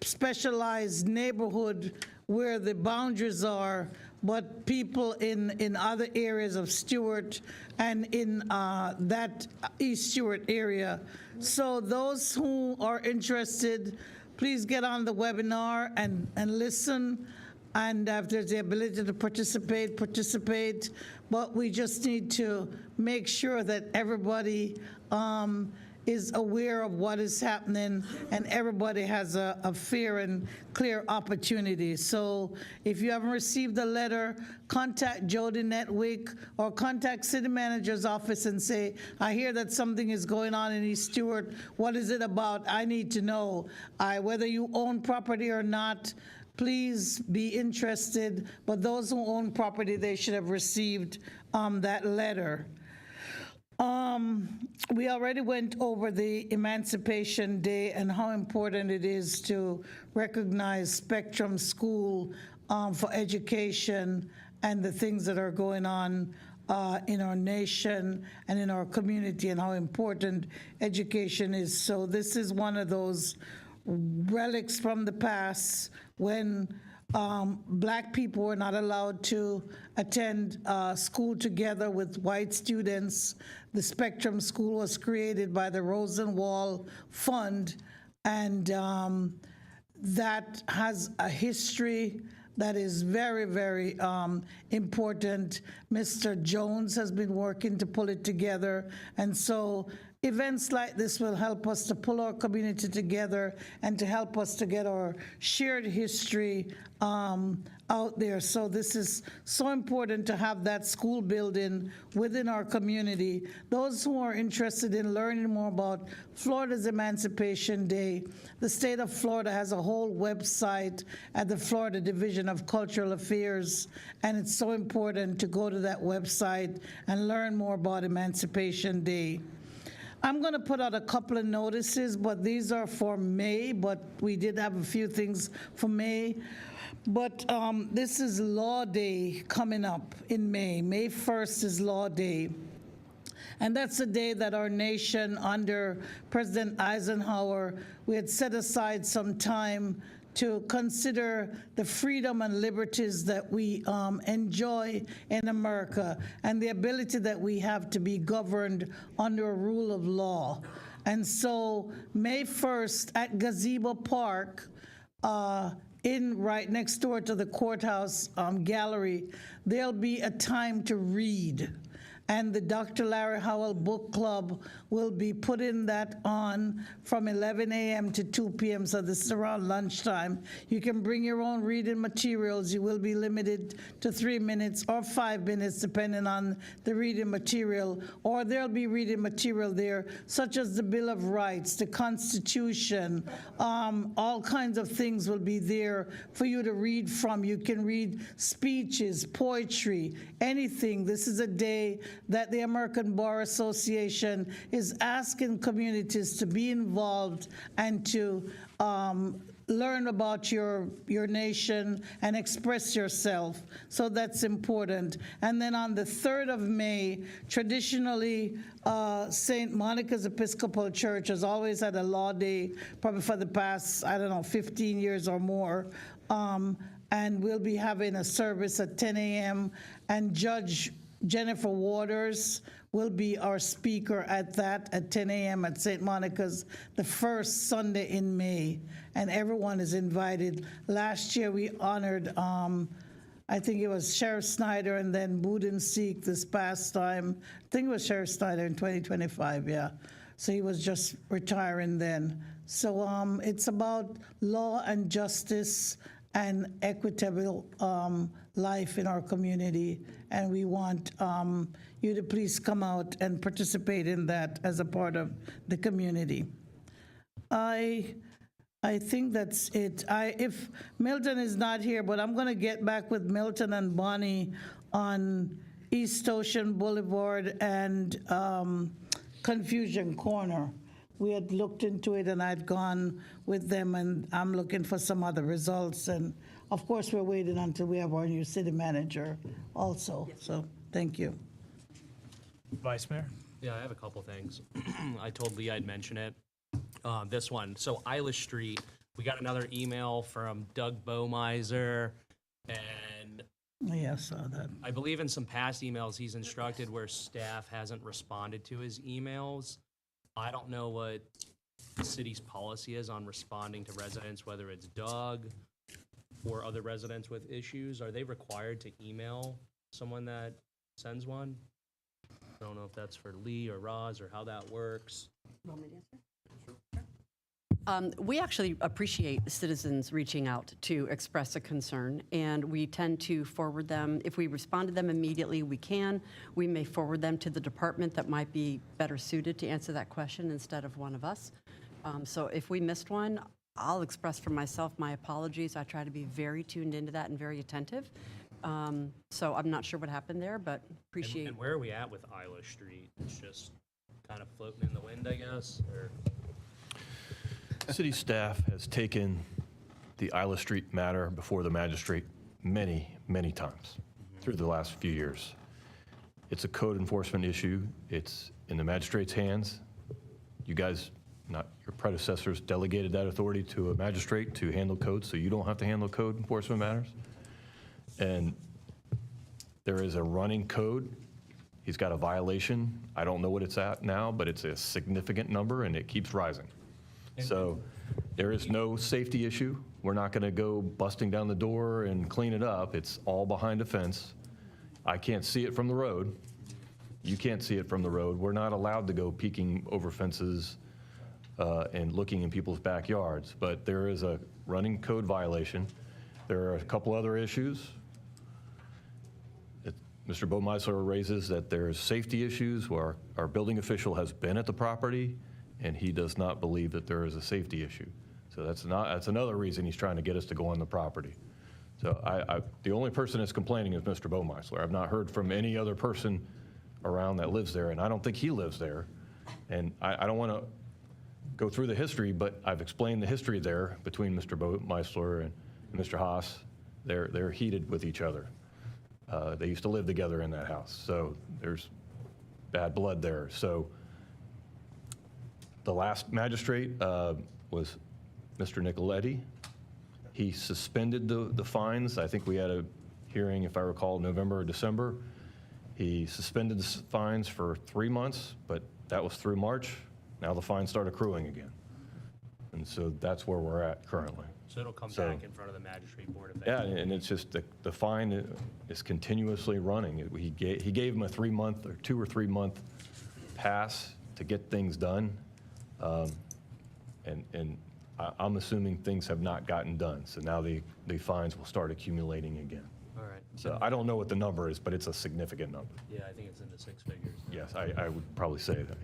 specialized neighborhood where the boundaries are, but people in other areas of Stuart and in that East Stuart area. So those who are interested, please get on the webinar and listen. And if there's the ability to participate. But we just need to make sure that everybody is aware of what is happening, and everybody has a fair and clear opportunity. So if you haven't received the letter, contact Jody Netwick or contact City Manager's office and say, I hear that something is going on in East Stuart. What is it about? I need to know. Whether you own property or not, please be interested. But those who own property, they should have received that letter. We already went over the Emancipation Day and how important it is to recognize Spectrum School for education and the things that are going on in our nation and in our community, and how important education is. So this is one of those relics from the past when Black people were not allowed to attend school together with white students. The Spectrum School was created by the Rosenwald Fund, and that has a history that is very, very important. Mr. Jones has been working to pull it together, and so events like this will help us to pull our community together and to help us to get our shared history out there. So this is so important to have that school building within our community. Those who are interested in learning more about Florida's Emancipation Day, the state of Florida has a whole website at the Florida Division of Cultural Affairs, and it's so important to go to that website and learn more about Emancipation Day. I'm going to put out a couple of notices, but these are for May, but we did have a few things for May. But this is Law Day coming up in May. May 1st is Law Day. And that's the day that our nation, under President Eisenhower, we had set aside some time to consider the freedom and liberties that we enjoy in America and the ability that we have to be governed under a rule of law. And so May 1st at Gazebo Park, right next door to the courthouse gallery, there'll be a time to read. And the Dr. Larry Howell Book Club will be putting that on from 11 a.m. to 2 p.m., so this is around lunchtime. You can bring your own reading materials. You will be limited to 3 minutes or 5 minutes, depending on the reading material, or there'll be reading material there, such as the Bill of Rights, the Constitution, all kinds of things will be there for you to read from. You can read speeches, poetry, anything. This is a day that the American Bar Association is asking communities to be involved and to learn about your nation and express yourself. So that's important. And then on the 3rd of May, traditionally, St. Monica's Episcopal Church has always had a law day, probably for the past, 15 years or more. And we'll be having a service at 10 a.m. and Judge Jennifer Waters will be our speaker at 10 a.m. at St. Monica's, the first Sunday in May, and everyone is invited. Last year we honored, I think it was Sheriff Snyder and then Budenseek this past time. I think it was Sheriff Snyder in 2025, yeah. So he was just retiring then. So it's about law and justice and equitable life in our community, and we want you to please come out and participate in that as a part of the community. I think that's it. If Milton is not here, but I'm going to get back with Milton and Bonnie on East Ocean Boulevard and Confusion Corner. We had looked into it, and I'd gone with them, and I'm looking for some other results. And of course, we're waiting until we have our new city manager also. So thank you. Vice Mayor? Yeah, I have a couple things. I told Lee I'd mention it. This one. So Eilish Street, we got another email from Doug Baumeiser, and Yeah, I saw that. I believe in some past emails he's instructed where staff hasn't responded to his emails. I don't know what the city's policy is on responding to residents, whether it's Doug or other residents with issues. Are they required to email someone that sends one? I don't know if that's for Lee or Roz or how that works. We actually appreciate citizens reaching out to express a concern, and we tend to forward them. If we respond to them immediately, we can. We may forward them to the department that might be better suited to answer that question instead of one of us. So if we missed one, I'll express for myself my apologies. I try to be very tuned into that and very attentive. So I'm not sure what happened there, but appreciate. And where are we at with Eilish Street? It's just kind of floating in the wind, I guess, or? City staff has taken the Isla Street matter before the magistrate many, many times through the last few years. It's a code enforcement issue. It's in the magistrate's hands. You guys, not your your predecessors delegated that authority to a magistrate to handle code, so you don't have to handle code enforcement matters. And there is a running code. He's got a violation. I don't know what it's at now, but it's a significant number, and it keeps rising. So there is no safety issue. We're not going to go busting down the door and clean it up. It's all behind a fence. I can't see it from the road. You can't see it from the road. We're not allowed to go peeking over fences and looking in people's backyards, but there is a running code violation. There are a couple other issues. Mr. Baumeister raises that there's safety issues where our building official has been at the property and he does not believe that there is a safety issue. So that's another reason he's trying to get us to go on the property. So the only person that's complaining is Mr. Baumeister. I've not heard from any other person around that lives there, and I don't think he lives there. And I don't want to go through the history, but I've explained the history there between Mr. Baumeister and Mr. Haas. They're heated with each other. They used to live together in that house, so there's bad blood there. So the last magistrate was Mr. Nicoletti. He suspended the fines. I think we had a hearing, if I recall, November or December. He suspended the fines for 3 months, but that was through March. Now the fines start accruing again. And so that's where we're at currently. So it'll come back in front of the magistrate board if Yeah, and it's just the fine is continuously running. He gave him a 3-month or 2 or 3 month pass to get things done. And I'm assuming things have not gotten done. So now the fines will start accumulating again. All right. So I don't know what the number is, but it's a significant number. Yeah, I think it's in the 6 figures. Yes, I would probably say that.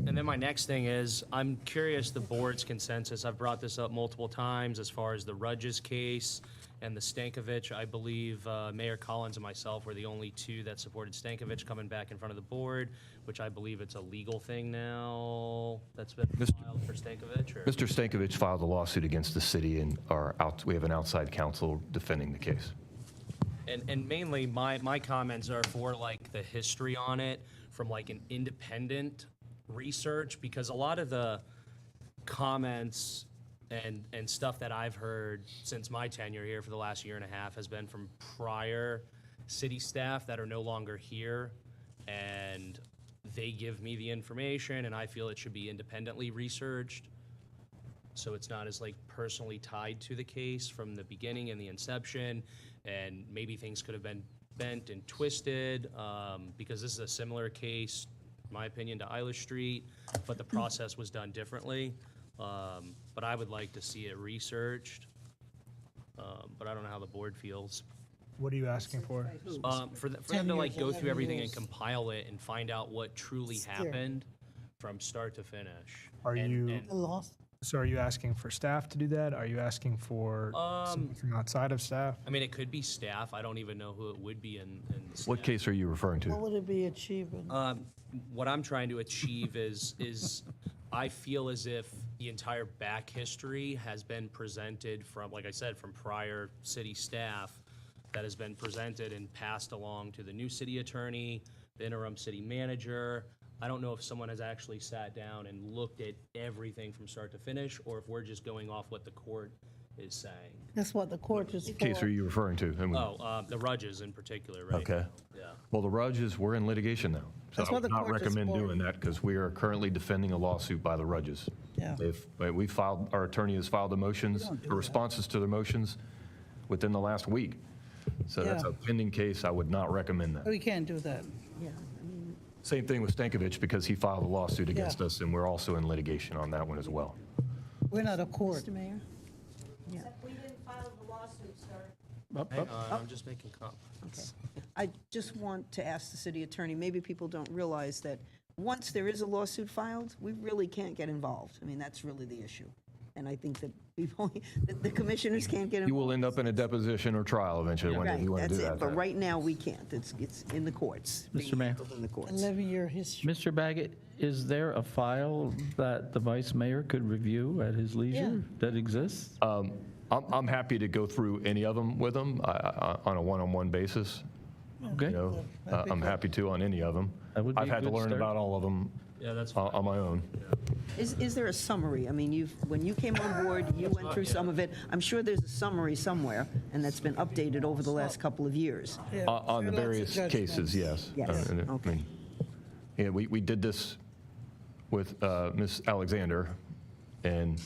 And then my next thing is, I'm curious the board's consensus. I've brought this up multiple times as far as the Rudges case and the Stankovich. I believe Mayor Collins and myself were the only two that supported Stankovich coming back in front of the board, which I believe it's a legal thing now that's been filed for Stankovich. Or? Mr. Stankovich filed a lawsuit against the city, and we have an outside counsel defending the case. And mainly my comments are for like the history on it from like an independent research, because a lot of the comments and stuff that I've heard since my tenure here for the last year and a half has been from prior city staff that are no longer here, and they give me the information and I feel it should be independently researched, so it's not as like personally tied to the case from the beginning and the inception, and maybe things could have been bent and twisted, because this is a similar case, in my opinion, to Eilish Street, but the process was done differently. But I would like to see it researched, but I don't know how the board feels. What are you asking for? For them to like go through everything and compile it and find out what truly happened from start to finish. Are you asking for staff to do that? Are you asking for someone from outside of staff? I mean, it could be staff. I don't even know who it would be in the staff. What case are you referring to? What would it be achieving? What I'm trying to achieve is I feel as if the entire back history has been presented from, like I said, from prior city staff that has been presented and passed along to the new city attorney, the interim city manager. I don't know if someone has actually sat down and looked at everything from start to finish, or if we're just going off what the court is saying. That's what the court is for. What case are you referring to? The Rudges in particular, right? Okay. Yeah. Well, the Rudges, we're in litigation now. So That's I what would the not court is recommend for. doing that because we are currently defending a lawsuit by the Rudges. Yeah. Our attorney has filed the motions, the responses to the motions within the last week. So that's Yeah. a pending case. I would not recommend that. We can't do that. Same thing with Stankovich because he filed a lawsuit against us, and we're also in litigation on that one as well. We're not a court. Mr. Mayor? We didn't file the lawsuit, sir. Hang on, I'm just making comments. I just want to ask the city attorney, maybe people don't realize that once there is a lawsuit filed, we really can't get involved. I mean, that's really the issue. And I think that the commissioners can't get involved. You will end up in a deposition or trial eventually whenever you want to do That's that. it. But right now, we can't. It's in the courts. Mr. Mayor. In the courts. 11-year history. Mr. Baggett, is there a file that the vice mayor could review at his leisure that exists? I'm happy to go through any of them with him on a one-on-one basis. Okay. You know, I'm happy to on any of them. That would be I've a had to good learn start. about all of them Yeah, that's on my own. Is there a summary? I mean, when you came on board, you went through some of it. I'm sure there's a summary somewhere, and that's been updated over the last couple of years. On the various cases, yes. Yes, I mean, yeah, we did this with Ms. Alexander, and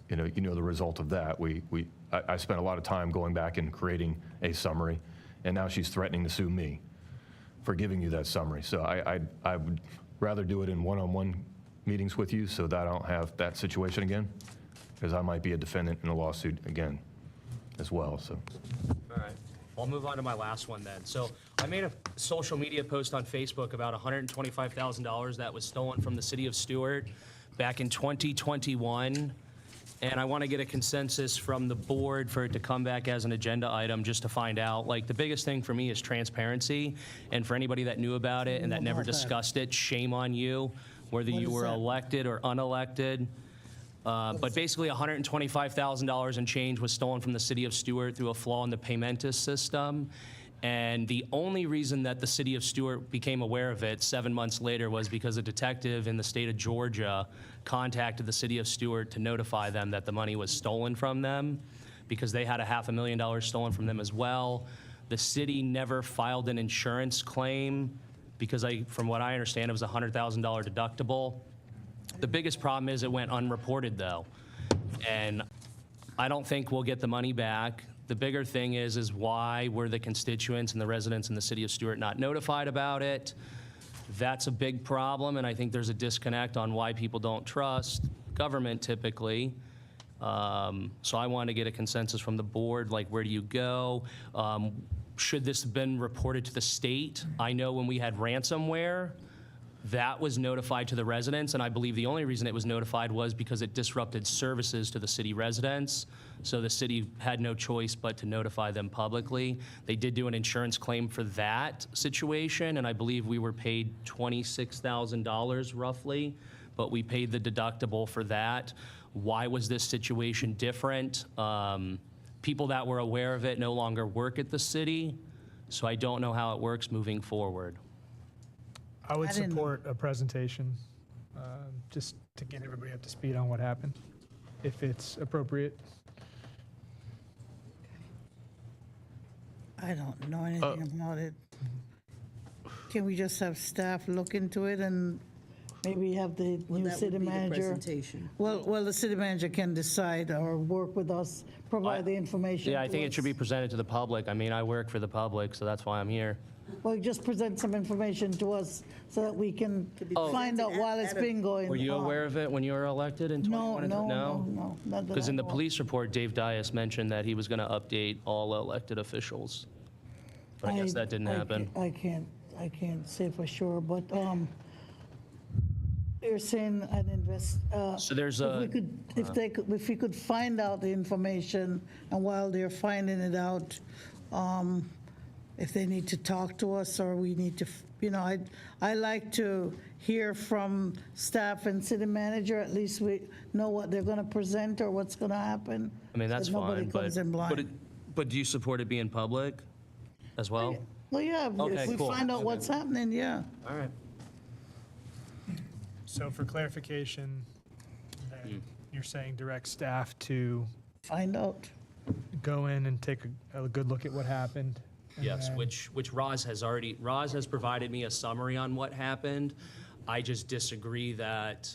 you know the result of that. I spent a lot of time going back and creating a summary, and now she's threatening to sue me for giving you that summary. So I would rather do it in one-on-one meetings with you so that I don't have that situation again, because I might be a defendant in a lawsuit again as well. So. All right. I'll move on to my last one then. So I made a social media post on Facebook about $125,000 that was stolen from the city of Stuart back in 2021. And I want to get a consensus from the board for it to come back as an agenda item just to find out. Like, the biggest thing for me is transparency. And for anybody that knew about it and that never discussed it, shame on you, whether you were elected or unelected. But basically, $125,000 and change was stolen from the city of Stuart through a flaw in the paymentus system. And the only reason that the city of Stuart became aware of it 7 months later was because a detective in the state of Georgia contacted the city of Stuart to notify them that the money was stolen from them, because they had a $500,000 stolen from them as well. The city never filed an insurance claim because from what I understand, it was a $100,000 deductible. The biggest problem is it went unreported, though, and I don't think we'll get the money back. The bigger thing is why were the constituents and the residents in the city of Stuart not notified about it? That's a big problem, and I think there's a disconnect on why people don't trust government typically. So I want to get a consensus from the board, like, where do you go? Should this have been reported to the state? I know when we had ransomware, that was notified to the residents, and I believe the only reason it was notified was because it disrupted services to the city residents. So the city had no choice but to notify them publicly. They did do an insurance claim for that situation, and I believe we were paid $26,000 roughly, but we paid the deductible for that. Why was this situation different? People that were aware of it no longer work at the city, so I don't know how it works moving forward. I would support a presentation, just to get everybody up to speed on what happened, if it's appropriate. I don't know anything about it. Can we just have staff look into it and maybe have the new that city would be the manager? presentation. Well, the city manager can decide or work with us, provide the information. Yeah, I to think it us. should be presented to the public. I mean, I work for the public, so that's why I'm here. Well, just present some information to us so that we can find out while it's been going on. Were you aware of it when you were elected in 2021? No. not that Because I in the know of. police report, Dave Dias mentioned that he was going to update all elected officials. But I guess that didn't happen. I can't say for sure, but you're saying an invest. So there's If we could find out the information, and while they're finding it out, if they need to talk to us or we need to, I like to hear from staff and city manager. At least we know what they're going to present or what's going to happen. I mean, that's so nobody fine, comes in blind. but do you support it being public as well? Well, yeah, Okay, if we cool. find out what's happening, yeah. All right. So for clarification, you're saying direct staff to Find out. go in and take a good look at what happened? and Yes, then- which Roz has provided me a summary on what happened. I just disagree that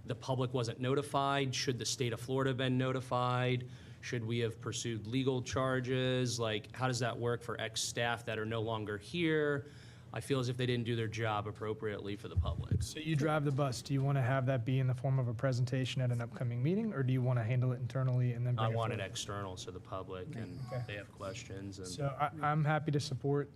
the public wasn't notified. Should the state of Florida have been notified? Should we have pursued legal charges? Like, how does that work for ex-staff that are no longer here? I feel as if they didn't do their job appropriately for the public. So you drive the bus. Do you want to have that be in the form of a presentation at an upcoming meeting, or do you want to handle it internally and then bring I it want it forward? external so the public and they have questions. And So I'm happy to support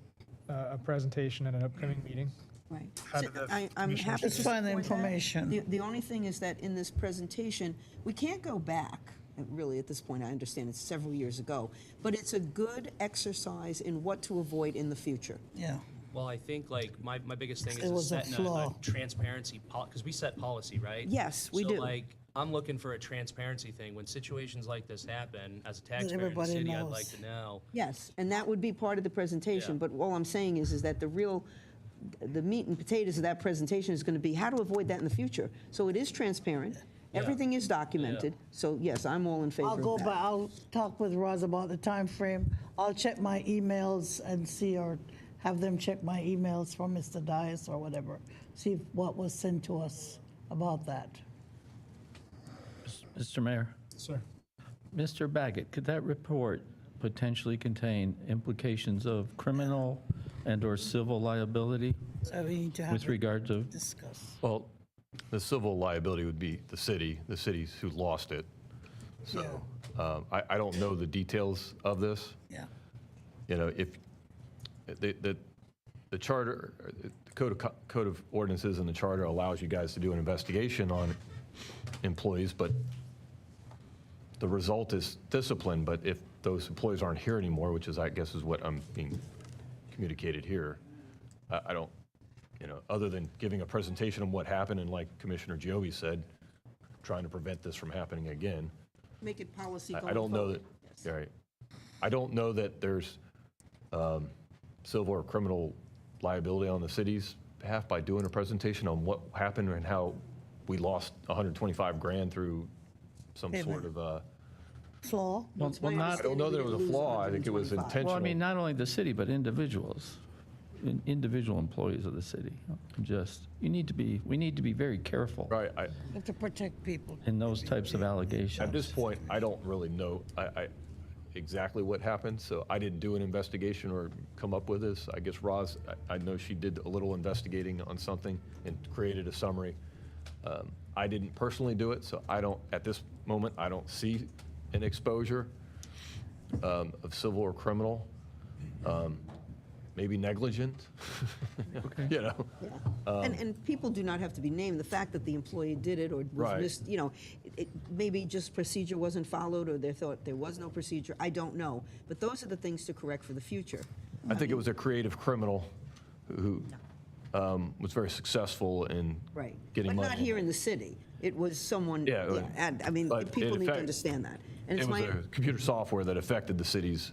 a presentation at an upcoming meeting. Right. How do the I'm commissioners happy Just to find the support that. information. The only thing is that in this presentation, we can't go back. And really, at this point, I understand it's several years ago, but it's a good exercise in what to avoid in the future. Yeah. Well, I think like my biggest thing It is was a setting flaw. a transparency, because we set policy, right? Yes, we So do. like, I'm looking for a transparency thing. When situations like this happen, as a taxpayer in the everybody city, I'd knows. like to know. Yes, and that would be part of the presentation, but all I'm saying is that the real the meat and potatoes of that presentation is going to be how to avoid that in the future. So it is transparent. Everything is documented. So yes, I'm all in favor I'll of go that. by, I'll talk with Roz about the time frame. I'll check my emails and see, or have them check my emails from Mr. Dias or whatever, see what was sent to us about that. Mr. Mayor? Sir. Mr. Baggett, could that report potentially contain implications of criminal and/or civil liability So we need to have with it regard to? discussed. Well, the civil liability would be the cities who lost it. So I don't know the details of this. Yeah. You know, if the charter, the code of ordinances and the charter allows you guys to do an investigation on employees, but the result is discipline. But if those employees aren't here anymore, which is, I guess, is what I'm being communicated here, I don't, you know, other than giving a presentation on what happened, and like Commissioner Giobbi said, trying to prevent this from happening again. Make it policy going I don't know forward. that, right. I don't know that there's civil or criminal liability on the city's behalf by doing a presentation on what happened and how we lost 125 grand through some sort of Flaw? Well, not. I don't know that it was a flaw. I think it was intentional. Well, I mean, not only the city, but individuals, individual employees of the city. We need to be very careful. Right. We have to protect people. In those types of allegations. At this point, I don't really know exactly what happened, so I didn't do an investigation or come up with this. I guess Roz, I know she did a little investigating on something and created a summary. I didn't personally do it, so at this moment, I don't see an exposure of civil or criminal. Maybe negligent, you know. And people do not have to be named. The fact that the employee did it or was Right. missed, you know, maybe just procedure wasn't followed or they thought there was no procedure. I don't know. But those are the things to correct for the future. I think it was a creative criminal who was very successful in Right. getting But money. not here in the city. It was someone, I mean, But people in need to fact, understand that. And It it's was my, a computer software that affected the city's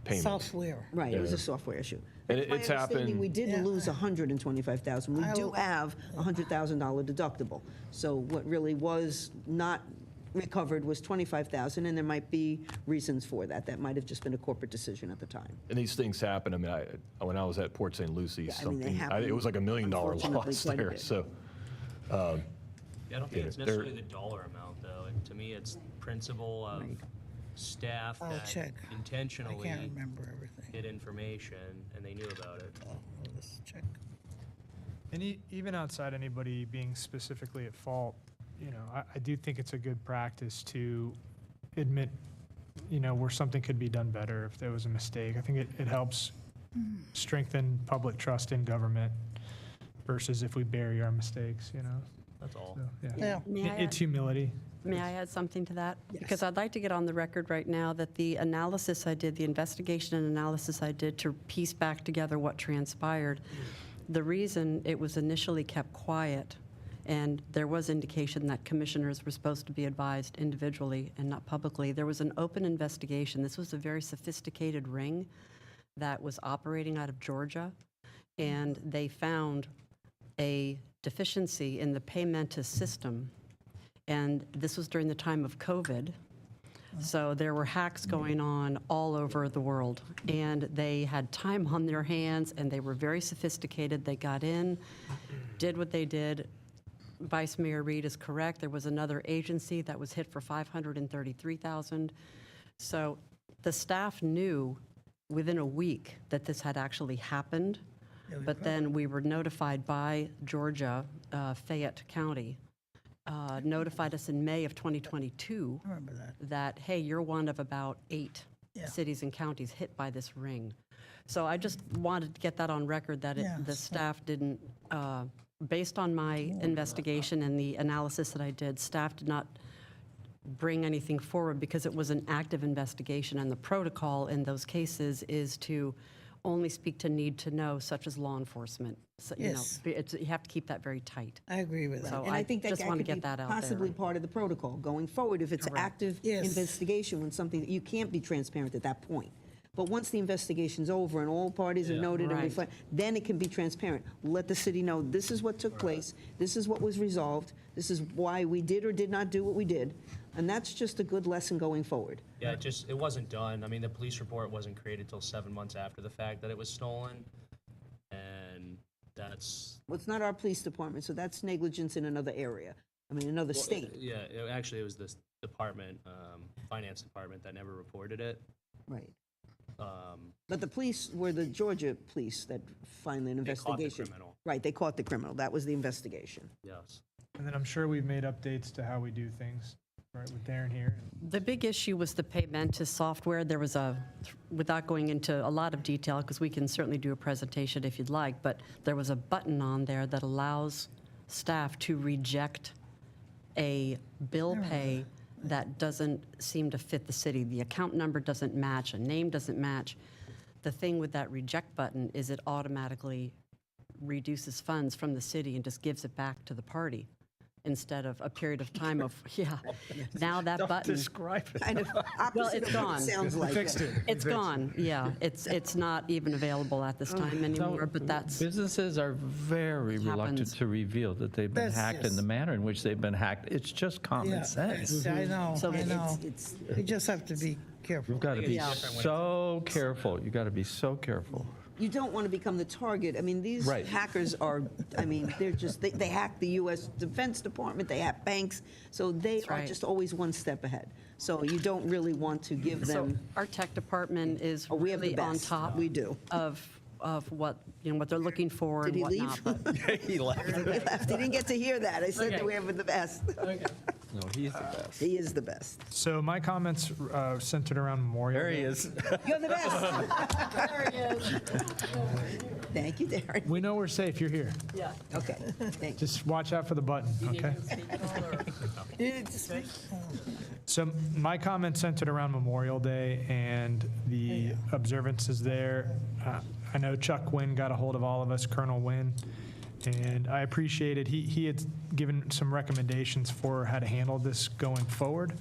payment. Software. right, it was Yeah. a software issue. And It's my it's understanding happened. we didn't lose $125,000. We do have a $100,000 deductible. So what really was not recovered was $25,000, and there might be reasons for that. That might have just been a corporate decision at the time. And these things happen. I mean, when I was at Port St. Lucie, I mean, they happen, it was like $1 million unfortunately, loss quite a there. bit. So, Yeah, I don't think it's they're- necessarily the dollar amount, though. To me, it's principle of staff I'll that check. I intentionally can't remember everything. hid information and they knew about it. Let's check. And even outside anybody being specifically at fault, you know, I do think it's a good practice to admit, you know, where something could be done better if there was a mistake. I think it helps strengthen public trust in government versus if we bury our mistakes, you know. That's all. So, Yeah. May I It's humility. May I add something to that? Because I'd like to get on the record right now that the analysis I did, the investigation and analysis I did to piece back together what transpired, the reason it was initially kept quiet, and there was indication that commissioners were supposed to be advised individually and not publicly, there was an open investigation. This was a very sophisticated ring that was operating out of Georgia, and they found a deficiency in the Paymentus system. And this was during the time of COVID. So there were hacks going on all over the world. And they had time on their hands, and they were very sophisticated. They got in, did what they did. Vice Mayor Reed is correct. There was another agency that was hit for $533,000. So the staff knew within a week that this had actually happened. But then we were notified by Georgia, Fayette County, notified us in May of 2022 I remember that. that, hey, you're one of about 8 cities and counties hit by this ring. So I just wanted to get that on record that the staff didn't, based on my investigation and the analysis that I did, staff did not bring anything forward because it was an active investigation, and the protocol in those cases is to only speak to need to know, such as law enforcement. So, Yes. you know, you have to keep that very tight. I agree with that. So And I think that just that want to could be get that out possibly there. part of the protocol going forward if it's Correct. active Yes. investigation when something that you can't be transparent at that point. But once the investigation's over and all parties have noted and Right. reflect, then it can be transparent. Let the city know, this is what took place, this is what was resolved, this is why we did or did not do what we did. And that's just a good lesson going forward. Yeah, it wasn't done. I mean, the police report wasn't created till 7 months after the fact that it was stolen. And that's... Well, it's not our police department, so that's negligence in another area. I mean, another state. Yeah, actually, it was this department, finance department, that never reported it. Right. But the police were the Georgia police that finally an They caught the investigation. criminal. Right, they caught the criminal. That was the investigation. Yes. And then I'm sure we've made updates to how we do things, right, with Darren here. The big issue was the Paymentus software. There was without going into a lot of detail, because we can certainly do a presentation if you'd like, but there was a button on there that allows staff to reject a bill pay that doesn't seem to fit the city. The account number doesn't match, a name doesn't match. The thing with that reject button is it automatically reduces funds from the city and just gives it back to the party instead of a period of time of, now that button. Describe it. Kind of Well, opposite it's of what gone. it sounds like. Fixed it. It's gone, yeah. It's not even available at this time anymore, but that's, Businesses are very reluctant happens. to reveal that they've been That's hacked in just- the manner in which they've been hacked. It's just common sense. I know, So I know. It's You just have to be careful. You've got to be Yeah. so careful. You've got to be so careful. You don't want to become the target. I mean, these Right. hackers are, I mean, they're just, they hack the U.S. Defense Department, they hack banks, so they are right. just always one step ahead. So you don't really want to give so them, our tech department is we have the really on best. top We do. of what, what they're looking for Did and he whatnot. leave? But He left. He left. He didn't get to hear that. I said that we have the best. No, he's the best. He is the best. So my comments centered around Memorial There he Day. is. You're the best. There he is. Thank you, Darren. We know we're safe, you're here. Yeah. Okay, thank you. Just watch out for the button, okay? So my comments centered around Memorial Day and the observances there. I know Chuck Wynn got a hold of all of us, Colonel Wynn, and I appreciated, he had given some recommendations for how to handle this going forward.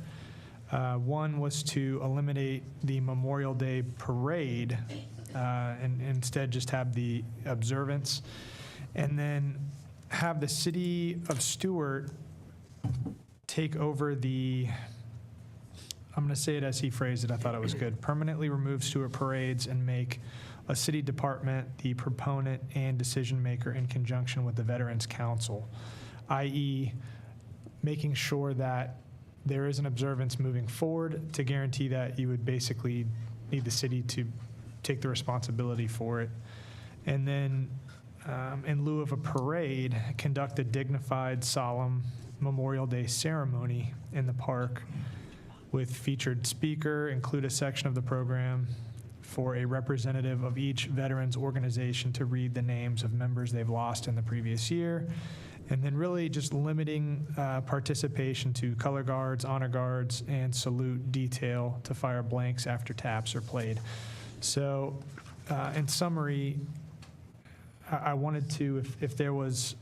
One was to eliminate the Memorial Day parade and instead just have the observance. And then have the city of Stuart take over the, I'm going to say it as he phrased it, I thought it was good, permanently remove Stuart parades and make a city department the proponent and decision maker in conjunction with the Veterans Council, i.e. making sure that there is an observance moving forward to guarantee that you would basically need the city to take the responsibility for it. And then in lieu of a parade, conduct a dignified, solemn Memorial Day ceremony in the park with featured speaker, include a section of the program for a representative of each veterans organization to read the names of members they've lost in the previous year, and then really just limiting participation to color guards, honor guards, and salute detail to fire blanks after taps are played. So in summary, I wanted to, if there was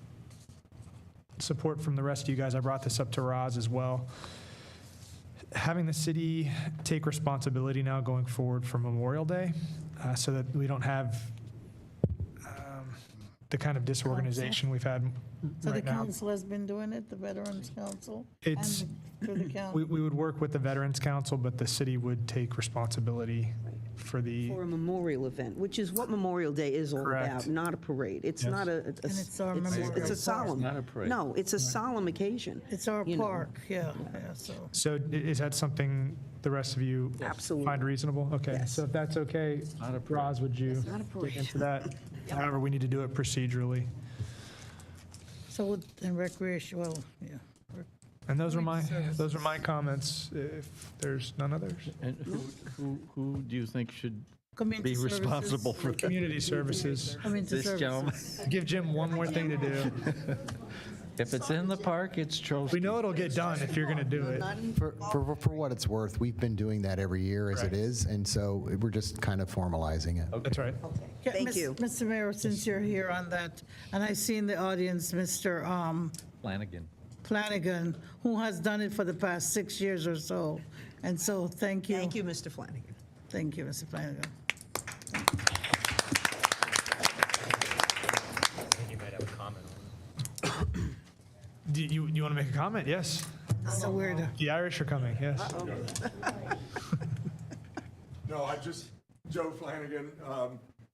support from the rest of you guys, I brought this up to Roz as well, having the city take responsibility now going forward for Memorial Day so that we don't have the kind of disorganization we've had So the right now. council has been doing it, the Veterans Council? It's, and through the county? we would work with the Veterans Council, but the city would take responsibility for the, For a memorial event, which is what Memorial Day is all Correct. about, not a parade. It's Yes. not a. And it's our it's Memorial a solemn. Not a parade. No, it's a solemn occasion. It's our you know. park, yeah, so. so is that something the rest of you Absolutely. find reasonable? Okay, Yes. so if that's okay, Not a parade. Roz, would you not a parade. dig into that? However, we need to do it procedurally. So in recreation, well, yeah. And those are my comments, if there's none others. And who do you think should Community be services. responsible for that? Community services. Community This gentleman. services. Give Jim one more thing to do. If it's in the park, it's Trollsky. We know it'll get done if you're going to do it. For what it's worth, we've been doing that every year as it Correct. is, and so we're just kind of formalizing it. That's right. Yeah, Thank you. Mr. Mayor, since you're here on that, and I see in the audience, Mr. Flanagan. Flanagan, who has done it for the past 6 years or so. And so, thank you. Thank you, Mr. Flanagan. Thank you, Mr. Flanagan. Do you want to make a comment? Yes. So weird. The Irish are coming, yes. No, Joe Flanagan,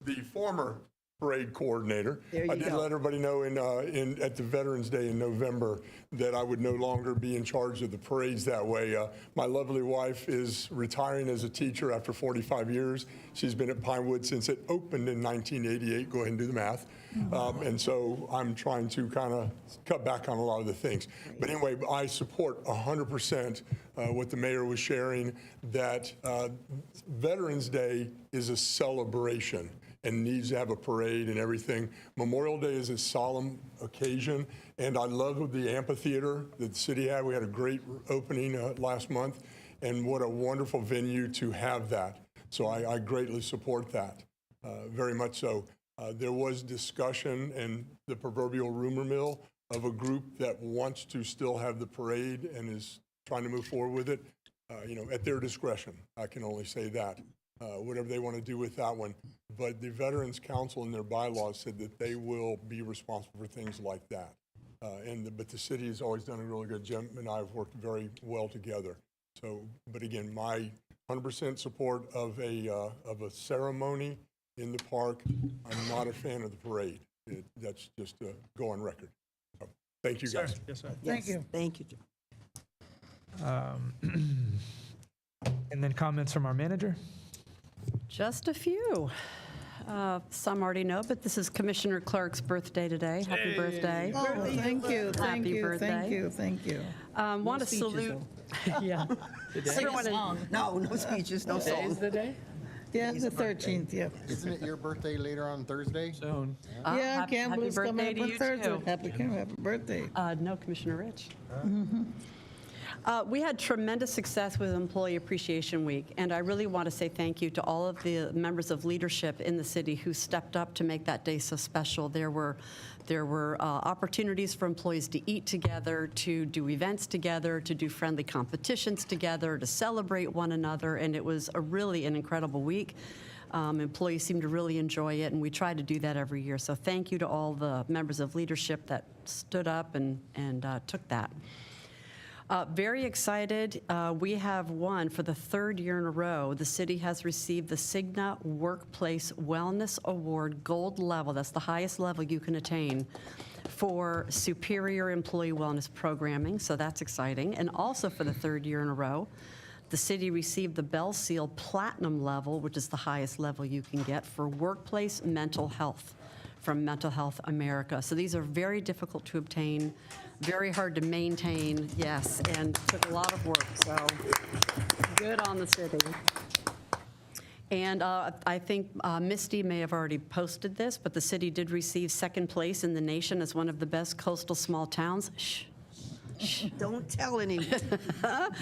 the former parade coordinator. There you I did go. let everybody know at the Veterans Day in November that I would no longer be in charge of the parades that way. My lovely wife is retiring as a teacher after 45 years. She's been at Pinewood since it opened in 1988. Go ahead and do the math. And so I'm trying to kind of cut back on a lot of the things. But anyway, I support 100% what the mayor was sharing, that Veterans Day is a celebration and needs to have a parade and everything. Memorial Day is a solemn occasion, and I love the amphitheater that the city had. We had a great opening last month, and what a wonderful venue to have that. So I greatly support that, very much so. There was discussion and the proverbial rumor mill of a group that wants to still have the parade and is trying to move forward with it, at their discretion. I can only say that. Whatever they want to do with that one. But the Veterans Council in their bylaws said that they will be responsible for things like that. But the city has always done a really good job. Jim and I have worked very well together. So, but again, my 100% support of a ceremony in the park. I'm not a fan of the parade. That's just to go on record. So, thank you, guys. Yes, sir. Thank you. Thank you. And then comments from our manager. Just a few. Some already know, but this is Commissioner Clark's birthday today. Happy birthday. Oh, thank you, thank Happy you, birthday. thank you, thank you. Want to salute. Yeah. Everyone in- No speeches, no song. the day? Yeah, the 13th, yeah. Isn't it your birthday later on Thursday? Soon. Yeah, happy Campbell's coming birthday up to on you, Thursday. too. Happy birthday. No, Commissioner Rich. We had tremendous success with Employee Appreciation Week, and I really want to say thank you to all of the members of leadership in the city who stepped up to make that day so special. There were opportunities for employees to eat together, to do events together, to do friendly competitions together, to celebrate one another, and it was really an incredible week. Employees seemed to really enjoy it, and we try to do that every year. So thank you to all the members of leadership that stood up and took that. Very excited. We have won for the third year in a row. The city has received the Cigna Workplace Wellness Award Gold level. That's the highest level you can attain for superior employee wellness programming. So that's exciting. And also for the third year in a row, the city received the Bell Seal Platinum level, which is the highest level you can get for workplace mental health from Mental Health America. So these are very difficult to obtain, very hard to maintain, yes, and took a lot of work, so good on the city. And I think Misty may have already posted this, but the city did receive second place in the nation as one of the best coastal small towns. Shh. Don't tell anyone.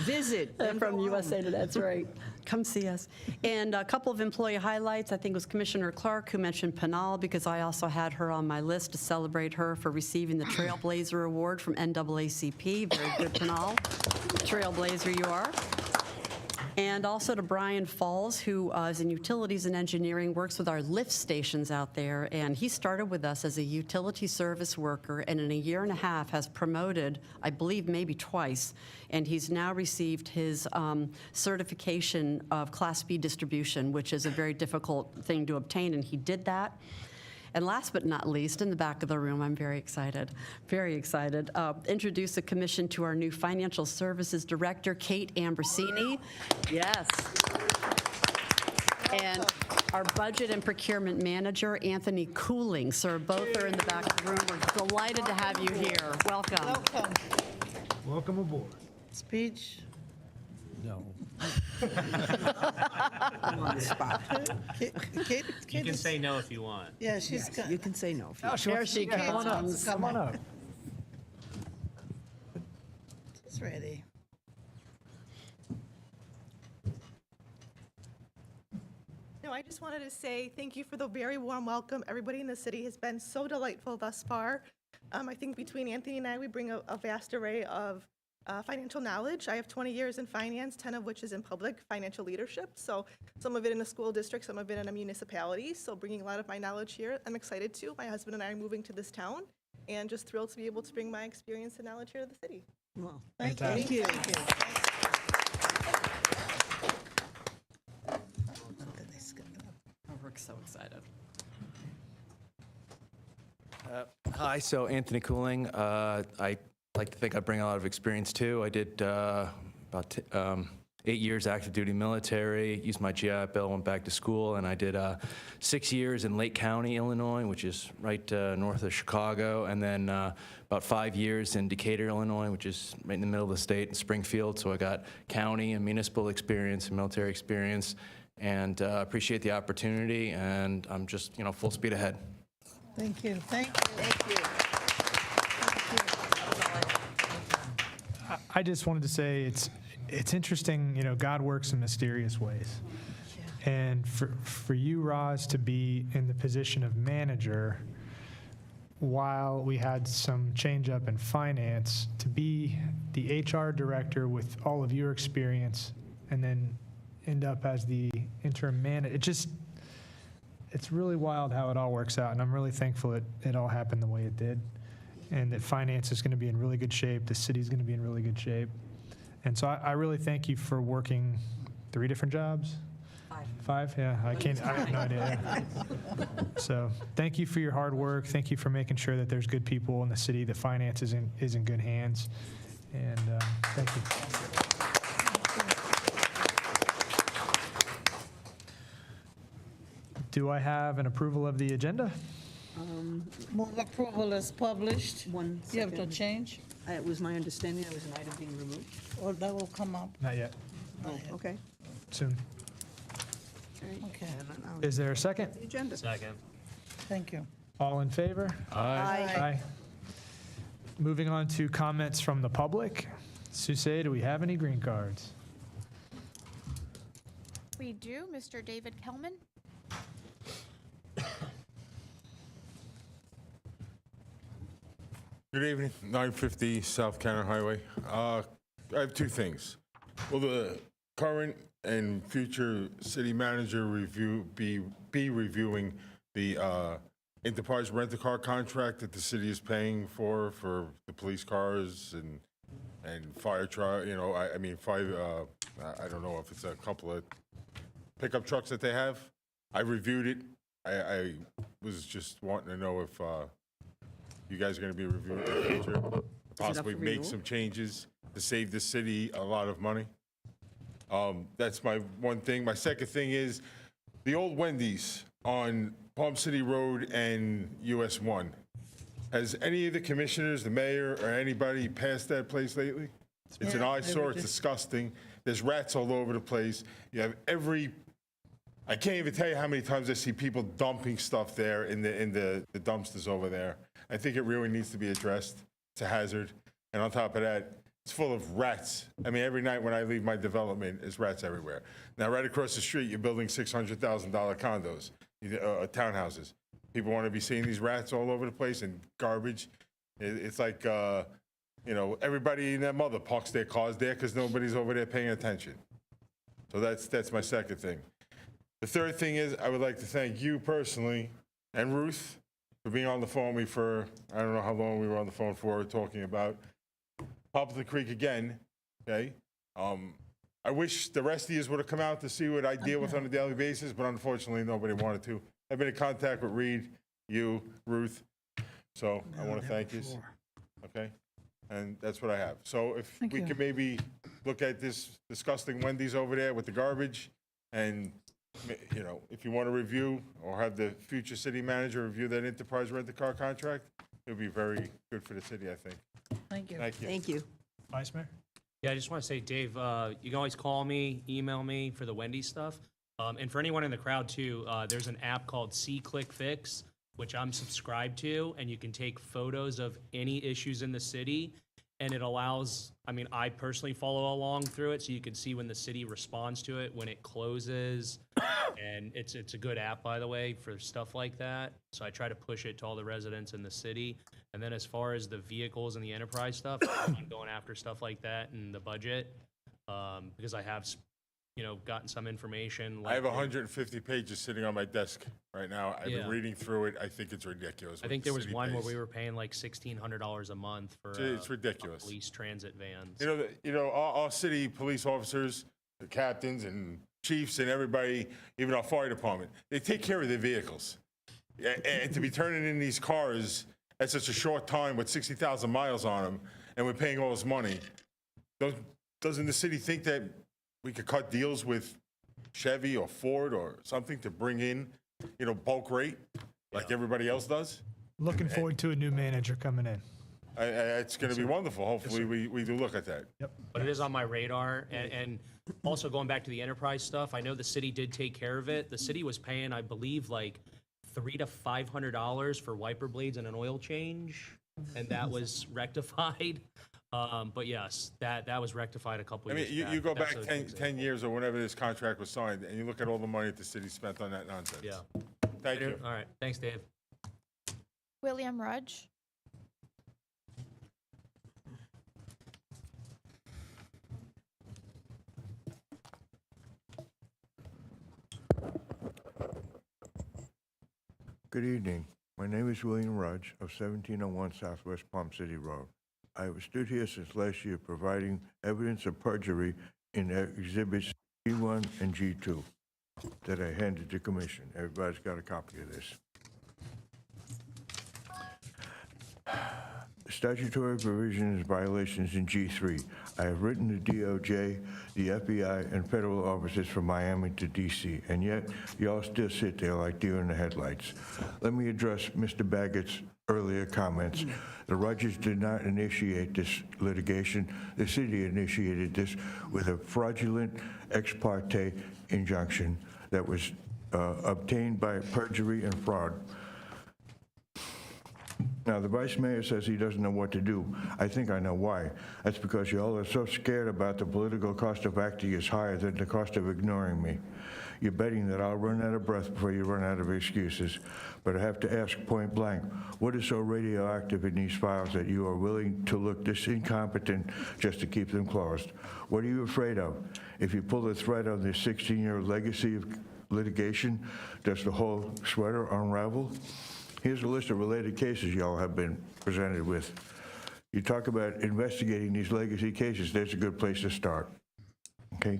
Visit. From USA Today, that's right. Come see us. And a couple of employee highlights. I think it was Commissioner Clark who mentioned Penal, because I also had her on my list to celebrate her for receiving the Trailblazer Award from NAACP. Very good, Penal. Trailblazer you are. And also to Brian Falls, who is in utilities and engineering, works with our lift stations out there. And he started with us as a utility service worker, and in a year and a half has promoted, I believe, maybe twice. And he's now received his certification of Class B distribution, which is a very difficult thing to obtain, and he did that. And last but not least, in the back of the room, I'm very excited, introduce the commission to our new Financial Services Director, Kate Ambrosini. Yes. And our Budget and Procurement Manager, Anthony Cooling. Sir, both are in the back of the room. We're delighted to have you here. Welcome. Welcome. Welcome aboard. Speech. No. I'm on the spot. Kate You can is- say no if you want. Yeah, she's got. You can say no. if you Oh, want. There she Come on up. comes. Come on up. It's ready. No, I just wanted to say thank you for the very warm welcome. Everybody in the city has been so delightful thus far. I think between Anthony and I, we bring a vast array of financial knowledge. I have 20 years in finance, 10 of which is in public financial leadership. So some of it in a school district, some of it in a municipality. So bringing a lot of my knowledge here. I'm excited too. My husband and I are moving to this town. and just thrilled to be able to bring my experience and knowledge here to the city. Well, Fantastic. you. We're so excited. Hi, so Anthony Cooling. I like to think I bring a lot of experience too. I did about 8 years active duty military, used my GI Bill, went back to school, and I did 6 years in Lake County, Illinois, which is right north of Chicago, and then about 5 years in Decatur, Illinois, which is right in the middle of the state in Springfield. So I got county and municipal experience and military experience, and appreciate the opportunity, and I'm just, full speed ahead. Thank you. Thank you. I just wanted to say it's interesting, God works in mysterious ways. And for you, Roz, to be in the position of manager while we had some change up in finance, to be the HR director with all of your experience and then end up as the interim manager, it's really wild how it all works out. And I'm really thankful it all happened the way it did. And that finance is going to be in really good shape. The city's going to be in really good shape. And so I really thank you for working 3 different jobs. 5? Yeah, I have no idea. Yeah. So thank you for your hard work. Thank you for making sure that there's good people in the city. The finance is in good hands. And thank you. Do I have an approval of the agenda? Move approval as published. One You have to second. change? It was my understanding there was an item being removed. Or that will come up? Not yet. Oh, okay. Soon. Okay. Is there a second? The agenda. Second. Thank you. All in favor? Aye. Moving on to comments from the public. Susay, do we have any green cards? We do. Mr. David Kelman. Good evening, 950 South Cannon Highway. I have 2 things. Will the current and future city manager be reviewing the enterprise rent-a-car contract that the city is paying for the police cars and fire truck? I don't know if it's a couple of pickup trucks that they have. I reviewed it. I was just wanting to know if you guys are going to be reviewing it in the future, possibly for make renewal? some changes to save the city a lot of money. That's my one thing. My second thing is the old Wendy's on Palm City Road and US 1. Has any of the commissioners, the mayor, or anybody passed that place lately? It's an eyesore. It's disgusting. There's rats all over the place. You have I can't even tell you how many times I see people dumping stuff there in the dumpsters over there. I think it really needs to be addressed. It's a hazard. And on top of that, it's full of rats. I mean, every night when I leave my development, there's rats everywhere. Now, right across the street, you're building $600,000 condos, townhouses. People want to be seeing these rats all over the place and garbage. It's like, everybody and their mother parks their cars there because nobody's over there paying attention. So that's my second thing. The third thing is I would like to thank you personally and Ruth for being on the phone with me for, I don't know how long we were on the phone for, talking about Poplar Creek again, okay? I wish the rest of you would have come out to see what I deal with on a daily basis, but unfortunately, nobody wanted to. I've been in contact with Reed, you, Ruth, so I want to thank you, okay? And that's what I have. So if we could maybe look at this disgusting Wendy's over there with the garbage, and if you want to review or have the future city manager review that enterprise rent-a-car contract, it would be very good for the city, I think. Thank you. Thank you. Thank you. Vice Mayor? Yeah, I just want to say, Dave, you can always call me, email me for the Wendy's stuff. And for anyone in the crowd, too, there's an app called See Click Fix, which I'm subscribed to, and you can take photos of any issues in the city. And it allows, I personally follow along through it, so you can see when the city responds to it, when it closes. And it's a good app, by the way, for stuff like that. So I try to push it to all the residents in the city. And then as far as the vehicles and the enterprise stuff, I'm going after stuff like that in the budget, because I have gotten some information. I have like- 150 pages sitting on my desk right now. I've Yeah. been reading through it. I think it's ridiculous. I what think the there was city one where pays. we were paying like $1,600 a month for It's a ridiculous. police transit vans. Our city police officers, the captains and chiefs and everybody, even our fire department, they take care of their vehicles. And to be turning in these cars at such a short time with 60,000 miles on them, and we're paying all this money, doesn't the city think that we could cut deals with Chevy or Ford or something to bring in, bulk rate like everybody else does? Looking forward to a new manager coming in. It's going to be wonderful. Hopefully, we do look at that. But it is on my radar. And also going back to the enterprise stuff, I know the city did take care of it. The city was paying, I believe, like $300 to $500 for wiper blades and an oil change, and that was rectified. But yes, that was rectified a couple I years mean, back. you go That's back a- 10 years or whenever this contract was signed, and you look at all the money that the city spent on that nonsense. Yeah. Thank you. All right. Thanks, Dave. William Rudge. Good evening. My name is William Rudge of 1701 Southwest Palm City Road. I have stood here since last year providing evidence of perjury in exhibits G1 and G2 that I handed to Commission. Everybody's got a copy of this. Statutory provisions violations in G3. I have written the DOJ, the FBI, and federal officers from Miami to DC, and yet y'all still sit there like deer in the headlights. Let me address Mr. Baggett's earlier comments. The Rogers did not initiate this litigation. The city initiated this with a fraudulent ex parte injunction that was obtained by perjury and fraud. Now, the vice mayor says he doesn't know what to do. I think I know why. That's because y'all are so scared about the political cost of acting is higher than the cost of ignoring me. You're betting that I'll run out of breath before you run out of excuses. But I have to ask point blank, what is so radioactive in these files that you are willing to look this incompetent just to keep them closed? What are you afraid of? If you pull the thread on this 16-year legacy of litigation, does the whole sweater unravel? Here's a list of related cases y'all have been presented with. You talk about investigating these legacy cases, there's a good place to start, okay?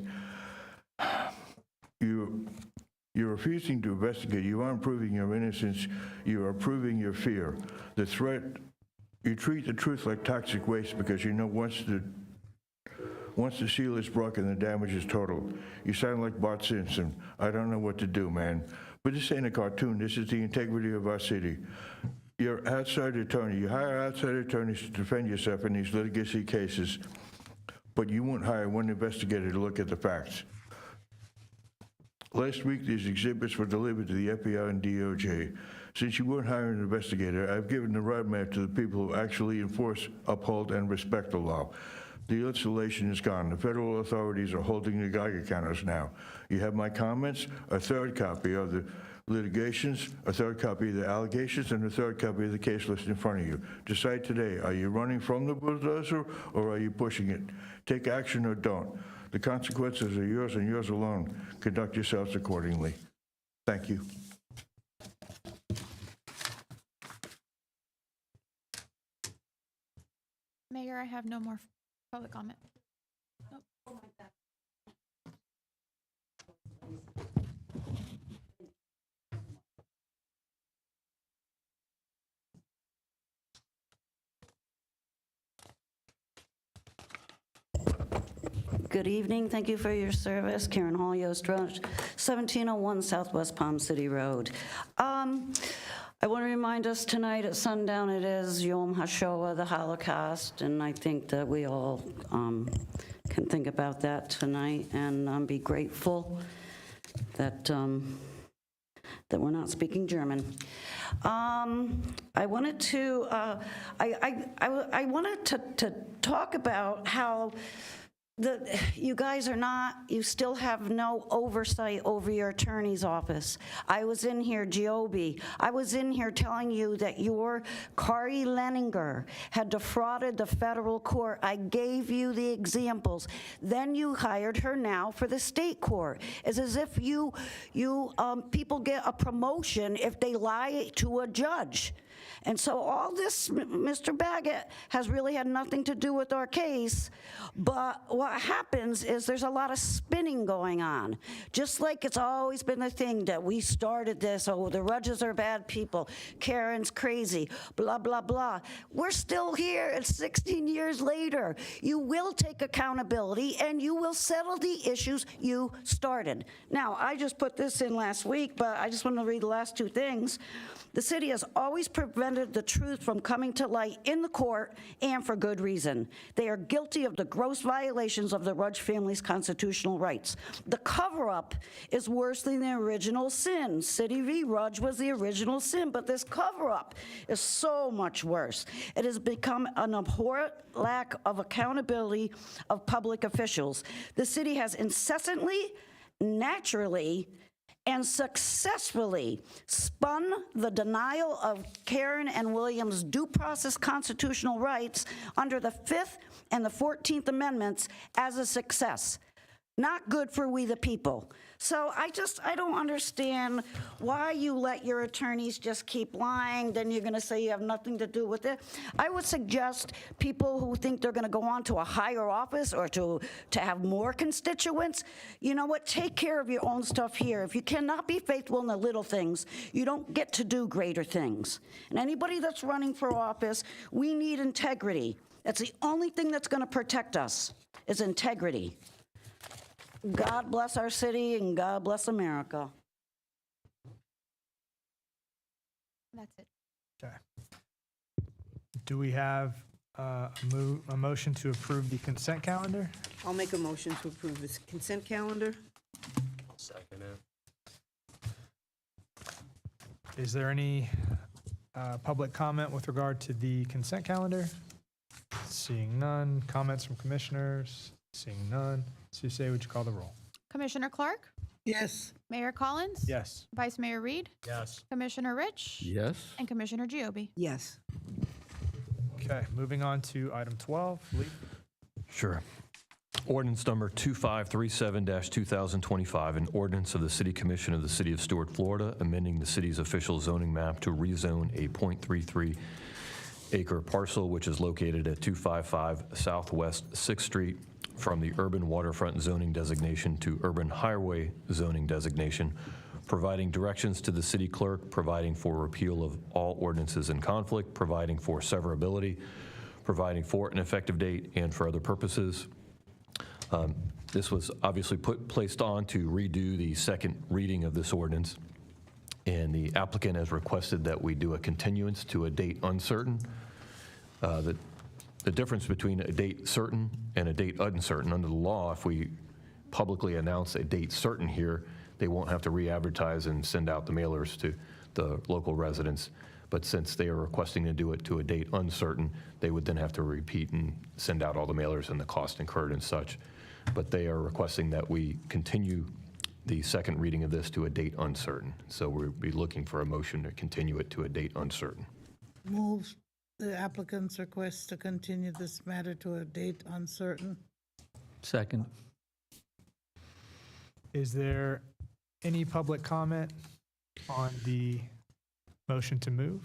You're refusing to investigate. You aren't proving your innocence. You are proving your fear. The threat, you treat the truth like toxic waste because you know once the seal is broken, the damage is total. You sound like Bart Simpson. I don't know what to do, man. But this ain't a cartoon. This is the integrity of our city. You're outside attorney. You hire outside attorneys to defend yourself in these legacy cases, but you won't hire one investigator to look at the facts. Last week, these exhibits were delivered to the FBI and DOJ. Since you won't hire an investigator, I've given the roadmap to the people who actually enforce, uphold, and respect the law. The installation is gone. The federal authorities are holding the Geiger counters now. You have my comments, a third copy of the litigations, a third copy of the allegations, and a third copy of the case list in front of you. Decide today, are you running from the bulldozer or are you pushing it? Take action or don't. The consequences are yours and yours alone. Conduct yourselves accordingly. Thank you. Mayor, I have no more public comment. Good evening. Thank you for your service. Karen Hall, Yost Road, 1701 Southwest Palm City Road. I want to remind us tonight at sundown it is Yom HaShoah, the Holocaust, and I think that we all can think about that tonight and be grateful that that we're not speaking German. I wanted to I wanted to talk about how You guys are not, you still have no oversight over your attorney's office. I was in here, Giobi, I was in here telling you that your Kari Leninger had defrauded the federal court. I gave you the examples. Then you hired her now for the state court. It's as if people get a promotion if they lie to a judge. And so all this, Mr. Baggett, has really had nothing to do with our case, but what happens is there's a lot of spinning going on. Just like it's always been the thing that we started this, oh, the Rudges are bad people, Karen's crazy, blah, blah, blah. We're still here, it's 16 years later. You will take accountability and you will settle the issues you started. Now, I just put this in last week, but I just want to read the last two things. The city has always prevented the truth from coming to light in the court, and for good reason. They are guilty of the gross violations of the Rudge family's constitutional rights. The cover-up is worse than the original sin. City v. Rudge was the original sin, but this cover-up is so much worse. It has become an abhorrent lack of accountability of public officials. The city has incessantly, naturally, and successfully spun the denial of Karen and William's due process constitutional rights under the 5th and the 14th Amendments as a success. Not good for we the people. So I don't understand why you let your attorneys just keep lying, then you're gonna say you have nothing to do with it. I would suggest people who think they're gonna go on to a higher office or to have more constituents, you know what, take care of your own stuff here. If you cannot be faithful in the little things, you don't get to do greater things. And anybody that's running for office, we need integrity. That's the only thing that's gonna protect us, is integrity. God bless our city and God bless America. That's it. Okay. Do we have a motion to approve the consent calendar? I'll make a motion to approve this consent calendar. Second it. Is there any public comment with regard to the consent calendar? Seeing none. Comments from commissioners? Seeing none. Suzanne, would you call the roll? Commissioner Clark? Yes. Mayor Collins? Yes. Vice Mayor Reed? Yes. Commissioner Rich? Yes. And Commissioner Giobi? Yes. Okay, moving on to item 12. Lee? Sure. Ordinance number 2537-2025, an ordinance of the City Commission of the City of Stuart, Florida, amending the city's official zoning map to rezone a .33 acre parcel, which is located at 255 Southwest 6th Street, from the urban waterfront zoning designation to urban highway zoning designation, providing directions to the city clerk, providing for repeal of all ordinances in conflict, providing for severability, providing for an effective date, and for other purposes. This was obviously placed on to redo the second reading of this ordinance, and the applicant has requested that we do a continuance to a date uncertain. The difference between a date certain and a date uncertain, under the law, if we publicly announce a date certain here, they won't have to re-advertise and send out the mailers to the local residents. But since they are requesting to do it to a date uncertain, they would then have to repeat and send out all the mailers and the cost incurred and such. But they are requesting that we continue the second reading of this to a date uncertain. So we'll be looking for a motion to continue it to a date uncertain. Move the applicant's request to continue this matter to a date uncertain. Second. Is there any public comment on the motion to move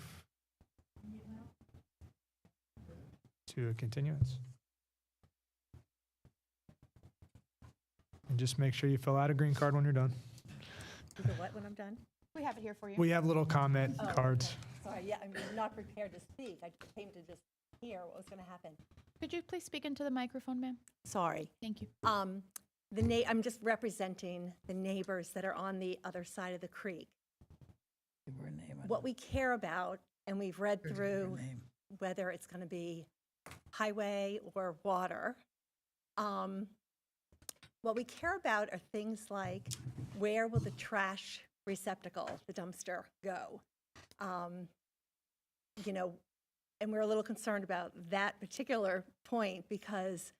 to a continuance? And just make sure you fill out a green card when you're done. Do the what when I'm done? We have it here for you. We have little comment cards. Okay. Sorry, yeah, I'm not prepared to speak. I came to just hear what was going to happen. Could you please speak into the microphone, ma'am? Sorry. Thank you. I'm just representing the neighbors that are on the other side of the creek. What we care about, and we've read through whether it's going to be highway or water, what we care about are things like where will the trash receptacle, the dumpster, go? You know, and we're a little concerned about that particular point because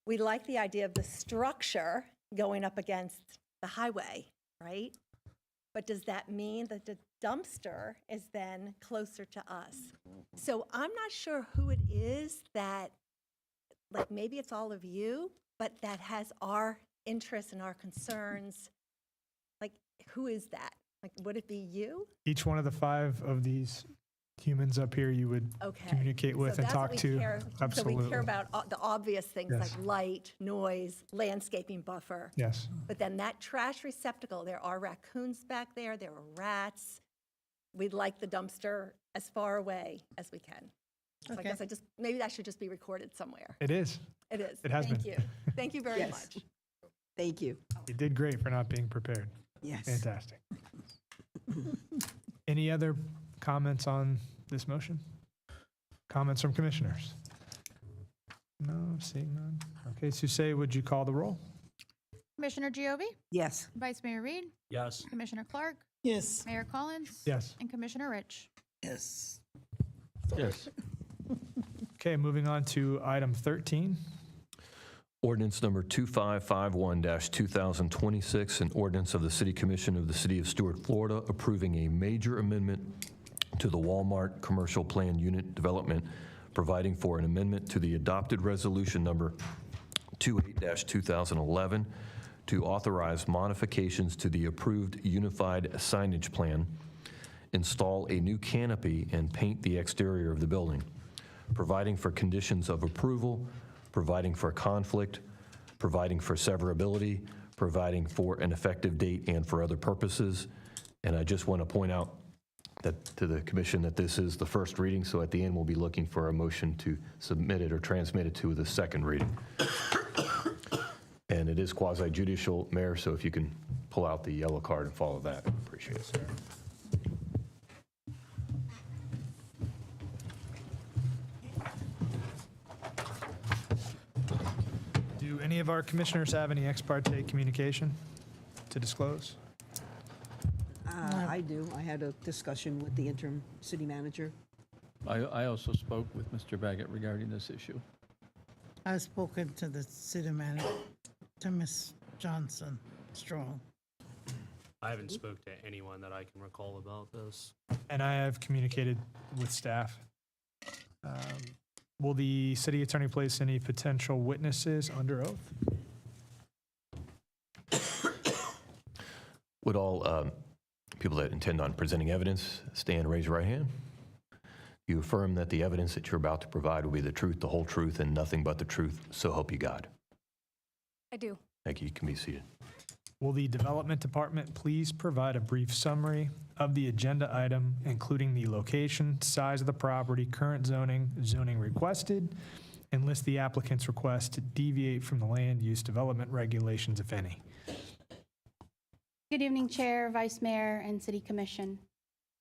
we like the idea of the structure going up against the highway, right? But does that mean that the dumpster is then closer to us? So I'm not sure who it is that, like, maybe it's all of you, but that has our interests and our concerns. Like, who is that? Like, would it be you? Each one of the 5 of these humans up here you would Okay. communicate with So and that's what talk we to. care- Absolutely. So we care about the obvious things Yes. like light, noise, landscaping buffer. Yes. But then that trash receptacle, there are raccoons back there, there are rats. We'd like the dumpster as far away as we can. So I Okay. guess maybe that should just be recorded somewhere. It is. It is. It has Thank been. you. Thank you very Yes. much. Thank you. You did great for not being prepared. Yes. Fantastic. Any other comments on this motion? Comments from commissioners? No, seeing none. Okay, Suzanne, would you call the roll? Commissioner Giovi? Yes. Vice Mayor Reed? Yes. Commissioner Clark? Yes. Mayor Collins? Yes. And Commissioner Rich? Yes. Yes. Okay, moving on to item 13. Ordinance number 2551-2026, an ordinance of the City Commission of the City of Stuart, Florida, approving a major amendment to the Walmart Commercial Plan Unit Development, providing for an amendment to the adopted resolution number 28-2011 to authorize modifications to the approved unified signage plan, install a new canopy, and paint the exterior of the building, providing for conditions of approval, providing for conflict, providing for severability, providing for an effective date, and for other purposes. And I just want to point out that to the commission that this is the first reading, so at the end we'll be looking for a motion to submit it or transmit it to the second reading. And it is quasi-judicial, Mayor, so if you can pull out the yellow card and follow that, appreciate it, sir. Do any of our commissioners have any ex parte communication to disclose? I do. I had a discussion with the interim city manager. I also spoke with Mr. Baggett regarding this issue. I've spoken to the city manager, to Ms. Johnson Strong. I haven't spoke to anyone that I can recall about this. And I have communicated with staff. Will the city attorney place any potential witnesses under oath? Would all people that intend on presenting evidence stand and raise your right hand? You affirm that the evidence that you're about to provide will be the truth, the whole truth, and nothing but the truth, so help you God. I do. Thank you. You can be seated. Will the development department please provide a brief summary of the agenda item, including the location, size of the property, current zoning, zoning requested, and list the applicant's request to deviate from the land use development regulations, if any? Good evening, Chair, Vice Mayor, and City Commission.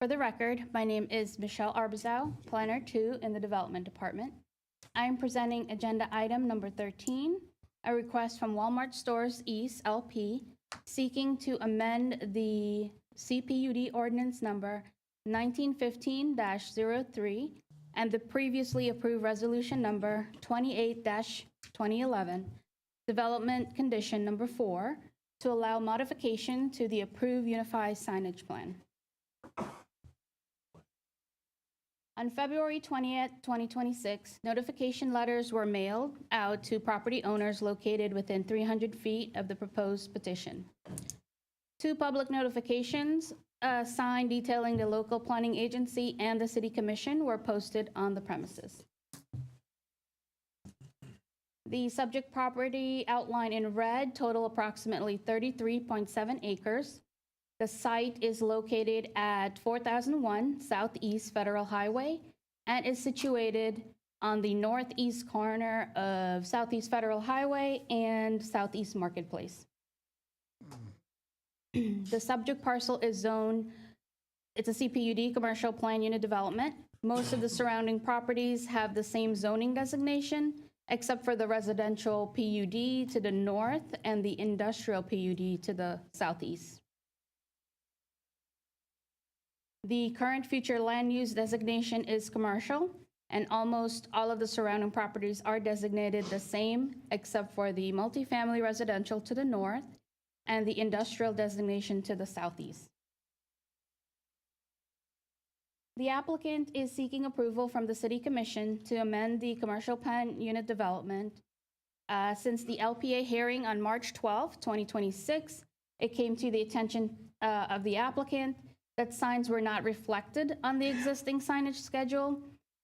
For the record, my name is Michelle Arbazow, Planner 2 in the Development Department. I am presenting agenda item number 13, a request from Walmart Stores East LP seeking to amend the CPUD ordinance number 1915-03 and the previously approved resolution number 28-2011, development condition number 4, to allow modification to the approved unified signage plan. On February 20th, 2026, notification letters were mailed out to property owners located within 300 feet of the proposed petition. 2 public notifications, a sign detailing the local planning agency and the city commission, were posted on the premises. The subject property outlined in red total approximately 33.7 acres. The site is located at 4001 Southeast Federal Highway and is situated on the northeast corner of Southeast Federal Highway and Southeast Marketplace. The subject parcel is zoned, it's a CPUD, Commercial Plan Unit Development. Most of the surrounding properties have the same zoning designation, except for the residential PUD to the north and the industrial PUD to the southeast. The current future land use designation is commercial, and almost all of the surrounding properties are designated the same, except for the multifamily residential to the north and the industrial designation to the southeast. The applicant is seeking approval from the City Commission to amend the commercial plan unit development. Since the LPA hearing on March 12, 2026, it came to the attention of the applicant that signs were not reflected on the existing signage schedule.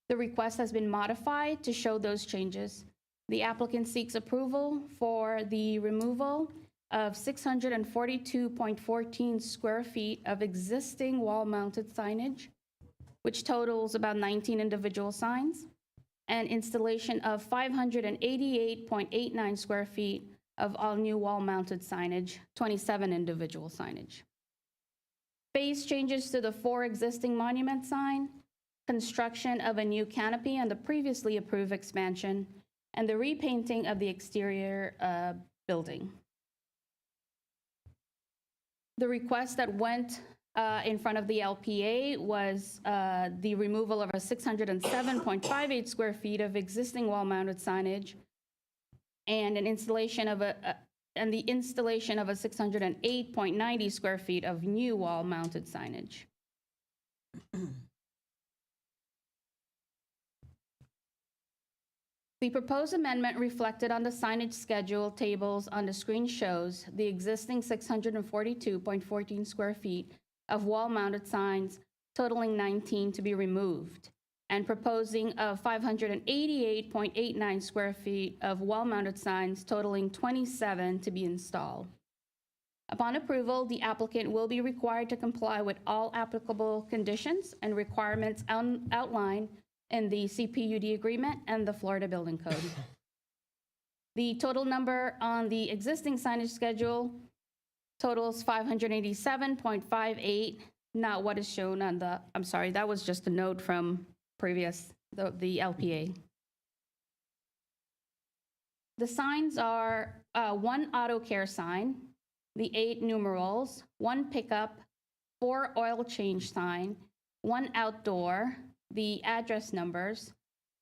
The request has been modified to show those changes. The applicant seeks approval for the removal of 642.14 square feet of existing wall-mounted signage, which totals about 19 individual signs, and installation of 588.89 square feet of all new wall-mounted signage, 27 individual signage. Phase changes to the 4 existing monument sign, construction of a new canopy on the previously approved expansion, and the repainting of the exterior building. The request that went in front of the LPA was the removal of a 607.58 square feet of existing wall-mounted signage and the installation of a 608.90 square feet of new wall-mounted signage. The proposed amendment reflected on the signage schedule tables on the screen shows the existing 642.14 square feet of wall-mounted signs totaling 19 to be removed, and proposing of 588.89 square feet of wall-mounted signs totaling 27 to be installed. Upon approval, the applicant will be required to comply with all applicable conditions and requirements outlined in the CPUD agreement and the Florida Building Code. The total number on the existing signage schedule totals 587.58, not what is shown on the, I'm sorry, that was just a note from previous, the LPA. The signs are 1 auto care sign, the 8 numerals, 1 pickup, 4 oil change sign, 1 outdoor, the address numbers,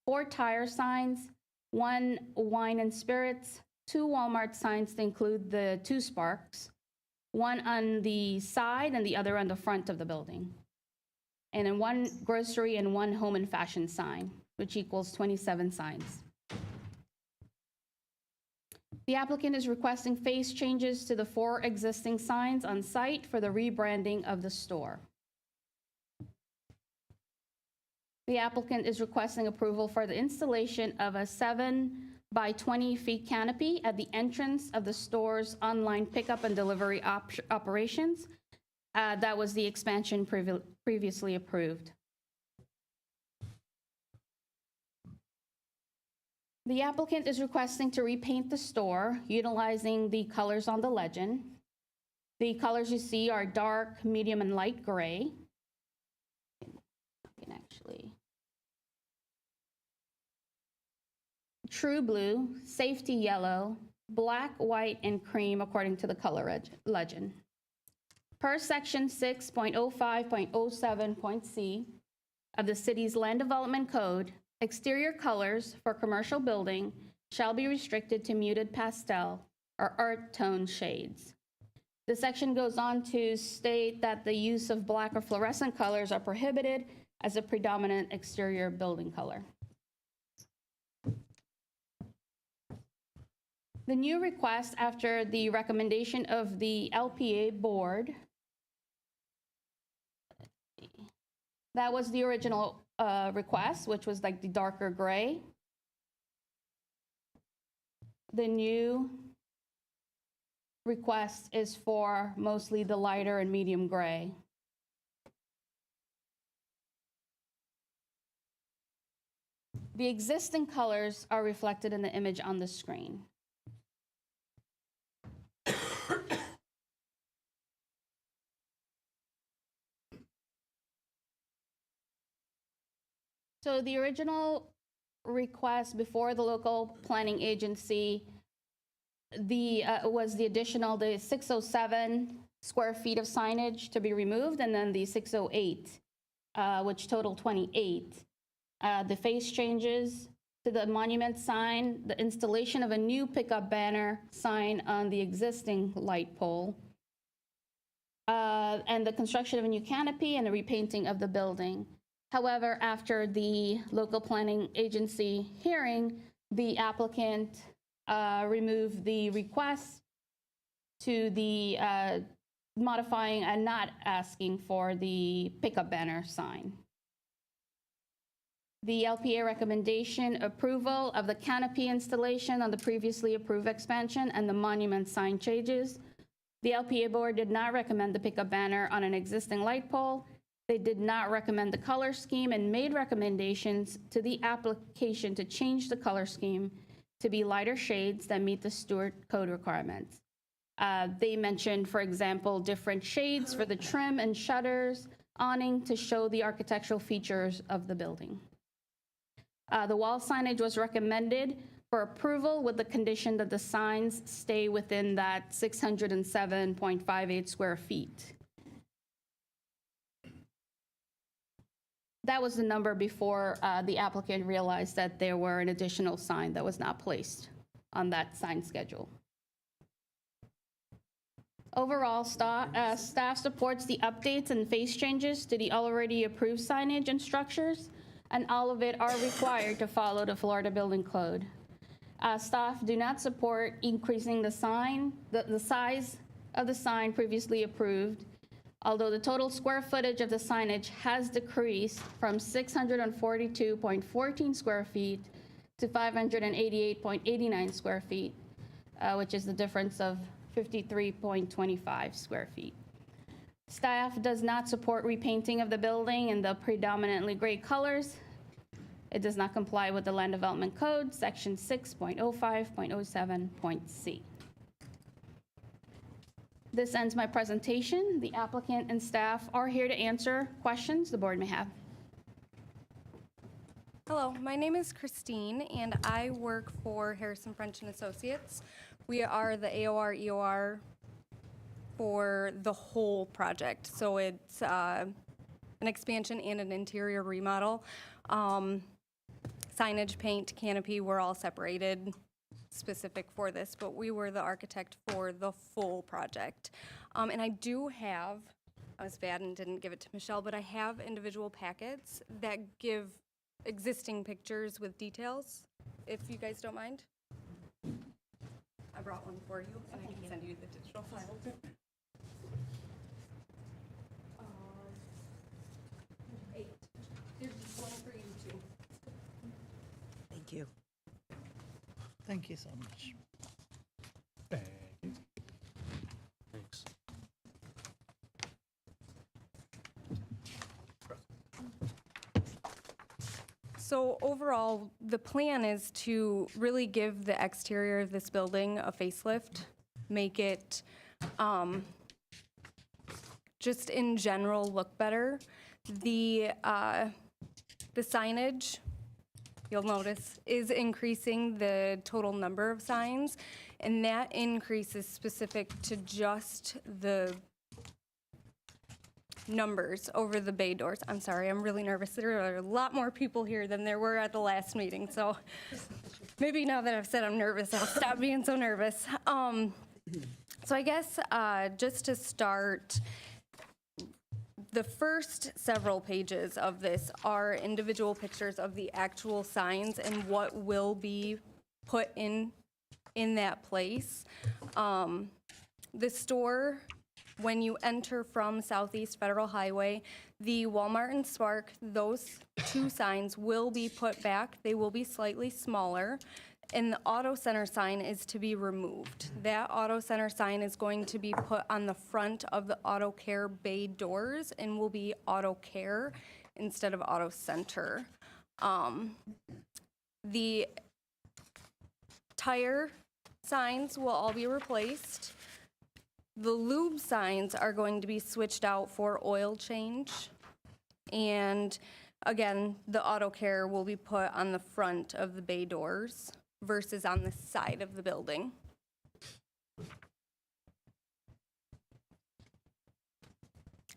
4 tire signs, 1 wine and spirits, 2 Walmart signs to include the 2 Sparks, 1 on the side and the other on the front of the building, and then 1 grocery and 1 home and fashion sign, which equals 27 signs. The applicant is requesting phase changes to the 4 existing signs on site for the rebranding of the store. The applicant is requesting approval for the installation of a 7 by 20 feet canopy at the entrance of the store's online pickup and delivery operations. That was the expansion previously approved. The applicant is requesting to repaint the store utilizing the colors on the legend. The colors you see are dark, medium, and light gray. You can actually true blue, safety yellow, black, white, and cream according to the color legend. Per section 6.05.07.c of the city's Land Development Code, exterior colors for commercial building shall be restricted to muted pastel or earth tone shades. The section goes on to state that the use of black or fluorescent colors are prohibited as a predominant exterior building color. The new request after the recommendation of the LPA board, that was the original request, which was like the darker gray. The new request is for mostly the lighter and medium gray. The existing colors are reflected in the image on the screen. So the original request before the local planning agency, was the additional, the 607 square feet of signage to be removed, and then the 608, which total 28. the face changes to the monument sign, the installation of a new pickup banner sign on the existing light pole, and the construction of a new canopy and the repainting of the building. However, after the local planning agency hearing, the applicant removed the request to the modifying and not asking for the pickup banner sign. The LPA recommendation approval of the canopy installation on the previously approved expansion and the monument sign changes. The LPA board did not recommend the pickup banner on an existing light pole. They did not recommend the color scheme and made recommendations to the application to change the color scheme to be lighter shades that meet the Stuart code requirements. They mentioned, for example, different shades for the trim and shutters, awning to show the architectural features of the building. The wall signage was recommended for approval with the condition that the signs stay within that 607.58 square feet. That was the number before the applicant realized that there were an additional sign that was not placed on that sign schedule. Overall, staff supports the updates and face changes to the already approved signage and structures, and all of it are required to follow the Florida Building Code. Staff do not support increasing the size of the sign previously approved, although the total square footage of the signage has decreased from 642.14 square feet to 588.89 square feet, which is the difference of 53.25 square feet. Staff does not support repainting of the building in the predominantly gray colors. It does not comply with the Land Development Code, Section 6.05.07.c. This ends my presentation. The applicant and staff are here to answer questions the board may have. Hello, my name is Christine, and I work for Harrison French and Associates. We are the AOR EOR for the whole project. So it's an expansion and an interior remodel. Signage, paint, canopy, we're all separated specific for this, but we were the architect for the full project. And I do have, I was bad and didn't give it to Michelle, but I have individual packets that give existing pictures with details, if you guys don't mind. I brought one for you, and I can send you the digital file. There's one for you too. Thank you. Thank you so much. Thank you. Thanks. So overall, the plan is to really give the exterior of this building a facelift, make it just in general look better. The signage, you'll notice, is increasing the total number of signs, and that increase is specific to just the numbers over the bay doors. I'm sorry, I'm really nervous. There are a lot more people here than there were at the last meeting, so maybe now that I've said I'm nervous, I'll stop being so nervous. So I guess just to start, the first several pages of this are individual pictures of the actual signs and what will be put in that place. The store, when you enter from Southeast Federal Highway, the Walmart and Spark, those two signs will be put back. They will be slightly smaller. And the Auto Center sign is to be removed. That Auto Center sign is going to be put on the front of the Auto Care bay doors and will be Auto Care instead of Auto Center. The tire signs will all be replaced. The lube signs are going to be switched out for oil change. And again, the Auto Care will be put on the front of the bay doors versus on the side of the building.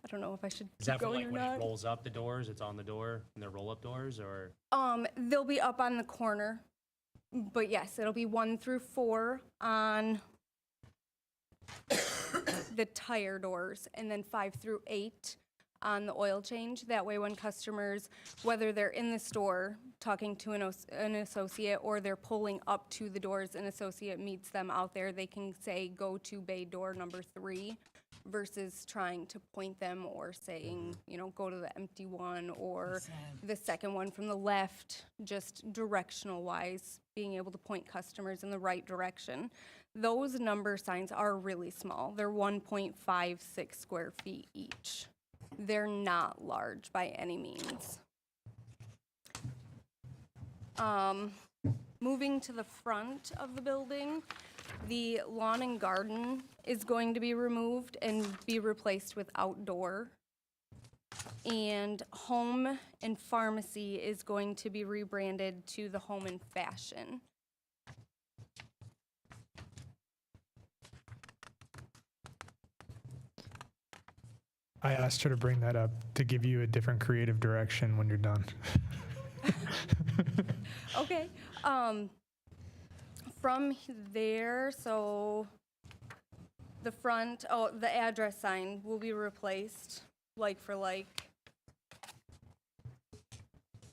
I don't know if I should Is keep that for going like or when not. it rolls up the doors, it's on the door, and they're roll-up doors, or? They'll be up on the corner, but yes, it'll be 1 through 4 on the tire doors, and then 5 through 8 on the oil change. That way, when customers, whether they're in the store talking to an associate or they're pulling up to the doors, an associate meets them out there, they can say, go to bay door number 3, versus trying to point them or saying, go to the empty one or the second one from the left, just directional wise, being able to point customers in the right direction. Those number signs are really small. They're 1.56 square feet each. They're not large by any means. Moving to the front of the building, the lawn and garden is going to be removed and be replaced with outdoor. And home and pharmacy is going to be rebranded to the home and fashion. I asked her to bring that up to give you a different creative direction when you're done. Okay. From there, so the front, the address sign will be replaced, like for like.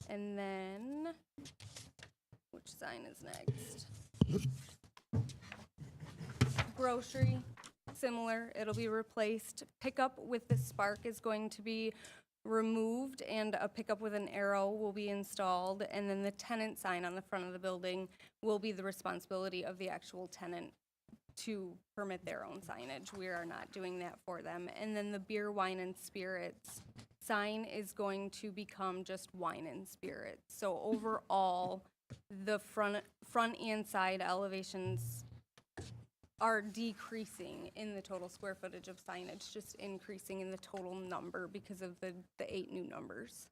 And then, which sign is next? Grocery, similar, it'll be replaced. Pickup with the spark is going to be removed, and a pickup with an arrow will be installed, and then the tenant sign on the front of the building will be the responsibility of the actual tenant to permit their own signage. We are not doing that for them. And then the beer, wine, and spirits sign is going to become just wine and spirits. So overall, the front and side elevations are decreasing in the total square footage of signage, just increasing in the total number because of the 8 new numbers.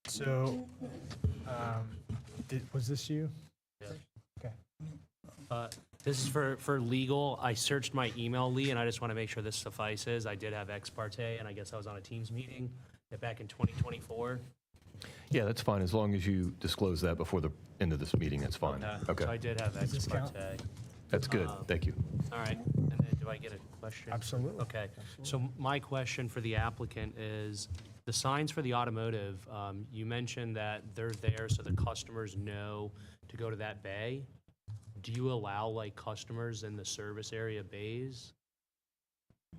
So, was this you? Yeah. Okay. This is for legal. I searched my email, Lee, and I just want to make sure this suffices. I did have ex parte, and I guess I was on a Teams meeting back in 2024. Yeah, that's fine, as long as you disclose that before the end of this meeting, that's fine. Okay. So I did have ex parte. That's good, thank you. All right, and then do I get a question? Absolutely. Okay, so my question for the applicant is, the signs for the automotive, you mentioned that they're there so the customers know to go to that bay. Do you allow like customers in the service area bays?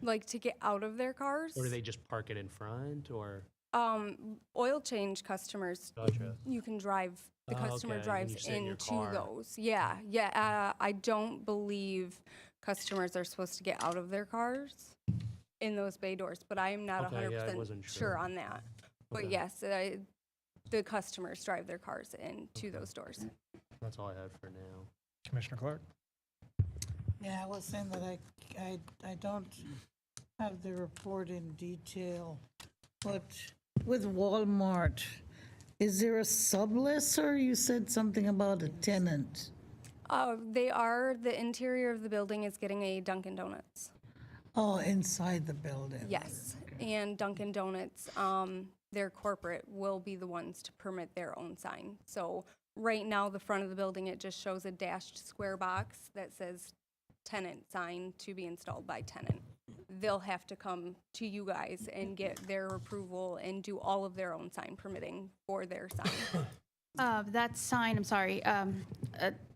Like to get out of their cars? Or do they just park it in front, or? Oil change customers, Gotcha. you can drive, the Oh, customer okay, and drives you sit in your into car. those. Yeah. I don't believe customers are supposed to get out of their cars in those bay doors, but I am not Okay, yeah, I 100% wasn't sure sure. on that. But Okay. yes, the customers drive their cars into those doors. That's all I had for now. Commissioner Clark? Yeah, I was saying that I don't have the report in detail, but with Walmart, is there a sublessor? You said something about a tenant. The interior of the building is getting a Dunkin' Donuts. Oh, inside the building. Yes, and Dunkin' Donuts, their corporate will be the ones to permit their own sign. So right now, the front of the building, it just shows a dashed square box that says tenant sign to be installed by tenant. They'll have to come to you guys and get their approval and do all of their own sign permitting for their sign. That sign, I'm sorry,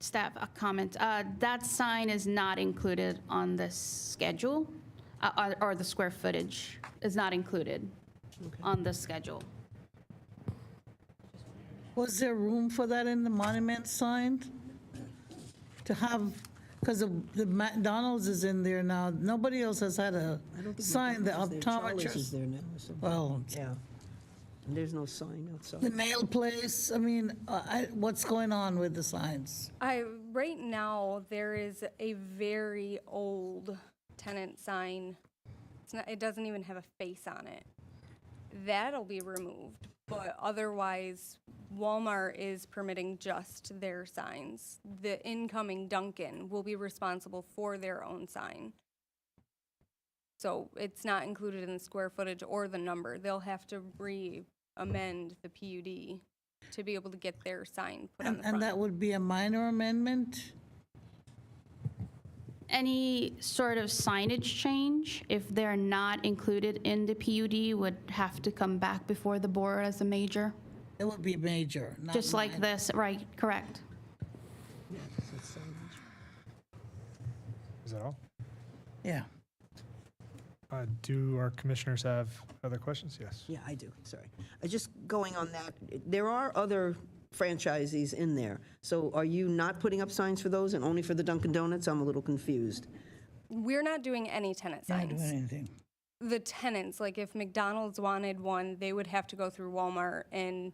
staff, a comment. That sign is not included on the schedule, or the square footage is not included on the schedule. Was there room for that in the monument sign? To have, because the McDonald's is in there now. Nobody else has had a sign, the Charlie's is optometrist. there now. So. Well, Yeah. And there's no sign outside. the nail place, I mean, what's going on with the signs? Right now, there is a very old tenant sign. It doesn't even have a face on it. That'll be removed, but otherwise, Walmart is permitting just their signs. The incoming Dunkin' will be responsible for their own sign. So it's not included in the square footage or the number. They'll have to re-amend the PUD to be able to get their sign put on the front. And that would be a minor amendment? Any sort of signage change, if they're not included in the PUD, would have to come back before the board as a major? It would be major, not Just like minor. this, right, correct. Is that all? Yeah. Do our commissioners have other questions? Yes. Yeah, I do, sorry. Just going on that, there are other franchisees in there. So are you not putting up signs for those and only for the Dunkin' Donuts? I'm a little confused. We're not doing any tenant Not signs. doing anything. The tenants, like if McDonald's wanted one, they would have to go through Walmart and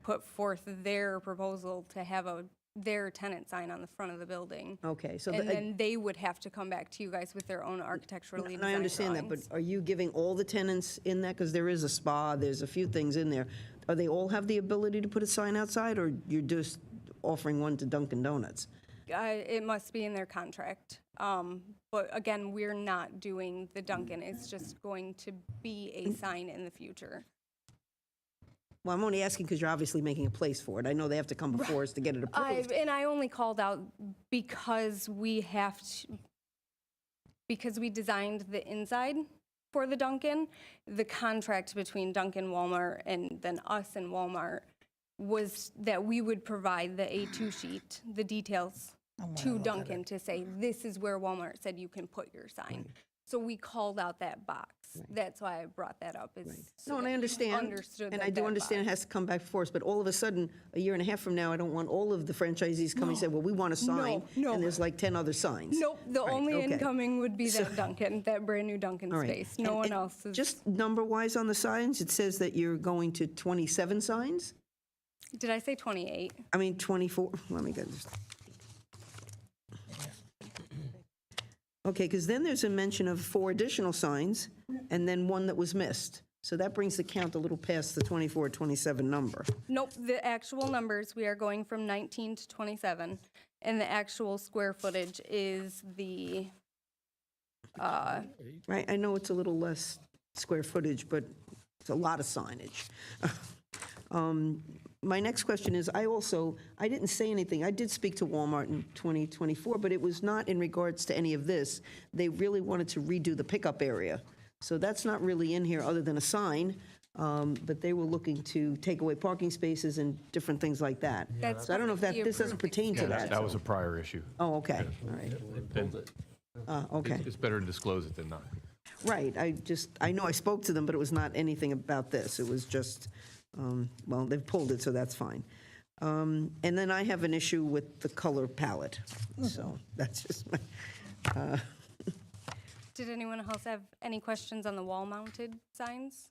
put forth their proposal to have their tenant sign on the front of the building. Okay, so And then they would have to come back to you guys with their own architecturally And I designed understand that, but drawings. are you giving all the tenants in that? Because there is a spa, there's a few things in there. Are they all have the ability to put a sign outside, or you're just offering one to Dunkin' Donuts? It must be in their contract. But again, we're not doing the Dunkin'. It's just going to be a sign in the future. Well, I'm only asking because you're obviously making a place for it. I know they have to come before us to get it approved. And I only called out because we designed the inside for the Dunkin'. The contract between Dunkin', Walmart, and then us and Walmart was that we would provide the A2 sheet, the details to Dunkin' to say, this is where Walmart said you can put your sign. So we called out that box. That's why I brought that up. No, and I understand, and I do understand it has to come back before us, but all of a sudden, a year and a half from now, I don't want all of the franchisees coming and say, well, we want a sign, No. and there's like 10 other signs. Nope, the Right, only okay. incoming would be that Dunkin', that brand new Dunkin' All right. space. No one else is. Just number-wise on the signs, it says that you're going to 27 signs? Did I say 28? I mean, 24, let me get this. Okay, because then there's a mention of 4 additional signs, and then one that was missed. So that brings the count a little past the 24, 27 number. Nope, the actual numbers, we are going from 19 to 27, and the actual square footage is the, Right, I know it's a little less square footage, but it's a lot of signage. My next question is, I didn't say anything. I did speak to Walmart in 2024, but it was not in regards to any of this. They really wanted to redo the pickup area. So that's not really in here other than a sign, but they were looking to take away parking spaces and different things like that. So I don't know if this doesn't pertain to that. That was a prior issue. Oh, okay, all right. Okay. It's better to disclose it than not. Right, I know I spoke to them, but it was not anything about this. It was just, well, they've pulled it, so that's fine. And then I have an issue with the color palette, so that's just my, did anyone else have any questions on the wall-mounted signs?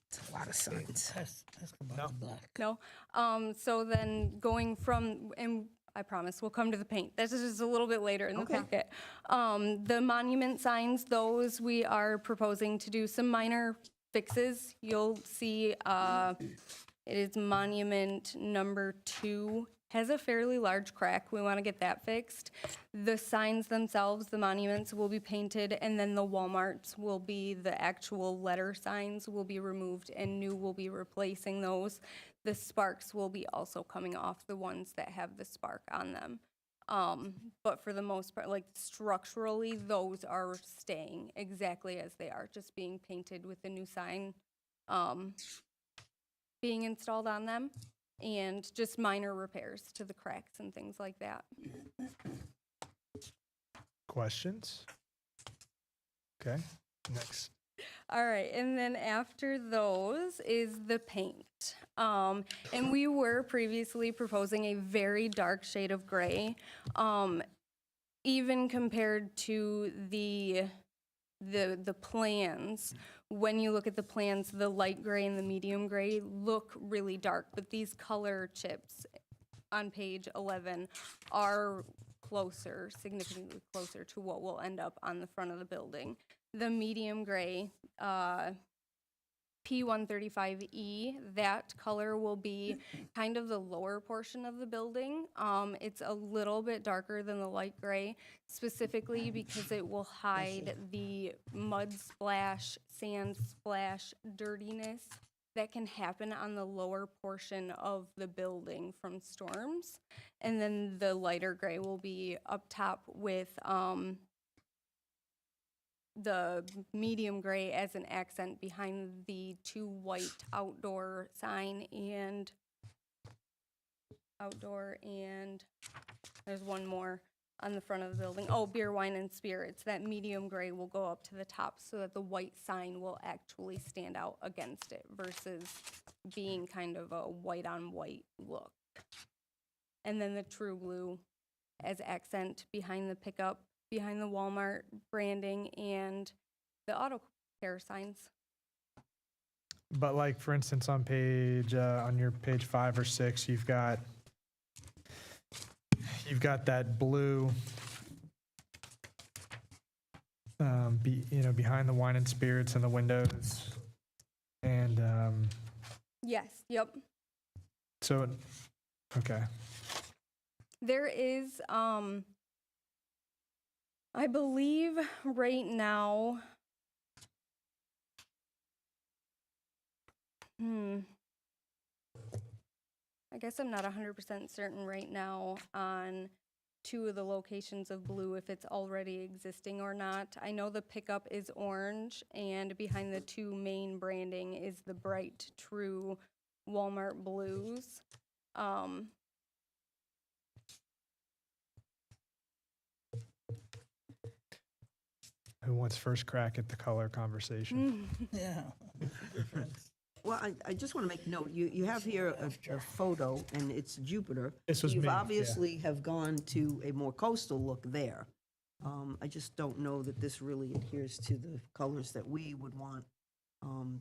it's a lot of signs. No? So then going from, and I promise, we'll come to the paint. This is just a little bit later in the packet. The monument signs, those we are proposing to do some minor fixes. You'll see it is monument number 2. Has a fairly large crack. We want to get that fixed. The signs themselves, the monuments will be painted, and then the Walmarts will be, the actual letter signs will be removed, and new will be replacing those. The sparks will be also coming off, the ones that have the spark on them. But for the most part, like structurally, those are staying exactly as they are, just being painted with the new sign being installed on them, and just minor repairs to the cracks and things like that. Questions? Okay, next. All right, and then after those is the paint. And we were previously proposing a very dark shade of gray. Even compared to the plans, when you look at the plans, the light gray and the medium gray look really dark, but these color chips on page 11 are closer, significantly closer to what will end up on the front of the building. The medium gray P135E, that color will be kind of the lower portion of the building. It's a little bit darker than the light gray, specifically because it will hide the mud splash, sand splash dirtiness that can happen on the lower portion of the building from storms. And then the lighter gray will be up top with the medium gray as an accent behind the 2 white outdoor sign and there's one more on the front of the building. Oh, beer, wine, and spirits. That medium gray will go up to the top so that the white sign will actually stand out against it versus being kind of a white on white look. And then the true blue as accent behind the pickup, behind the Walmart branding and the auto care signs. But like, for instance, on your page 5 or 6, you've got that blue, behind the wine and spirits and the windows, and Yes, yep. so, okay. There is, I believe right now, I guess I'm not 100% certain right now on 2 of the locations of blue, if it's already existing or not. I know the pickup is orange, and behind the 2 main branding is the bright, true Walmart blues. Who wants first crack at the color conversation? Yeah. Well, I just want to make note, you have here a photo, and it's Jupiter. This was You've me, yeah. obviously have gone to a more coastal look there. I just don't know that this really adheres to the colors that we would want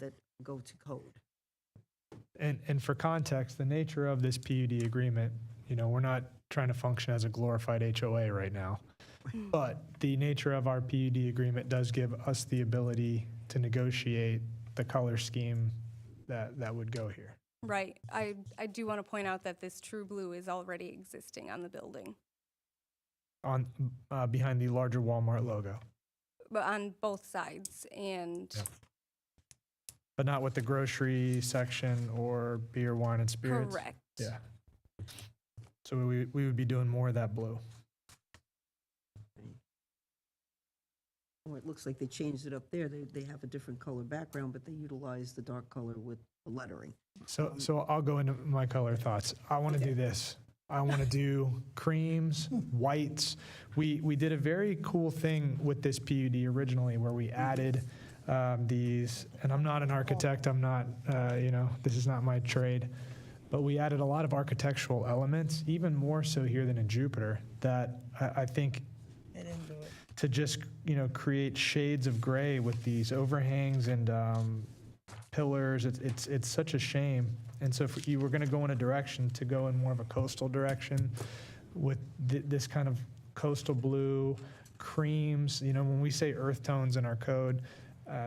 that go to code. And for context, the nature of this PUD agreement, we're not trying to function as a glorified HOA right now. But the nature of our PUD agreement does give us the ability to negotiate the color scheme that would go here. Right. I do want to point out that this true blue is already existing on the building, On behind the larger Walmart logo, but on both sides. And but not with the grocery section or beer, wine, and spirits. correct. Yeah. So we would be doing more of that blue. Well, it looks like they changed it up there. They have a different color background, but they utilize the dark color with the lettering. So I'll go into my color thoughts. I want to do this. I want to do creams, whites. We did a very cool thing with this PUD originally where we added these, and I'm not an architect. I'm not, this is not my trade. But we added a lot of architectural elements, even more so here than in Jupiter, that I think to just, create shades of gray with these overhangs and pillars. It's such a shame. And so if you were going to go in a direction, to go in more of a coastal direction with this kind of coastal blue, creams, when we say earth tones in our code,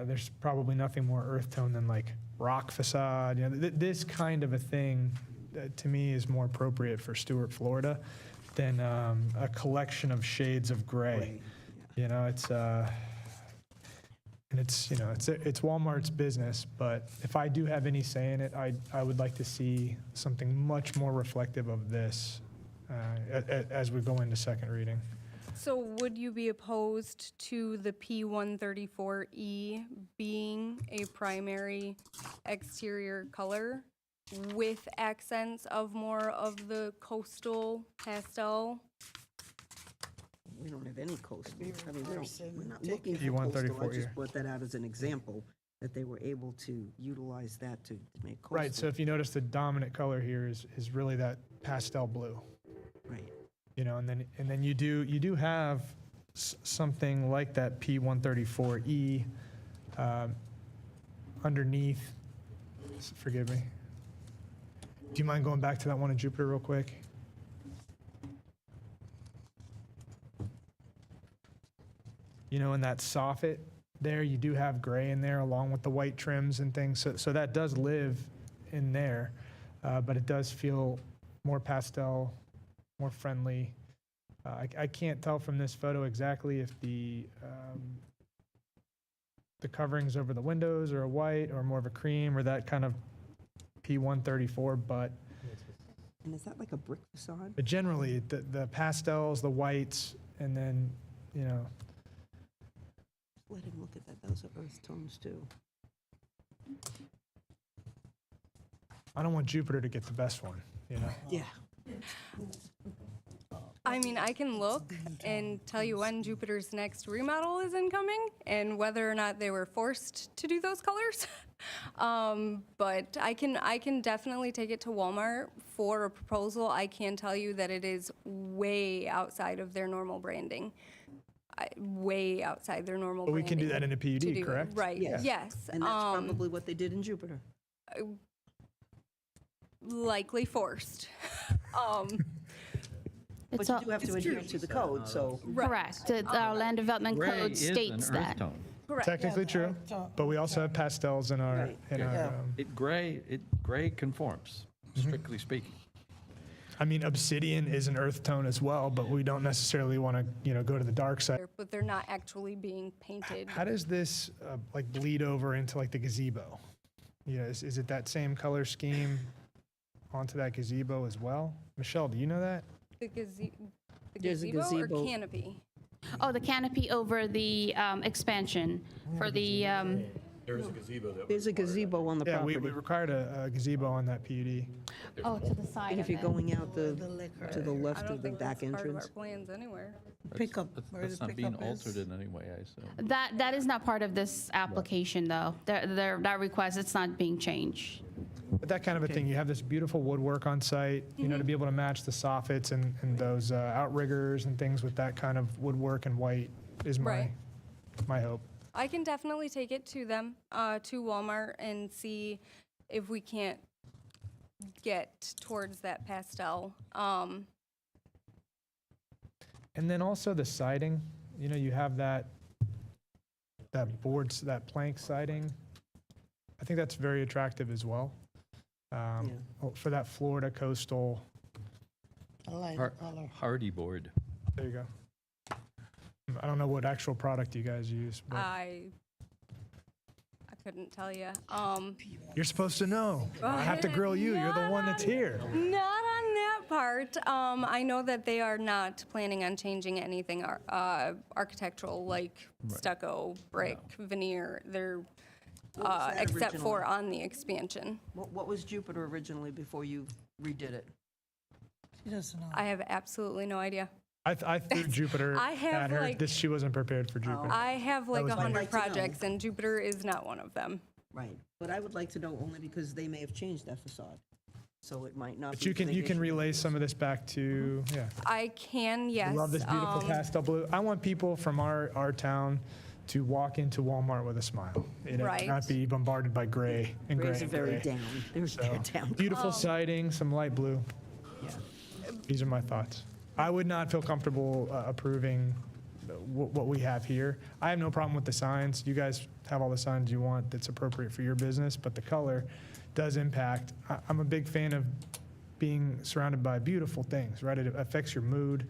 there's probably nothing more earth tone than like rock facade. This kind of a thing, to me, is more appropriate for Stuart, Florida, than a collection of shades of gray. It's Walmart's business, but if I do have any say in it, I would like to see something much more reflective of this as we go into second reading. So would you be opposed to the P134E being a primary exterior color with accents of more of the coastal pastel? We don't have any coastal. I mean, we're not looking for P134 coastal. I here. just brought that out as an example, that they were able to utilize that to make coastal. Right, so if you notice, the dominant color here is really that pastel blue. Right. And then you do have something like that P134E underneath. Forgive me. Do you mind going back to that one in Jupiter real quick? In that soffit there. You do have gray in there along with the white trims and things. So that does live in there, but it does feel more pastel, more friendly. I can't tell from this photo exactly if the coverings over the windows are a white or more of a cream or that kind of P134, but And is that like a brick facade? generally the pastels, the whites, and then, you know, Let him look at that. Those are earth tones too. I don't want Jupiter to get the best one, you know? Yeah. I mean, I can look and tell you when Jupiter's next remodel is incoming and whether or not they were forced to do those colors. But I can definitely take it to Walmart for a proposal. I can tell you that it is way outside of their normal branding. Way outside their normal But we branding. can do that in a PUD, to do it. correct? Right, yes. And that's probably what they did in Jupiter. Likely forced. But you do have to adhere to the code, so. Correct. Our land development Gray code is an states earth that. tone. Correct. Technically true, but we also have pastels in our, Gray conforms, strictly speaking. I mean, obsidian is an earth tone as well, but we don't necessarily want to, you know, go to the dark side. But they're not actually being painted. How does this like bleed over into like the gazebo? You know, is it that same color scheme onto that gazebo as well? Michelle, do you know that? The There's a gazebo or gazebo. canopy? Oh, the canopy over the expansion for the, There is a gazebo that There's a gazebo on the Yeah, we property. required a gazebo on that PUD. oh, to the side And of if you're it. going out to the I left don't of the think back that's part of our entrance. plans anywhere. Pickup, where That's the not being pickup is. altered in any way, I assume. That is not part of this application, though. That request, it's not being changed. But that kind of a thing, you have this beautiful woodwork on site, you know, to be able to match the soffits and those outriggers and things with that kind of woodwork and white is Right. my hope. I can definitely take it to them, to Walmart, and see if we can't get towards that pastel. And then also the siding, you know, you have that boards, that plank siding. I think that's very attractive as well. For that Florida coastal, I like the color. Hardy board. there you go. I don't know what actual product you guys use, but I couldn't tell you. you're supposed to know. I have to grill you. You're the one that's here. Not on that part. I know that they are not planning on changing anything architectural, like stucco, brick, veneer. They're What was that except for originally? on the expansion. What was Jupiter originally before you redid it? She doesn't know. I have absolutely no idea. I threw Jupiter I have, at her. like- She wasn't prepared for Jupiter. I have like was my- 100 I'd like to know. projects, and Jupiter is not one of them. Right, but I would like to know only because they may have changed that facade, so it might not. But be you a can big issue. relay some of this back to, yeah. I can, yes. I love this beautiful pastel blue. I want people from our town to walk into Walmart with a smile. You know, Right. not be bombarded by gray and gray Grays are and very gray. down. They're down. Beautiful siding, some light blue. Yeah. These are my thoughts. I would not feel comfortable approving what we have here. I have no problem with the signs. You guys have all the signs you want that's appropriate for your business, but the color does impact. I'm a big fan of being surrounded by beautiful things, right? It affects your mood,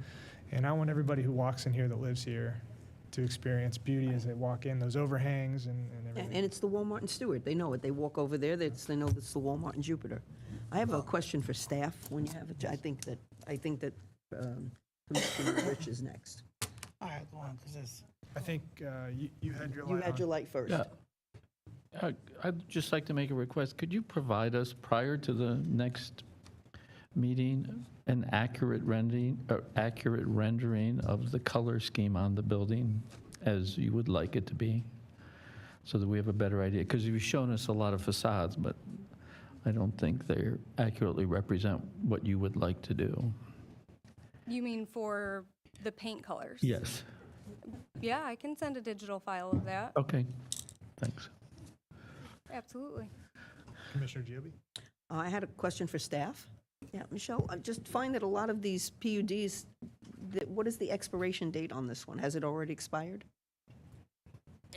and I want everybody who walks in here that lives here to experience beauty as they walk in, those overhangs and everything. And it's the Walmart in Stuart. They know it. They walk over there, they know it's the Walmart in Jupiter. I have a question for staff when you have it. I think that Commissioner Rich is next. All right, go on, because it's. I think you had your light You had on. your light first. Yeah. I'd just like to make a request. Could you provide us, prior to the next meeting, an accurate rendering of the color scheme on the building as you would like it to be, so that we have a better idea? Because you've shown us a lot of facades, but I don't think they accurately represent what you would like to do. You mean for the paint colors? Yes. Yeah, I can send a digital file of that. Okay, thanks. Absolutely. Commissioner Giobi? I had a question for staff. Yeah, Michelle, I just find that a lot of these PUDs, what is the expiration date on this one? Has it already expired?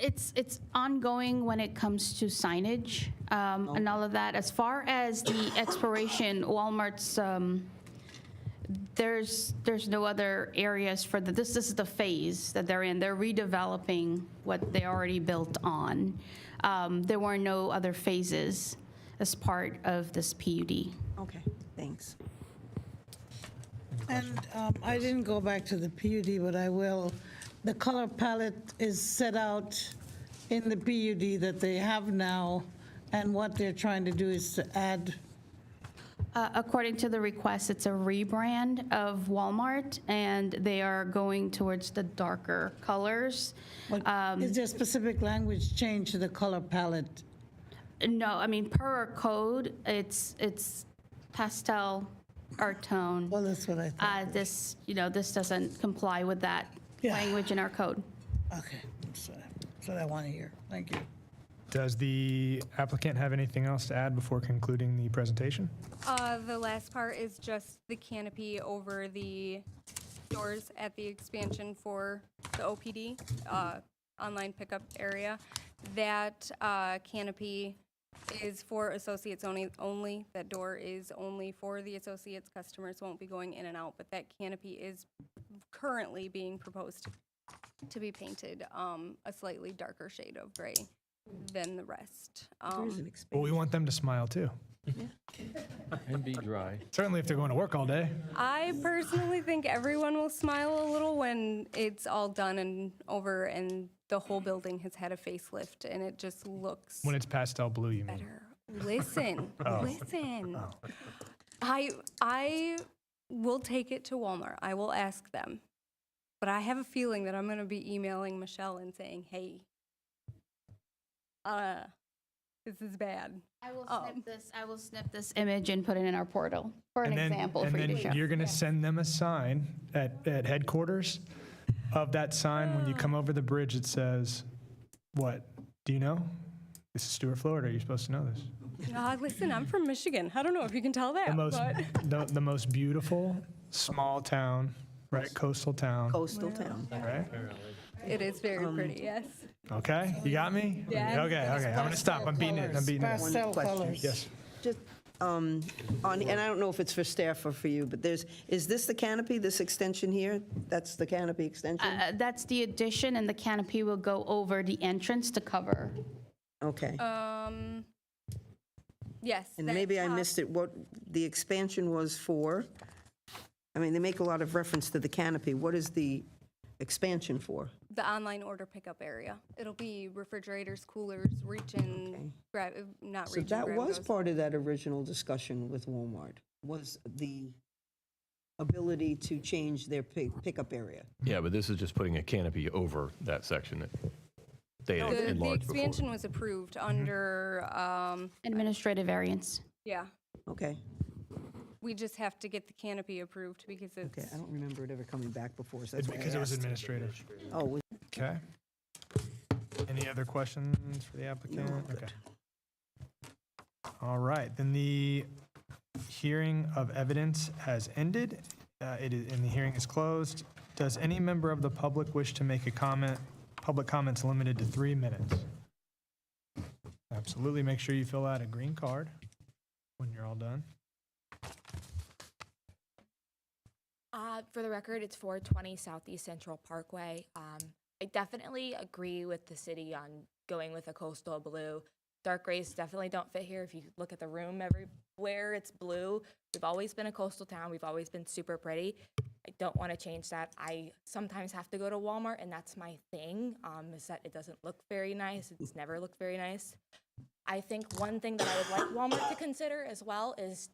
It's ongoing when it comes to signage and all of that. As far as the expiration, Walmart's, there's no other areas for this is the phase that they're in. They're redeveloping what they already built on. There were no other phases as part of this PUD. Okay, thanks. And I didn't go back to the PUD, but I will. The color palette is set out in the PUD that they have now, and what they're trying to do is to add. According to the request, it's a rebrand of Walmart, and they are going towards the darker colors. Is there specific language change to the color palette? No, I mean, per our code, it's pastel earth tone. Well, that's what I thought. This doesn't comply with that language in our code. Okay, that's what I want to hear. Thank you. Does the applicant have anything else to add before concluding the presentation? The last part is just the canopy over the doors at the expansion for the OPD, online pickup area. That canopy is for associates only. That door is only for the associates. Customers won't be going in and out, but that canopy is currently being proposed to be painted a slightly darker shade of gray than the rest. Well, we want them to smile too. And be dry. Certainly if they're going to work all day. I personally think everyone will smile a little when it's all done and over and the whole building has had a facelift and it just looks When it's pastel blue, you mean? better. Listen, Oh. listen. I will take it to Walmart. I will ask them. But I have a feeling that I'm going to be emailing Michelle and saying, hey, this is bad. I will snip this image and put it in our portal for an And then, example and for you then to show. you're going to send them a sign at headquarters of that sign when you come over the bridge. It says, what? Do you know? This is Stuart, Florida. You're supposed to know this. Listen, I'm from Michigan. I don't know if you can tell that. The most beautiful small town, right? Coastal town. Coastal town. Right? It is very pretty, yes. Okay, you got me? Yes. Okay. I'm going to stop. I'm beating it. Pastel question. colors. Yes. Just, and I don't know if it's for staff or for you, but is this the canopy, this extension here? That's the canopy extension? That's the addition, and the canopy will go over the entrance to cover. Okay. Yes. And that maybe I top- missed it, what the expansion was for. I mean, they make a lot of reference to the canopy. What is the expansion for? The online order pickup area. It'll be refrigerators, coolers, reach-in, not So reach-in, that grab was goes. part of that original discussion with Walmart, was the ability to change their pickup area. Yeah, but this is just putting a canopy over that section that they had The enlarged before. expansion was approved under, Administrative variance. yeah. Okay, We just have to get the canopy approved because it's. okay, I don't remember it ever coming back before, so that's why I Because it was asked. administrative. Oh, was- Okay. Any other questions for the applicant? Okay. All right, then the hearing of evidence has ended. And the hearing is closed. Does any member of the public wish to make a comment? Public comments limited to 3 minutes. Absolutely, make sure you fill out a green card when you're all done. For the record, it's 420 Southeast Central Parkway. I definitely agree with the city on going with a coastal blue. Dark grays definitely don't fit here. If you look at the room everywhere, it's blue. We've always been a coastal town. We've always been super pretty. I don't want to change that. I sometimes have to go to Walmart, and that's my thing, is that it doesn't look very nice. It's never looked very nice. I think one thing that I would like Walmart to consider as well is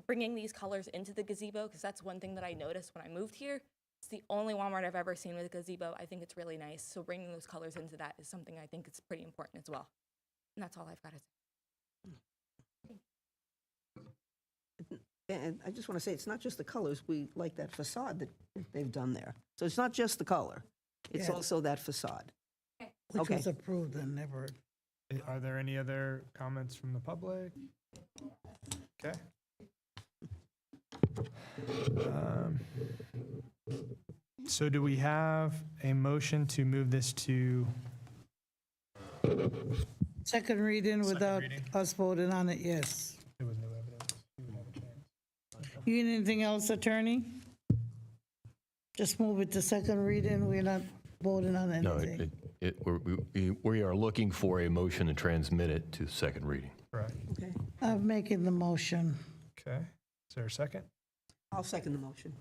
bringing these colors into the gazebo, because that's one thing that I noticed when I moved here. It's the only Walmart I've ever seen with a gazebo. I think it's really nice. So bringing those colors into that is something I think is pretty important as well. And that's all I've got to say. and I just want to say, it's not just the colors, we like that facade that they've done there. So it's not just the color, it's Yeah. also that facade. Which Okay. was approved and never. Are there any other comments from the public? Okay. So do we have a motion to move this to Second reading without us voting on it, yes. There was no evidence. You would have a chance. You need anything else, Attorney? Just move it to second reading, we're not voting on No, anything. we are looking for a motion to transmit it to second reading. Right. Okay, I'm making the motion. Okay. Is there a second? I'll second the motion.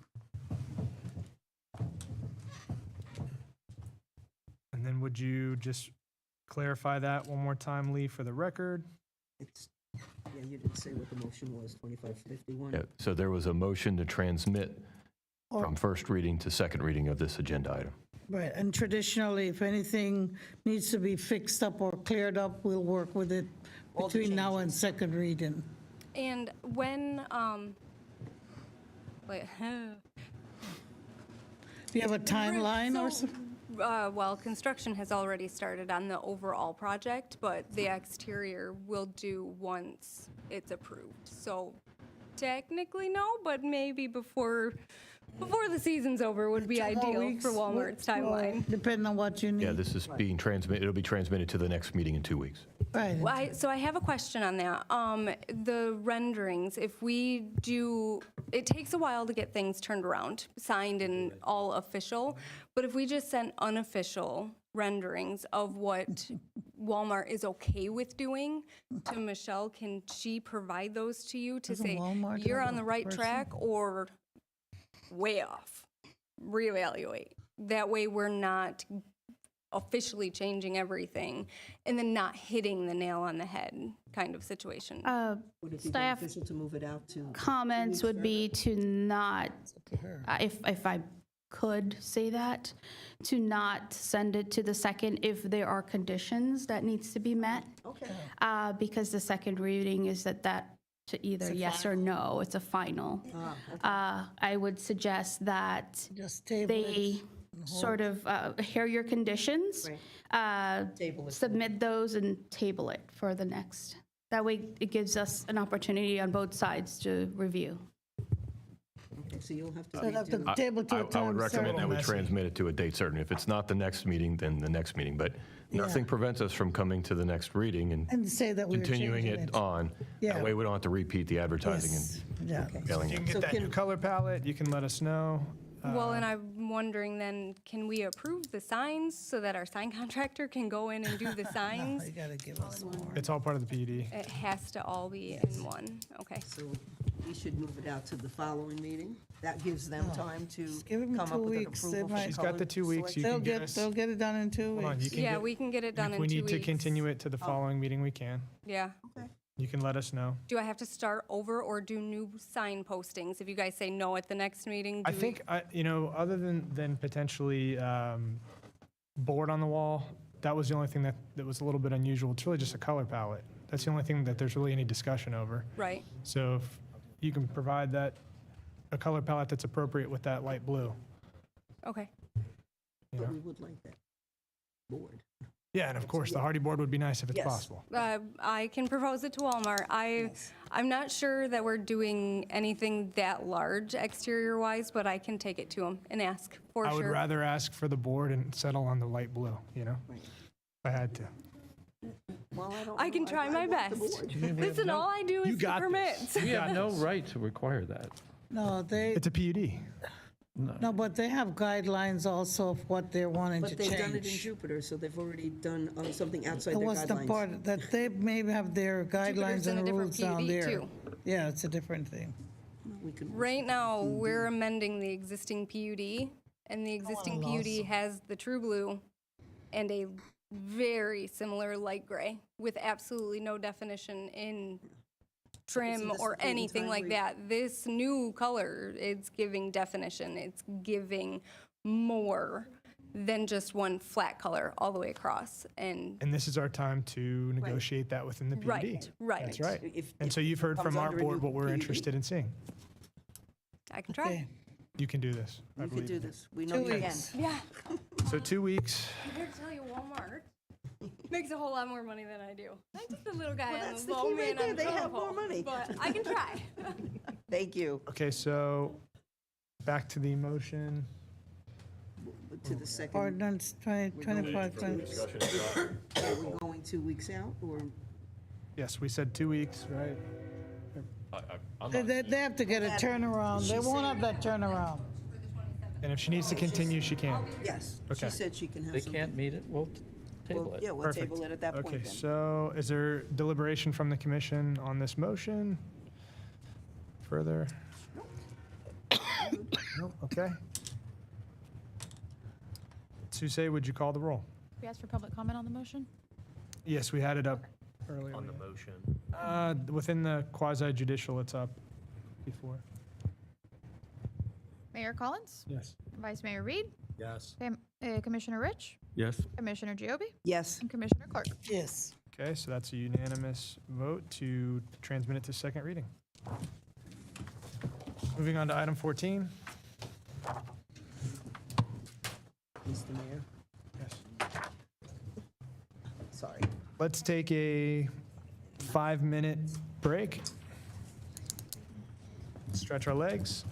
And then would you just clarify that one more time, Lee, for the record? It's, yeah, you didn't say what the motion was, 2551. Yeah, so there was a motion to transmit from first reading to second reading of this agenda item. Right, and traditionally, if anything needs to be fixed up or cleared up, we'll work with it between now and second reading. And when, wait, Do you have a timeline or something? well, construction has already started on the overall project, but the exterior will do once it's approved. So technically no, but maybe before the season's over would be 2 more ideal weeks, for Walmart's well, timeline. Depending on what you need. Yeah, this is being transmitted, it'll be transmitted to the next meeting in 2 weeks. Right. Well, so I have a question on that. The renderings, if we do, it takes a while to get things turned around, signed and all official, but if we just sent unofficial renderings of what Walmart is okay with doing to Michelle, can she provide those to you to Doesn't say, Walmart you're have on a the right person? track or way off? Reevaluate. That way we're not officially changing everything and then not hitting the nail on the head kind of situation. Would it be Staff beneficial to move it out to? comments would be to not, if I could say that, to not send it to the second if there are conditions that needs to be met. Okay. Because the second reading is that to either yes or no, it's a final. I would suggest that Just table they it. sort of hear your conditions, Table it. submit those and table it for the next. That way it gives us an opportunity on both sides to review. Okay, so you'll have to. So have to redo- table to a I would time recommend that certain. we transmit it to a date certain. If it's not the next meeting, then the next meeting. But nothing prevents us from coming to the next reading and And say that we're continuing changing it on. Yeah. That way we don't have to repeat the advertising Yes. and Yeah. yelling. You can at get that new color palette, you can let us know. Well, and I'm wondering then, can we approve the signs so that our sign contractor can go in and do the signs? You gotta give us more. It's all part of the PUD. It has to all be in one, okay. So we should move it out to the following meeting. That gives them time to Give them come 2 up with an weeks. They approval. for might- the She's got the color 2 weeks. You They'll can get us. they'll get it done in 2 Hold on, weeks. you can Yeah, get- we can get it done in 2 weeks. If we need to continue it to the following meeting, we can. Yeah. You can let us know. Do I have to start over or do new sign postings? If you guys say no at the next meeting? I do we- think, other than potentially board on the wall, that was the only thing that was a little bit unusual. It's really just a color palette. That's the only thing that there's really any discussion over. Right. So if you can provide that, a color palette that's appropriate with that light blue. Okay. You But know? we would like that board. Yeah, and of course, the Hardy board would be nice if it's Yes. possible. I can propose it to Walmart. I'm not sure that we're doing anything that large exterior-wise, but I can take it to them and ask for I would sure. rather ask for the board and settle on the light blue, you know? Right. If I had to. Well, I don't I can know. try my want the best. board. Listen, all I do is the got this. permits. We have no right to require that. No, they, It's a PUD. no, but they have guidelines also of what they're wanting to But they've done it in change. Jupiter, so they've already done something outside It their was the guidelines. part that they maybe have their guidelines in a and different rules down PUD there. too. Yeah, it's a different thing. We could- Right now, we're amending the existing PUD, and the existing PUD has the true blue and a very similar light gray with absolutely no definition in trim this or the date and anything time like where that. This new color, it's giving definition. It's giving more than just one flat color all the way across. And And this is our time to negotiate that within the PUD. Right, right. That's right. If- And if so you've heard comes from our under a board new what we're PUD. interested in seeing. I can try. Okay, You can do this. I You could believe do in you. this. We know 2 you can. weeks. Yeah. So 2 weeks. I'm here to tell you, Walmart makes a whole lot more money than I do. I'm just a little guy Well, on that's the the low key right man there. on They the have pole, more money. but I can try. Thank you. Okay, so back to the motion. To the second. ordinance 2025. Are we going like 2 weeks out, or? Yes, we said 2 weeks, right? They have to get a turnaround. They won't have that turnaround. And if she needs to continue, she can. Yes. Okay. She said she can have They something. can't meet it, we'll table it. Yeah, we'll Perfect. table it at that point Okay, then. so is there deliberation from the commission on this motion? Further? No, okay. Suse, would you call the roll? We asked for public comment on the motion? Yes, we had it up earlier. On the motion. Within the quasi judicial, it's up before. Mayor Collins? Yes. Vice Mayor Reed? Yes. Commissioner Rich? Yes? Commissioner Giobi? Yes. And Commissioner Clark? Yes. Okay, so that's a unanimous vote to transmit it to second reading. Moving on to item 14. Mr. Mayor, Yes. sorry. Let's take a 5-minute break. Stretch our legs.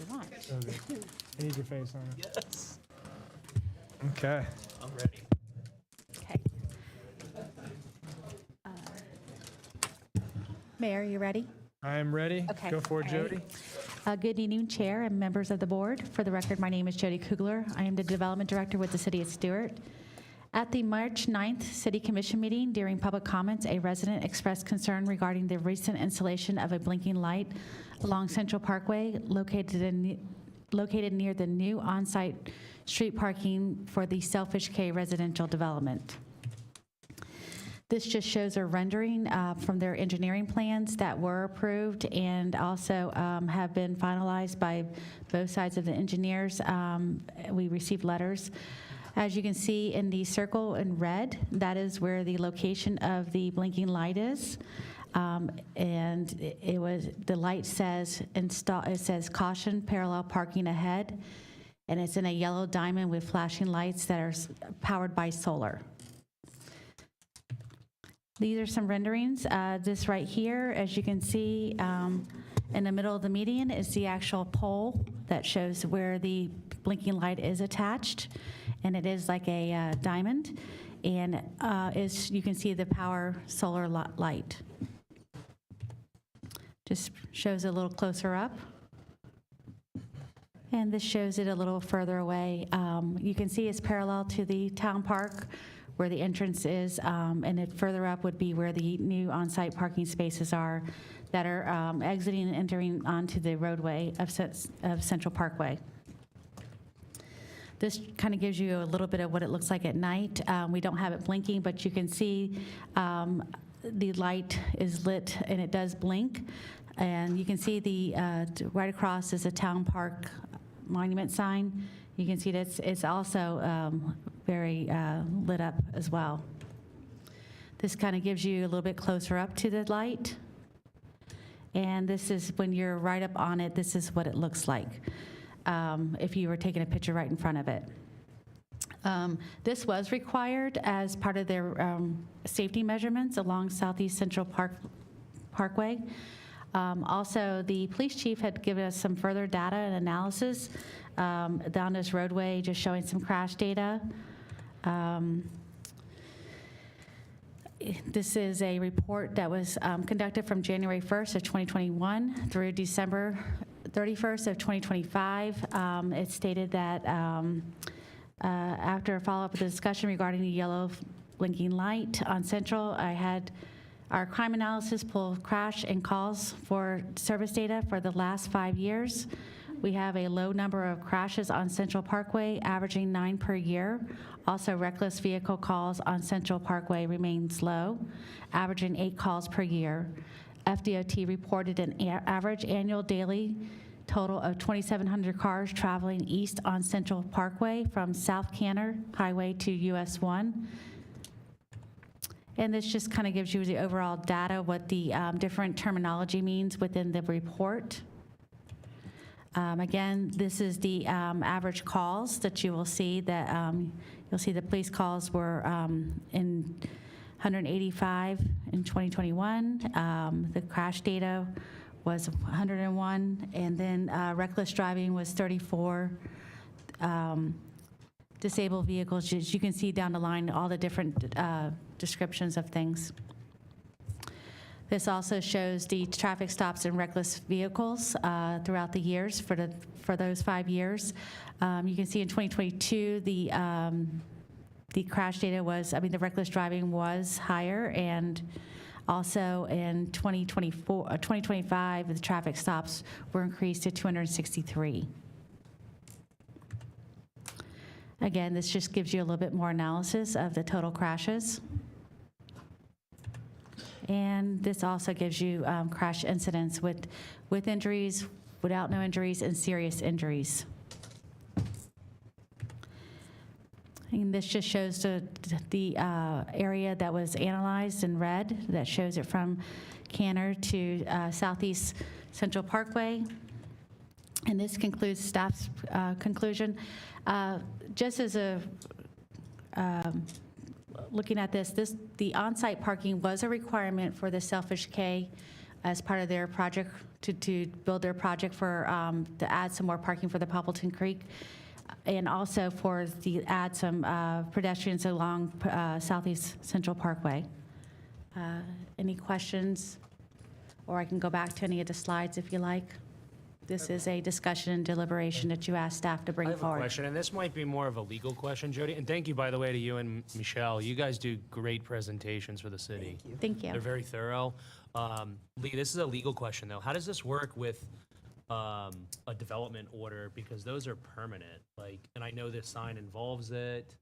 you want. I need your face on it. Yes. Okay. I'm ready. Okay. Mayor, you ready? I am ready. Okay. Go for it, All right. Jody. Good evening, Chair and members of the board. For the record, my name is Jody Kugler. I am the Development Director with the City of Stuart. At the March 9th City Commission meeting, during public comments, a resident expressed concern regarding the recent installation of a blinking light along Central Parkway located near the new on-site street parking for the Selfish K residential development. This just shows a rendering from their engineering plans that were approved and also have been finalized by both sides of the engineers. We received letters. As you can see in the circle in red, that is where the location of the blinking light is. And the light says, it says caution, parallel parking ahead. And it's in a yellow diamond with flashing lights that are powered by solar. These are some renderings. This right here, as you can see, in the middle of the median is the actual pole that shows where the blinking light is attached. And it is like a diamond. And you can see the power solar light. Just shows it a little closer up. And this shows it a little further away. You can see it's parallel to the town park where the entrance is, and it further up would be where the new on-site parking spaces are that are exiting and entering onto the roadway of Central Parkway. This kind of gives you a little bit of what it looks like at night. We don't have it blinking, but you can see the light is lit and it does blink. And you can see the right across is a town park monument sign. You can see that it's also very lit up as well. This kind of gives you a little bit closer up to the light. And this is when you're right up on it, this is what it looks like if you were taking a picture right in front of it. This was required as part of their safety measurements along Southeast Central Parkway. Also, the police chief had given us some further data and analysis down this roadway, just showing some crash data. This is a report that was conducted from January 1st of 2021 through December 31st of 2025. It stated that after a follow-up of the discussion regarding the yellow blinking light on Central, I had our crime analysis pull crash and calls for service data for the last 5 years. We have a low number of crashes on Central Parkway, averaging 9 per year. Also, reckless vehicle calls on Central Parkway remains low, averaging 8 calls per year. FDOT reported an average annual daily total of 2,700 cars traveling east on Central Parkway from South Canner Highway to US 1. And this just kind of gives you the overall data, what the different terminology means within the report. Again, this is the average calls that you will see that you'll see the police calls were in 185 in 2021. The crash data was 101, and then reckless driving was 34. Disabled vehicles, as you can see down the line, all the different descriptions of things. This also shows the traffic stops and reckless vehicles throughout the years for those 5 years. You can see in 2022 the crash data was, the reckless driving was higher, and also in 2025 the traffic stops were increased to 263. Again, this just gives you a little bit more analysis of the total crashes. And this also gives you crash incidents with injuries, without no injuries, and serious injuries. And this just shows the area that was analyzed in red, that shows it from Canner to Southeast Central Parkway. And this concludes staff's conclusion. Just as a looking at this, the on-site parking was a requirement for the Selfish K as part of their project, to build their project for, to add some more parking for the Poppleton Creek, and also for the, add some pedestrians along Southeast Central Parkway. Any questions? Or I can go back to any of the slides if you like. This is a discussion and deliberation that you asked staff to bring I have forward. a question, and this might be more of a legal question, Jody. And thank you, by the way, to you and Michelle. You guys do great presentations for the city. Thank you. They're very thorough. Lee, this is a legal question, though. How does this work with a development order? Because those are permanent. Like, and I know this sign involves it.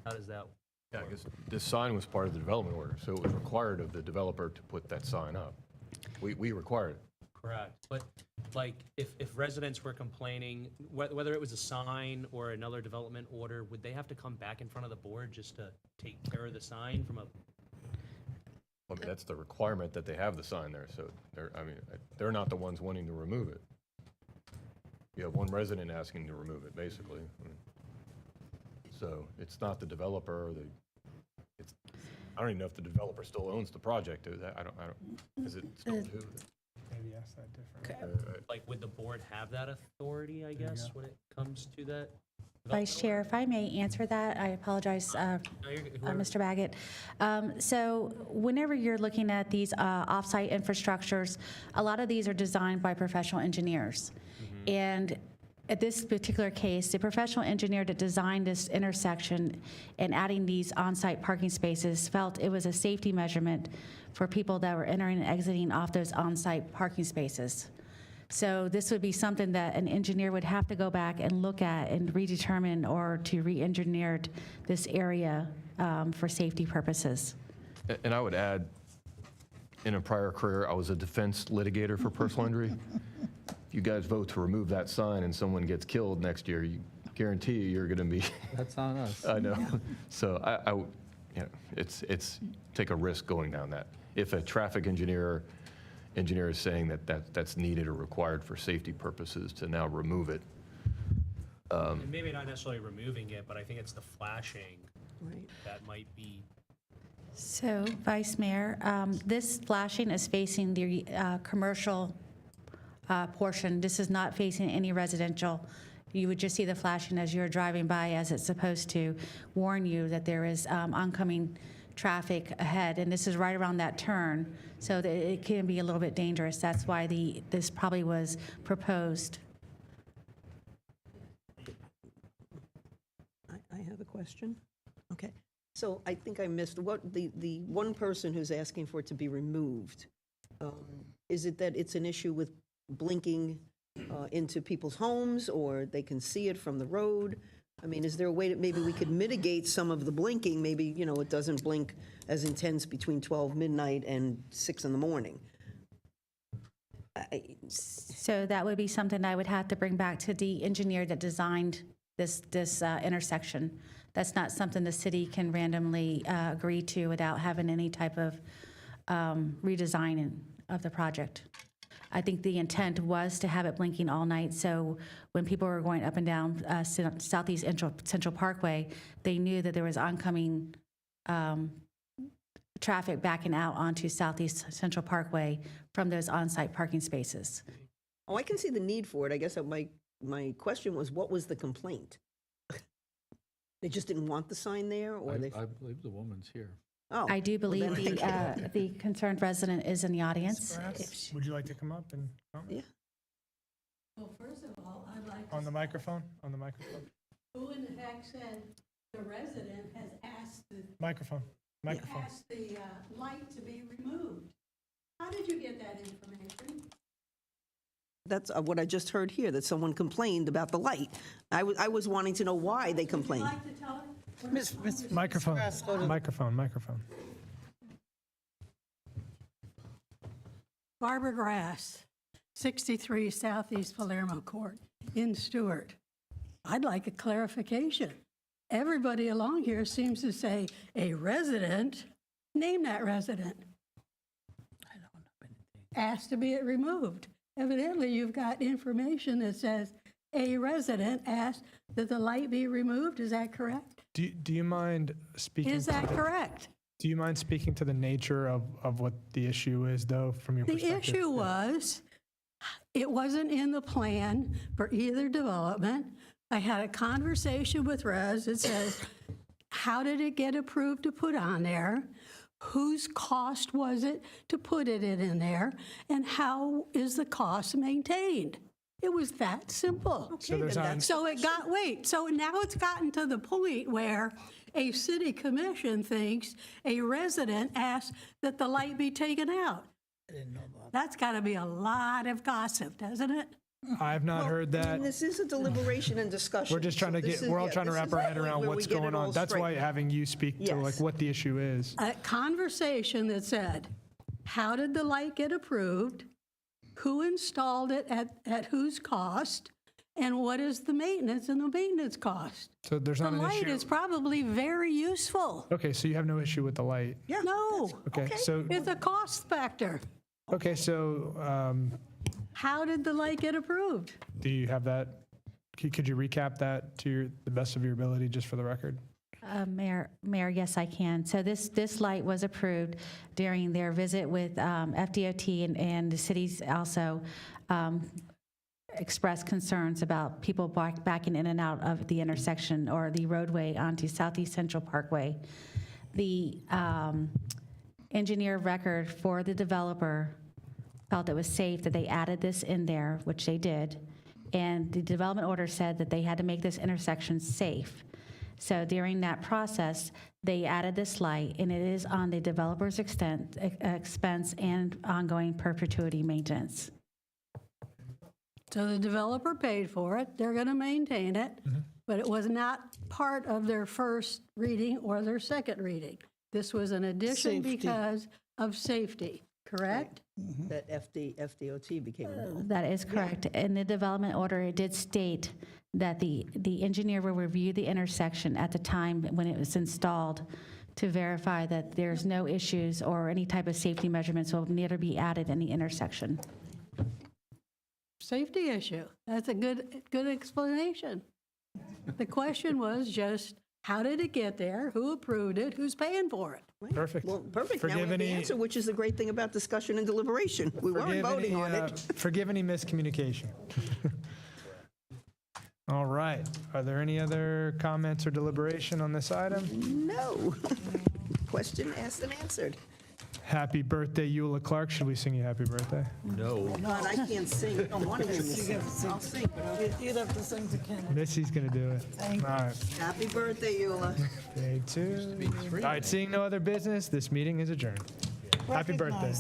How does that? Yeah, I guess this sign was part of the development order, so it was required of the developer to put that sign up. We required it. Correct. But like, if residents were complaining, whether it was a sign or another development order, would they have to come back in front of the board just to take care of the sign from a? I mean, that's the requirement that they have the sign there, so they're not the ones wanting to remove it. You have one resident asking to remove it, basically. So it's not the developer or I don't even know if the developer still owns the project. I don't, is it still who? Maybe ask that different. Like, would the board have that authority, I guess, when it comes to that? Vice Chair, if I may answer that, I apologize, Mr. Baggett. So whenever you're looking at these off-site infrastructures, a lot of these are designed by professional engineers. And at this particular case, the professional engineer that designed this intersection and adding these on-site parking spaces felt it was a safety measurement for people that were entering and exiting off those on-site parking spaces. So this would be something that an engineer would have to go back and look at and redetermine or to re-engineer this area for safety purposes. And I would add, in a prior career, I was a defense litigator for personal injury. If you guys vote to remove that sign and someone gets killed next year, you guarantee you're going to be. That's on us. I know. So it's take a risk going down that. If a traffic engineer is saying that's needed or required for safety purposes to now remove it. And maybe not necessarily removing it, but I think it's the flashing that might be. So, Vice Mayor, this flashing is facing the commercial portion. This is not facing any residential. You would just see the flashing as you're driving by, as it's supposed to warn you that there is oncoming traffic ahead. And this is right around that turn, so that it can be a little bit dangerous. That's why this probably was proposed. I have a question. Okay. So I think I missed what the one person who's asking for it to be removed. Is it that it's an issue with blinking into people's homes, or they can see it from the road? I mean, is there a way that maybe we could mitigate some of the blinking? Maybe, it doesn't blink as intense between 12 midnight and 6 in the morning. So that would be something I would have to bring back to the engineer that designed this intersection. That's not something the city can randomly agree to without having any type of redesigning of the project. I think the intent was to have it blinking all night, so when people were going up and down Southeast Central Parkway, they knew that there was oncoming traffic backing out onto Southeast Central Parkway from those on-site parking spaces. Oh, I can see the need for it. I guess my question was, what was the complaint? They just didn't want the sign there, or I believe the woman's here. Oh, I do well, believe then- the concerned resident is in the audience. Would you like to come up and comment? Yeah. Well, first of all, I'd like to. On the microphone? On the microphone? Who in the heck said the resident has asked Microphone. Microphone. asked the light to be removed? How did you get that information? That's what I just heard here, that someone complained about the light. I was wanting to know why they complained. Would you like to tell it? Microphone. Microphone. Barbara Grass, 63 Southeast Palermo Court in Stuart. I'd like a clarification. Everybody along here seems to say a resident. Name that resident. I don't know anything. Asked to be removed. Evidently, you've got information that says a resident asked that the light be removed. Is that correct? Do you mind speaking? Is that correct? Do you mind speaking to the nature of what the issue is, though, from your The perspective? issue was, it wasn't in the plan for either development. I had a conversation with Rez that says, how did it get approved to put on there? Whose cost was it to put it in there? And how is the cost maintained? It was that simple. So there's not- So it got, wait, so now it's gotten to the point where a city commission thinks a resident asked that the light be taken out. That's got to be a lot of gossip, doesn't it? I've not heard that. And this is a deliberation and discussion. We're just trying to So this get, is- we're all yeah, trying to this wrap is our the head point around where what's we get it going all on. That's why straight. having you speak to like Yes. what the issue is. A conversation that said, how did the light get approved? Who installed it at whose cost? And what is the maintenance and the maintenance cost? So there's The not an light issue. is probably very useful. Okay, so you have no issue with the light. No. Okay, so, It's a cost factor. okay, so How did the light get approved? do you have that? Could you recap that to the best of your ability, just for the record? Mayor, yes, I can. So this light was approved during their visit with FDOT, and the cities also expressed concerns about people backing in and out of the intersection or the roadway onto Southeast Central Parkway. The engineer of record for the developer felt it was safe that they added this in there, which they did, and the development order said that they had to make this intersection safe. So during that process, they added this light, and it is on the developer's expense and ongoing perpetuity maintenance. So the developer paid for it, they're going to maintain it, but it was not part of their first reading or their second reading. This was an addition Safety. because of safety, correct? That FDOT became involved. That is correct. In the development order, it did state that the engineer will review the intersection at the time when it was installed to verify that there's no issues or any type of safety measurements will need to be added in the intersection. Safety issue. That's a good explanation. The question was just, how did it get there? Who approved it? Who's paying for it? Perfect. Well, perfect. Now we Forgive have the any- answer, which is the great thing about discussion and deliberation. We weren't Forgive voting any, on it. Forgive any miscommunication. All right. Are there any other comments or deliberation on this item? No. Question asked and answered. Happy birthday, Eula Clark. Should we sing you happy birthday? No. God, I can't sing. I don't want to sing. I'll sing, but I'll- You'd have to sing to Ken. Missy's going to do it. Thank All right. Happy birthday, Eula. Day two. All right, seeing no other business, this meeting is adjourned. Happy birthday.